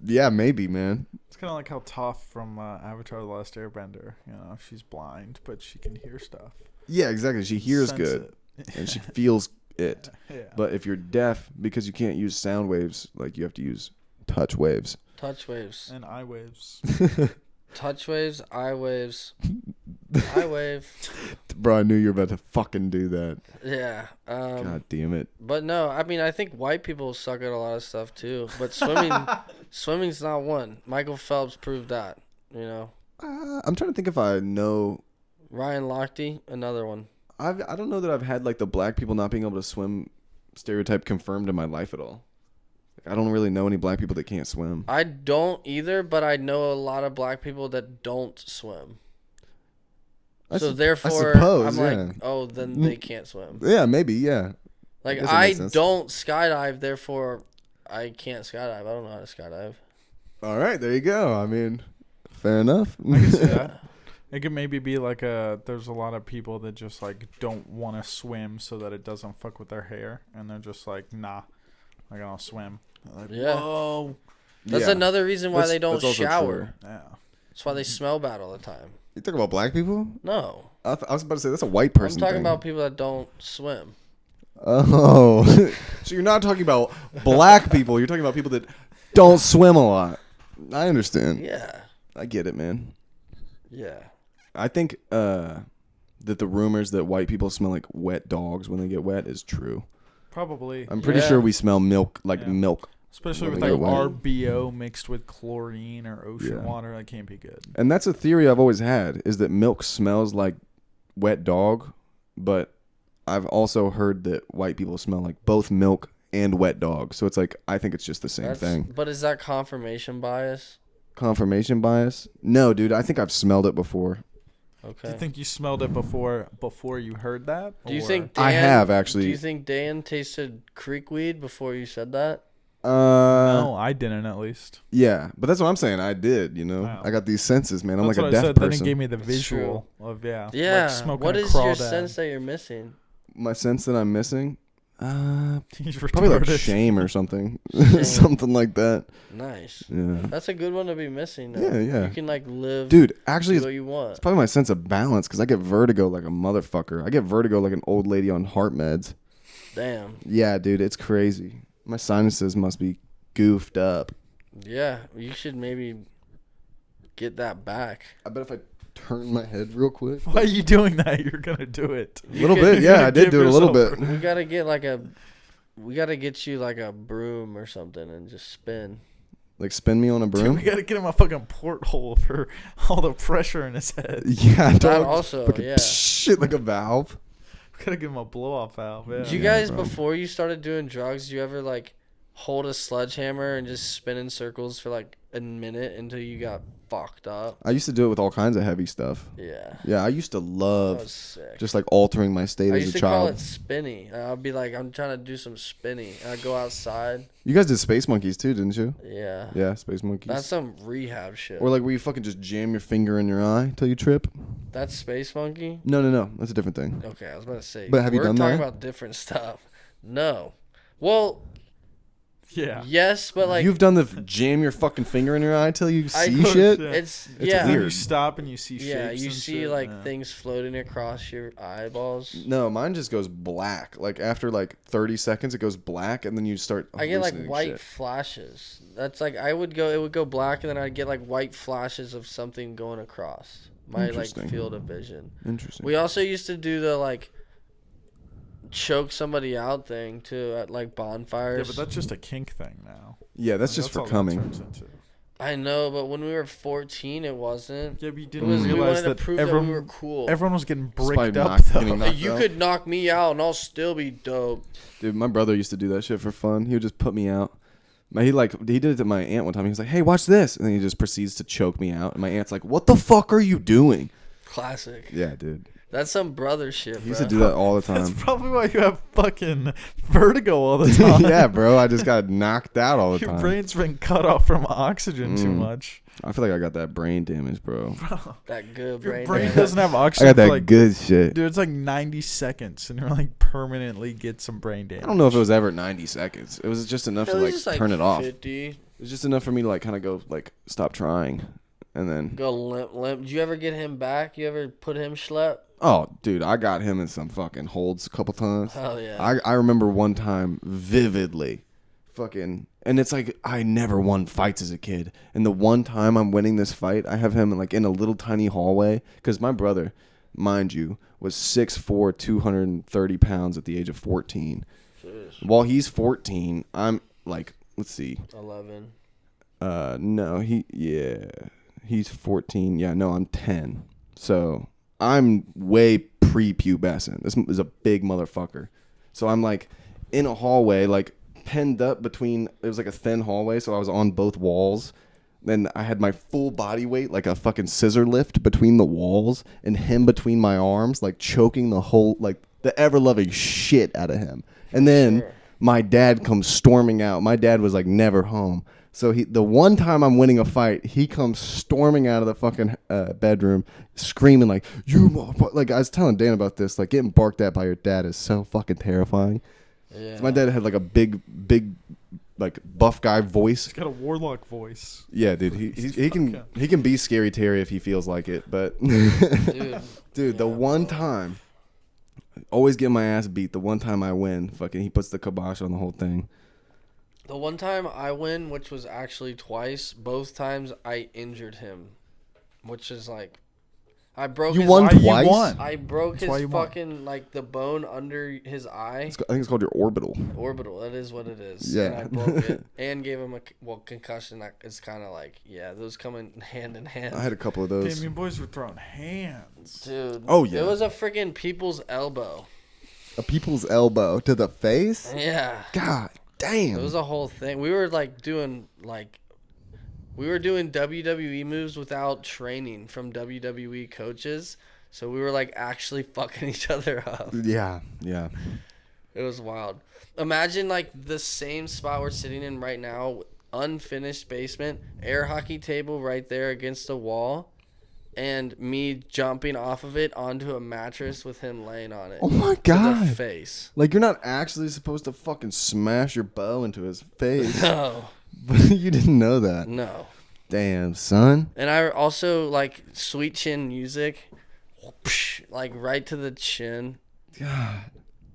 Yeah, maybe, man. It's kind of like how Toph from Avatar: The Last Airbender. You know, she's blind, but she can hear stuff. Yeah, exactly. She hears Sense good. it. And she feels it. Yeah. But if you're deaf, because you can't use sound waves, like you have to use touch waves. Touch waves. And eye waves. Touch waves, eye waves. Eye wave. Bro, I knew you were about to fucking do that. Yeah. God damn it. But no, I mean, I think white people suck at a lot of stuff too. But swimming's not one. Michael Phelps proved that, you know. I'm trying to think if I know. Ryan Lochte, another one. I don't know that I've had like the black people not being able to swim stereotype confirmed in my life at all. I don't really know any black people that can't swim. I don't either, but I know a lot of black people that don't swim. So therefore, suppose, I'm yeah. like, oh, then they can't swim. Yeah, maybe, yeah. Like, guess that I makes sense. don't skydive, therefore I can't skydive. I don't know how to skydive. All right, there you go. I mean, fair enough. Yeah. It could maybe be like there's a lot of people that just like don't want to swim so that it doesn't fuck with their hair, and they're just like, nah, I don't swim. Like, Yeah. whoa. That's Yeah. another reason why That's- they don't that's also shower. true. Yeah. That's why they smell bad all the time. You talking about black people? No. I was about to say that's a white person I'm talking thing. about people that don't swim. Oh. So you're not talking about black people. You're talking about people that don't swim a lot. I understand. Yeah. I get it, man. Yeah. I think that the rumors that white people smell like wet dogs when they get wet is true. Probably. I'm pretty Yeah. sure we smell milk like Yeah. milk. Especially when with they like get wet. RBO mixed with chlorine or ocean Yeah. water. That can't be good. And that's a theory I've always had, is that milk smells like wet dog, but I've also heard that white people smell like both milk and wet dog. So it's like, I think it's just the same thing. But is that confirmation bias? Confirmation bias? No, dude, I think I've smelled it before. Okay. Do you think you smelled it before you heard that? Do you Or- think Dan, I have, actually. Do you think Dan tasted creek weed before you said that? No, I didn't at least. Yeah, but that's what I'm saying. I did, you know. Wow. I got these senses, man. I'm That's like a what deaf I said. person. Then it gave me the That's visual of Yeah. like smoking What a is your crawdad. sense that you're missing? My sense that I'm missing? He's Probably like retarded. shame or something. Shame. Something like that. Nice. Yeah. That's a good one to be missing. Though. Yeah, yeah. You can like live, Dude, actually, do it's what you want. It's probably my sense of balance because I get vertigo like a motherfucker. I get vertigo like an old lady on heart meds. Damn. Yeah, dude, it's crazy. My sinuses must be goofed up. Yeah, you should maybe get that back. I bet if I turn my head real quick. Why are you doing that? You're gonna do it. A little could- bit, you're yeah, gonna I did give do it a little yourself- bit. We gotta get like a. We gotta get you like a broom or something and just spin. Like spin me on a Dude, broom. we gotta get him a fucking porthole for all the pressure in his head. Yeah, That dog. also, Fucking yeah. shit like a valve. We gotta give him a blow off valve. Yeah. Did you Yeah, guys bro. before you started doing drugs, did you ever like hold a sledgehammer and just spin in circles for like a minute until you got fucked up? I used to do it with all kinds of heavy stuff. Yeah. Yeah, I used to That love was sick. just like altering my state I as used a to call child. it spinny. And I'd be like, I'm trying to do some spinny. And I'd go outside. You guys did Space Monkeys too, didn't you? Yeah. Yeah, Space Monkeys. That's some rehab shit. Or like where you fucking just jam your finger in your eye till you trip. That's Space Monkey? No. That's a different thing. Okay, I was about to say. But have you done We're talking that? about different stuff. No. Well, Yeah. yes, but like You've done the jam your fucking finger in your eye till you I- see Oh, shit? shit. it's It's yeah. weird. You stop and you see shapes. Yeah, you and see shit. like Yeah. things floating across your eyeballs. No, mine just goes black. Like after like 30 seconds, it goes black, and then you start. I get like hallucinating white shit. flashes. That's like it would go black, and then I'd get like white flashes of something going across my like Interesting. field of vision. Interesting. We also used to do the like choke somebody out thing too at like Yeah, bonfires. but that's just a kink thing now. yeah, that's Like, just for all that coming. turns into. I know, but when we were 14, it wasn't. Yeah, but you It didn't was we realize wanted to that prove everyone, that we were cool. everyone was getting Just by bricked up not though. getting knocked You out. could knock me out, and I'll still be dope. Dude, my brother used to do that shit for fun. He would just put me out. He did it to my aunt one time. He was like, "Hey, watch this," and then he just proceeds to choke me out. And my aunt's like, "What the fuck are you doing?" Classic. Yeah, dude. That's some brother shit, He bro. used to do that all the That's time. probably why you have fucking vertigo all the time. Yeah, bro. I just got knocked out all the Your time. brain's been cut off from oxygen too Mm. much. I feel like I got that brain damage, bro. That good Your brain. brain damage. doesn't have I oxygen got for that like good shit. dude, it's like 90 seconds and you're like permanently get some brain damage. I don't know if it was ever 90 seconds. It was just enough It to was like just, turn it off. 50. It was just enough for me to like kind of go like stop trying, and then Go limp. Did you ever get him back? You ever put him schlep? oh, dude, I got him in some fucking holds a couple times. Hell yeah. I remember one time vividly, fucking, and it's like I never won fights as a kid, and the one time I'm winning this fight, I have him like in a little tiny hallway because my brother, mind you, was 6'4", 230 pounds at the age of 14. Jeez. While he's 14, I'm like, let's see, 11. no, he's 14. Yeah, no, I'm 10. So I'm way pre-pubescent. This is a big motherfucker. So I'm like in a hallway, like penned up between, it was like a thin hallway, so I was on both walls. Then I had my full body weight, like a fucking scissor lift between the walls, and him between my arms, like choking the whole, like the ever-loving shit out of him. And then my dad comes storming out. My dad was like never home. So the one time I'm winning a fight, he comes storming out of the fucking bedroom, screaming like, "You motherfucker!" Like I was telling Dan about this, like getting barked at by your dad is so fucking terrifying. Yeah. So my dad had like a big, like buff guy voice. He's got a warlock voice. Yeah, dude, he can be Scary Terry if he feels like it, but dude, the one time, always get my ass beat. The one time I win, fucking, he puts the kibosh on the whole thing. The one time I win, which was actually twice, both times I injured him, which is like, I broke. You his won eye. twice? You won. I broke That's why his you won. fucking like the bone under his eye. I think it's called your orbital. Orbital. That is what it is. Yeah. And I broke it and gave him concussion. It's kind of like, yeah, those come in hand. I had a couple of those. Damn, you boys were throwing hands. Dude. Oh, yeah. It was a freaking people's elbow. A people's elbow to the face? Yeah. God damn. It was a whole thing. We were doing WWE moves without training from WWE coaches. So we were like actually fucking each other up. Yeah. It was wild. Imagine like the same spot we're sitting in right now, unfinished basement, air hockey table right there against the wall, and me jumping off of it onto a mattress with him laying on it. Oh my To god. the face. Like you're not actually supposed to fucking smash your bow into his face. No. But you didn't know that. No. Damn, son. And I also like sweet chin music, like right to the chin. God.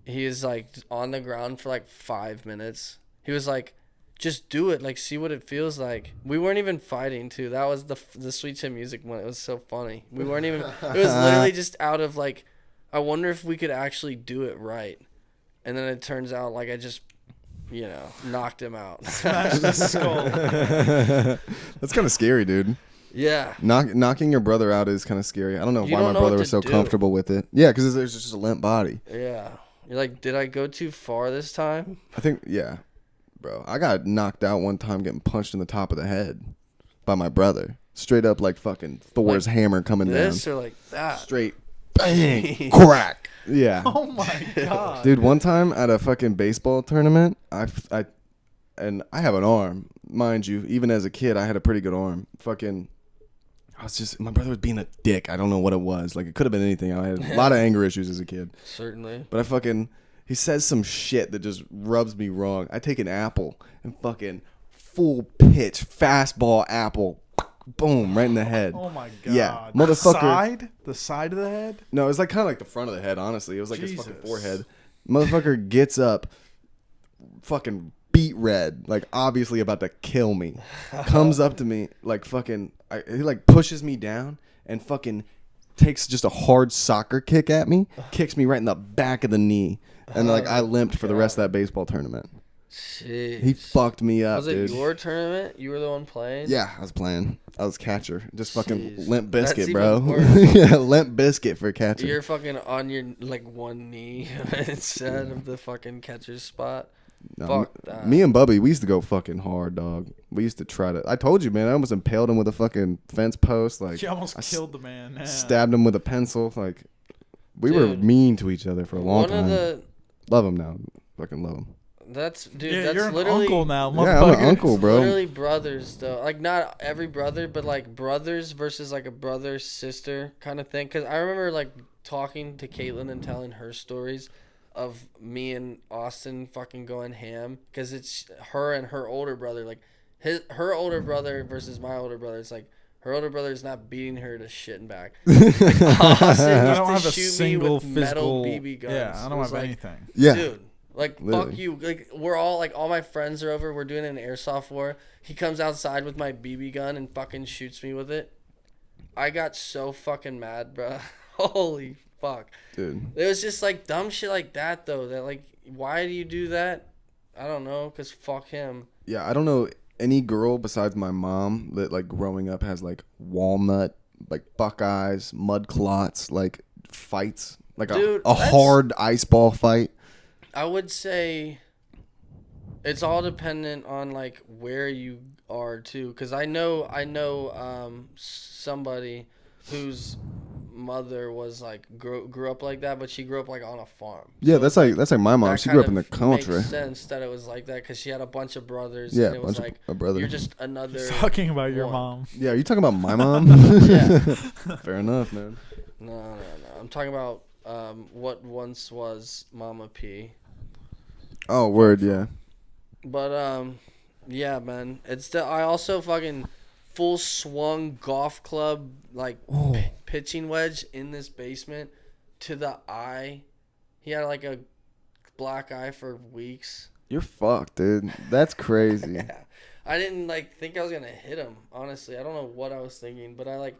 He is like on the ground for like 5 minutes. He was like, just do it, like see what it feels like. We weren't even fighting too. That was the sweet chin music one. It was so funny. We weren't even. It was literally just out of like, I wonder if we could actually do it right. And then it turns out like I just, knocked him out. Smash the skull. That's kind of scary, dude. Yeah. Knocking your brother out is kind of scary. I don't know You why don't my know brother what was to so do. comfortable with it. Yeah, because there's just a limp body. Yeah. You're like, did I go too far this time? I think, yeah. Bro, I got knocked out one time getting punched in the top of the head by my brother. Straight up like fucking Thor's hammer coming This down. or like that? Straight bang, crack. Yeah. Oh my god. Dude, one time at a fucking baseball tournament, I have an arm, mind you. Even as a kid, I had a pretty good arm. Fucking, my brother was being a dick. I don't know what it was. Like, it could have been anything. I had a lot of anger issues as a kid. Certainly. But he says some shit that just rubs me wrong. I take an apple and fucking full pitch, fastball apple, boom, right in the head. Oh my god. Yeah, motherfucker. The side of the head? No, it was like kind of like the front of the head, honestly. It was like his fucking Jesus. forehead. Motherfucker gets up, fucking beat red, like obviously about to kill me. Comes up to me, like fucking, he like pushes me down and fucking takes just a hard soccer kick at me, kicks me right in the back of the knee. And like I limped for the rest of that baseball tournament. Jeez. He fucked me up, Was it dude. your tournament? You were the one playing? Yeah, I was playing. I was catcher. Just fucking Jeez. limp That's biscuit, even bro. worse. Yeah, limp biscuit for catcher. You're fucking on your like one knee instead of the fucking catcher's spot. No, Fuck that. Me and Bubby, we used to go fucking hard, dog. We used to try to. I told you, man. I almost impaled him with a fucking fence post. Like She almost I killed the man. Yeah. stabbed him with a pencil. Like we were Dude. mean to each other for a long One time. of the Love him now. Fucking love him. that's dude. Yeah, that's you're an literally uncle now, Yeah, I'm an motherfucker. uncle, bro. literally brothers though. Like not every brother, but like brothers versus like a brother sister kind of thing. Because I remember like talking to Caitlin and telling her stories of me and Austin fucking going ham because it's her and her older brother. Like her older brother versus my older brother. It's like her older brother is not beating her to shit and back. Austin I used don't to have a shoot me single with metal physical. BB guns. Yeah, I It don't was have like, anything. Yeah, Dude, Like, Literally. fuck you. Like, we're all, like, all my friends are over. We're doing an airsoft war. He comes outside with my BB gun and fucking shoots me with it. I got so fucking mad, bro. Holy fuck. Dude. It was just, like, dumb shit like that, though. That, like, why do you do that? I don't know, because fuck him. Yeah, I don't know any girl besides my mom that, like, growing up has, like, walnut, like, Buckeyes, mud clots, like, fights. Like, Dude, a hard ice ball fight. I would say it's all dependent on like where you are too, because I know somebody whose mother was like grew up like that, but she grew up like on a farm. Yeah, So that's like my mom. that She grew up kind in the of country. Makes sense that it was like that because she had a bunch of brothers. Yeah, and it was bunch like of brothers. you're just another. Talking about your one. mom. Yeah, are you talking about my mom? Yeah. Fair enough, man. No. I'm talking about what once was Mama P. Oh, word, yeah. But yeah, man. I also fucking full swung golf club like pitching wedge in this basement to the eye. He had like a black eye for weeks. You're fucked, dude. That's crazy. Yeah. I didn't like think I was gonna hit him. Honestly, I don't know what I was thinking, but I like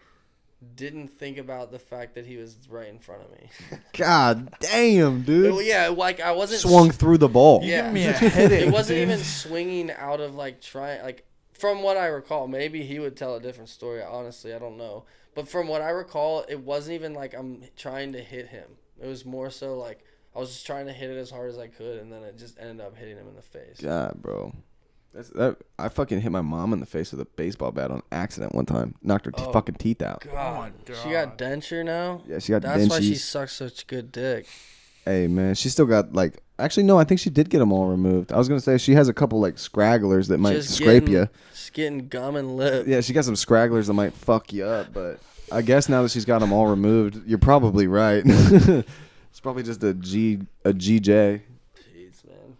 didn't think about the fact that he was right in front of me. God damn, dude. Yeah, like I wasn't Swung through the ball. Yeah, Give me a headache. it wasn't dude. even swinging out of like trying. Like from what I recall, maybe he would tell a different story. Honestly, I don't know. But from what I recall, it wasn't even like I'm trying to hit him. It was more so like I was just trying to hit it as hard as I could, and then it just ended up hitting him in the face. God, bro. I fucking hit my mom in the face with a baseball bat on accident one time. Knocked her fucking teeth out. God, Oh my she got denture now. Yeah, she got That's why she dentures. sucks such good dick. Hey, man, she still got, like... Actually, no, I think she did get them all removed. I was going to say she has a couple, like, scragglers that might scrape you. Just getting gum and lip. Yeah, she got some scragglers that might fuck you up, but I guess now that she's got them all removed, you're probably right. It's probably just a GJ. Jeez, man.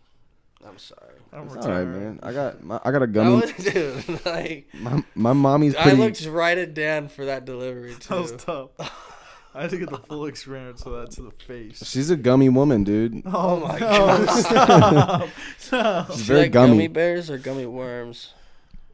I'm sorry. I'm It's all right, retired. man. I got a That gummy. was, dude, like, My mommy's I pretty... looked right at Dan for that delivery, too. That was tough. I had to get the full experience of that to the face. She's a gummy woman, dude. Oh my God! Stop! Stop. She's She very like gummy. bears or gummy worms?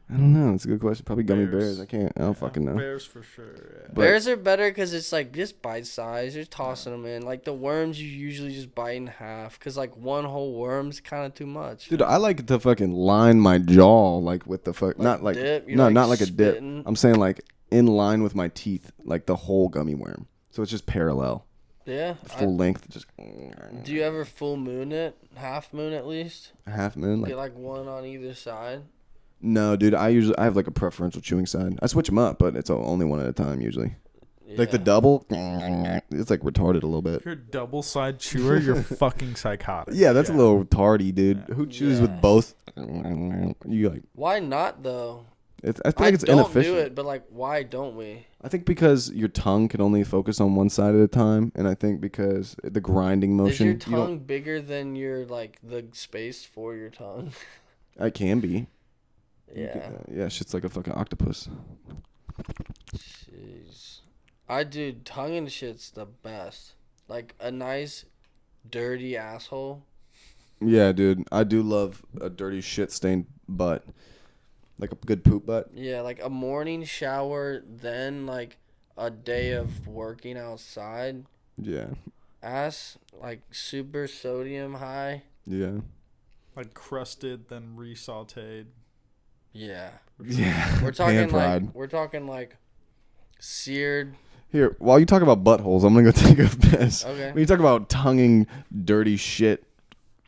I don't know. It's a good question. Probably gummy Bears. bears. I don't fucking know. Bears for sure. Yeah. But- Bears are better because it's like just bite size. You're tossing them in. Like the worms, you usually just bite in half because like one whole worm's kind of too much. Dude, I like to fucking line my jaw like with the fuck. Like Not like dip? You're no, like not like a spitting? dip. I'm saying like in line with my teeth, like the whole gummy worm. So it's just parallel, Yeah. full length. Just Do you ever full moon it? Half moon at least? half moon. Like Get like one on either side? no, dude. I have like a preferential chewing side. I switch them up, but it's only one at a time usually. Like the Yeah. double, it's like retarded a little bit. If you're a double side chewer, you're fucking psychotic. Yeah, that's a little tardy, dude. Who chews Yeah. with both? You like? Why not though? I feel like it's don't inefficient. do it, but like, why don't we? I think because your tongue can only focus on one side at a time, and I think because the grinding motion, Is your tongue bigger than your like the space for your tongue? it can be. Yeah. Yeah, shit's like a fucking octopus. Jeez. I do tongue and shit's the best. Like a nice dirty asshole. Yeah, dude, I do love a dirty shit stained butt, like a good poop butt. Yeah, like a morning shower, then like a day of working outside. Yeah, Ass like super sodium high. yeah, Like crusted, then re-sauteed. Yeah. yeah. We're talking Pan-fried. like seared. Here, while you talk about buttholes, I'm gonna go take a piss. Okay. When you talk about tonguing dirty shit,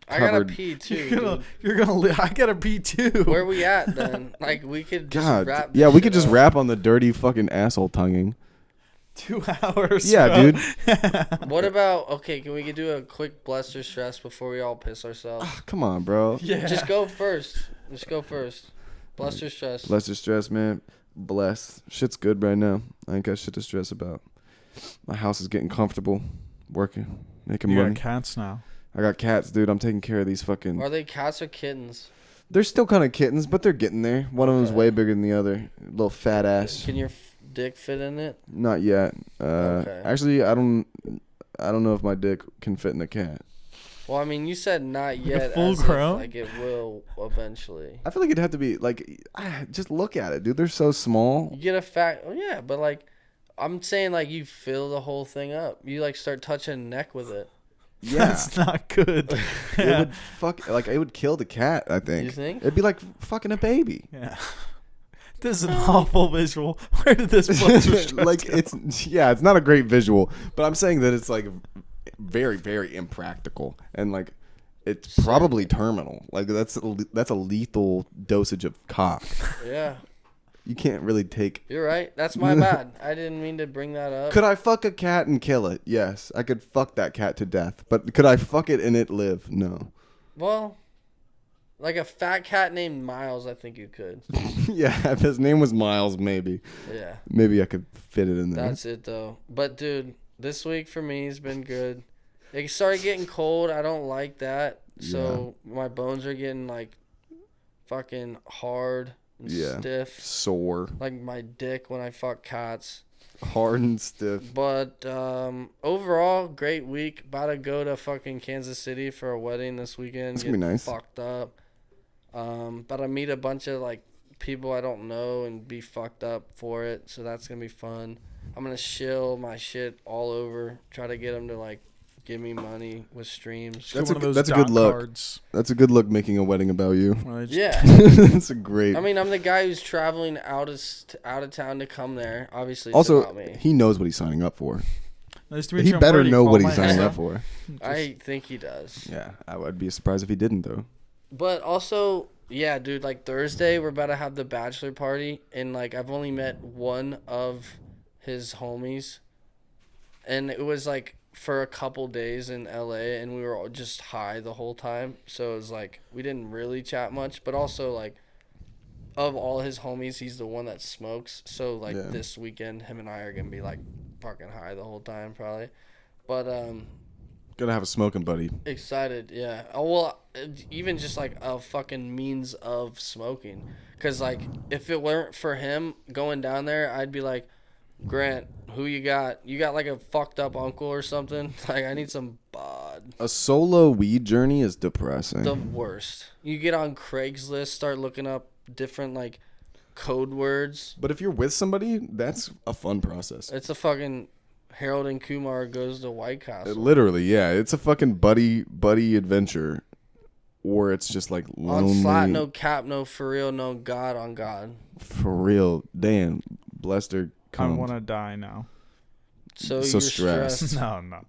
I gotta covered- pee too. You're Dude. gonna. I gotta pee too. Where we at then? Like we could just God, wrap yeah, this we could shit just up. rap on the dirty fucking asshole tonguing. 2 hours. Yeah, bro. dude. What about can we do a quick bless or stress before we all piss ourselves? Come on, bro. Yeah. Just go first. Just go first. Bless or stress. Bless your stress, man. Bless. Shit's good right now. I ain't got shit to stress about. My house is getting comfortable. Working. Making You money. got cats now. I got cats, dude. I'm taking care of these fucking... Are they cats or kittens? They're still kind of kittens, but they're getting there. One of them's Okay. way bigger than the other. Little fat ass. Can your dick fit in it? Not yet. Okay. Actually, I don't know if my dick can fit in a cat. Well, I mean, you said not yet. full as if, grown? like it will eventually. I feel like it'd have to be like, just look at it, dude. They're so small. You get a fat. Oh yeah, but like, I'm saying like you fill the whole thing up. You like start touching neck with it. Yeah, That's not good. it would it would kill the cat. I think. You think? It'd be like fucking a baby. Yeah. This is an awful visual. Where did this blood Like it's not a great visual, but I'm saying that it's like very, very impractical and like it's probably terminal. Like that's a lethal dosage of cock. Yeah, You can't really take. you're right. That's my bad. I didn't mean to bring that up. Could I fuck a cat and kill it? Yes, I could fuck that cat to death. But could I fuck it and it live? No. Well, like a fat cat named Miles, I think you could. Yeah, if his name was Miles, maybe Yeah, I could fit it in there. that's it though. But dude, this week for me has been good. It started getting cold. I don't like that. So my bones are getting like fucking hard and stiff. Sore, Like my dick when I fuck cats. hard and stiff. But overall, great week. About to go to fucking Kansas City for a wedding this weekend. That's gonna be Get nice. Fucked up. But I meet a bunch of like people I don't know and be fucked up for it. So that's gonna be fun. I'm gonna shill my shit all over. Try to get them to like give me money with streams. That's one of those that's a good dot look. cards. That's a good look. Making a wedding about you. Right? Yeah. That's a great. I mean, I'm the guy who's traveling out of town to come there. Obviously, it's also, about me. he knows what he's signing up for. Nice to meet He you. I'm better Brady. know Follow what my he's signing Insta. up for. I think he does. Yeah, I would be surprised if he didn't though. But also, yeah, dude, like Thursday, we're about to have the bachelor party. And, like, I've only met one of his homies. And it was, like, for a couple days in LA. And we were all just high the whole time. So it was, like, we didn't really chat much. But also, like, of all his homies, he's the one that smokes. So, like, Yeah. this weekend, him and I are going to be, like, fucking high the whole time, probably. But, Gotta have a smoking buddy. excited, yeah. Oh, well, even just like a fucking means of smoking. Because, like, if it weren't for him going down there, I'd be like, Grant, who you got? You got like a fucked up uncle or something? Like, I need some bud. A solo weed journey is depressing. The worst. You get on Craigslist, start looking up different, like, code words. But if you're with somebody, that's a fun process. It's a fucking Harold and Kumar goes to White Castle. Literally, yeah. It's a fucking buddy adventure. Or it's just like lonely. On flat, no cap, no for real, no God on God. For real. Damn. Blessed her. I want to die now. So So you're stressed. stressed. No.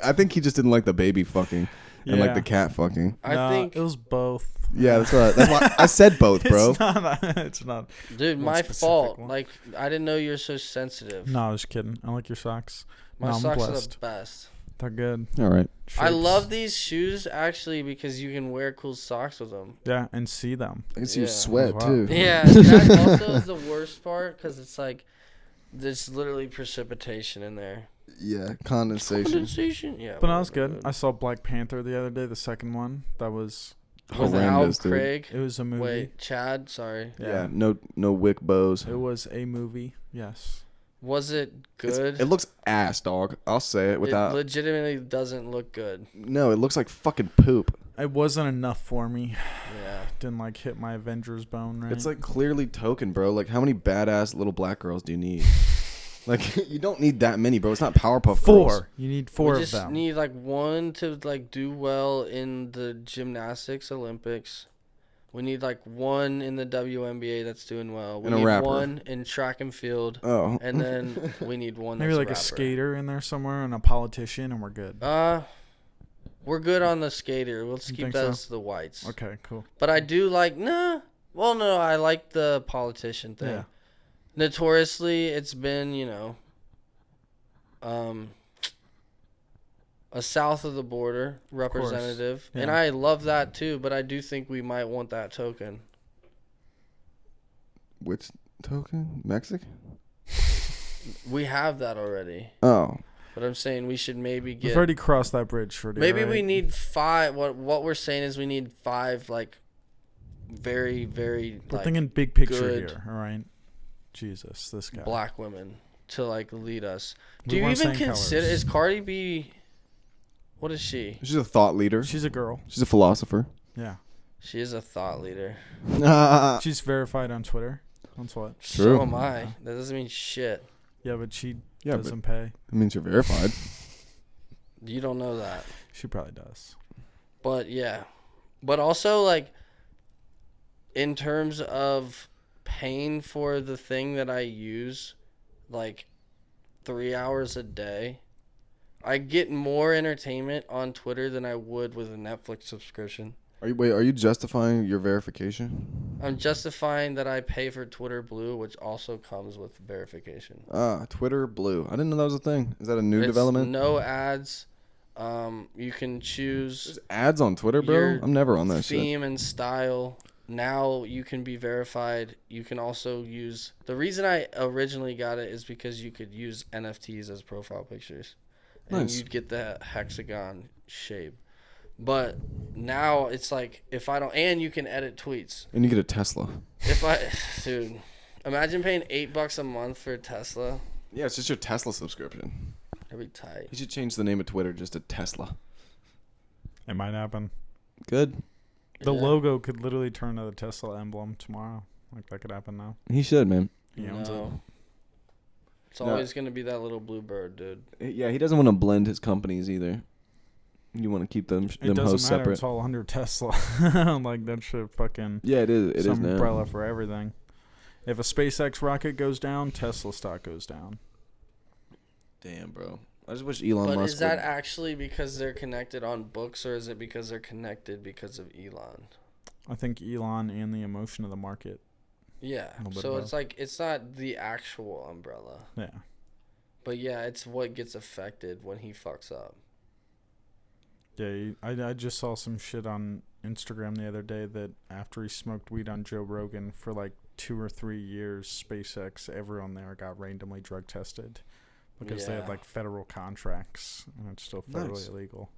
I think he just didn't like the baby fucking and like Yeah. the cat fucking. I No, think, it was both. Yeah, that's why I said both, bro. It's not. It's not. dude, one my specific fault. one. Like, I didn't know you were so sensitive. No, I was kidding. I like your socks. My No, I'm socks are the blessed. best. They're good. All right. I Shapes. love these shoes actually because you can wear cool socks with them. Yeah, and see them. I can see you Yeah. sweat Wow. too. Yeah, that also is the worst part because it's like there's literally precipitation in there. Yeah, condensation. Condensation, yeah. But no, it was whatever, good. dude. I saw Black Panther the other day, the second one. That was. Was it Al Horrendous, dude. Craig? It was a movie. Wait, Chad. Sorry. Yeah, no wick bows. It was a movie. Yes. Was it It's- good? It looks ass, dog. I'll say it It without. legitimately doesn't look good. No, it looks like fucking poop. It wasn't enough for me. Yeah. Didn't like hit my Avengers bone right. It's like clearly token, bro. Like, how many badass little black girls do you need? Like, you don't need that many, bro. It's not Powerpuff four. Girls. You need four we of just them. need like one to like do well in the gymnastics Olympics. We need like one in the WNBA that's doing well. We And a need rapper. one in track and field, Oh. and then we need one. Maybe that's like a rapper. skater in there somewhere and a politician, and we're good. We're good on the skater. Let's You keep think that so? to the whites. Okay, cool. But I do like Well, no, I like the politician thing. Yeah. Notoriously, it's been a south of the border representative, and Yeah. I love that too. But I do think we might want that token. Which token? Mexican? We have that already, Oh. but I'm saying we should maybe We've get. already crossed that bridge, Shorty. Maybe we alright? need 5. What we're saying is we need 5 like very very We're like thinking big picture good here, all right? Jesus, this guy. black women to like lead us. We Do you weren't even saying consider colors. is Cardi B What is she? She's a thought leader. She's a girl. She's a philosopher. Yeah. She is a thought leader. She's verified on Twitter. That's what. True. So am I. That doesn't mean shit. Yeah, but she Yeah, doesn't pay. That means you're verified. You don't know that. She probably does. But yeah. But also, like, in terms of paying for the thing that I use, like, 3 hours a day, I get more entertainment on Twitter than I would with a Netflix subscription. Are you justifying your verification? I'm justifying that I pay for Twitter Blue, which also comes with verification. Twitter Blue. I didn't know that was a thing. Is that a new development? No ads. You can choose There's ads on Twitter, bro? your I'm never on that shit. theme and style. Now you can be verified. You can also use... The reason I originally got it is because you could use NFTs as profile pictures. And Nice. you'd get the hexagon shape. But now it's like, if I don't... And you can edit tweets. And you get a Tesla. If I... Dude, imagine paying $8 a month for a Tesla. Yeah, it's just your Tesla subscription. That'd be tight. You should change the name of Twitter just to Tesla. It might happen. Good. The Yeah. logo could literally turn to the Tesla emblem tomorrow. Like, that could happen now. He should, man. He owns it. No. It's No. always going to be that little blue bird, dude. Yeah, he doesn't want to blend his companies either. You want to keep them It hosts doesn't matter. separate. It's all under Tesla. Like, that shit fucking... Yeah, it is. It is some now. umbrella for everything. If a SpaceX rocket goes down, Tesla stock goes down. Damn, bro. I just wish Elon But Musk is that would- actually because they're connected on books, or is it because they're connected because of Elon? I think Elon and the emotion of the market. Yeah. A little bit So of it's like, it's not the actual umbrella. Yeah. But yeah, it's what gets affected when he fucks up. Yeah, I just saw some shit on Instagram the other day that after he smoked weed on Joe Rogan for like 2 or 3 years, SpaceX, everyone there got randomly drug tested because they had Yeah. like federal contracts and it's still federally Nice. illegal.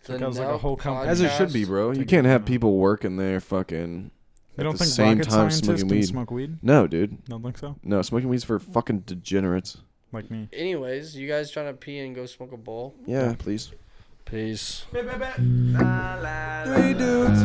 The Because like a whole Nelk company- As it should be, podcast- bro. You Take can't it have down. people working there fucking You at don't the think same rocket time scientists smoking can weed. smoke weed? No, dude. Don't think so? No, smoking weed's for fucking degenerates. Like me. Anyways, you guys trying to pee and go smoke a bowl? Yeah, please. Peace. Three dudes.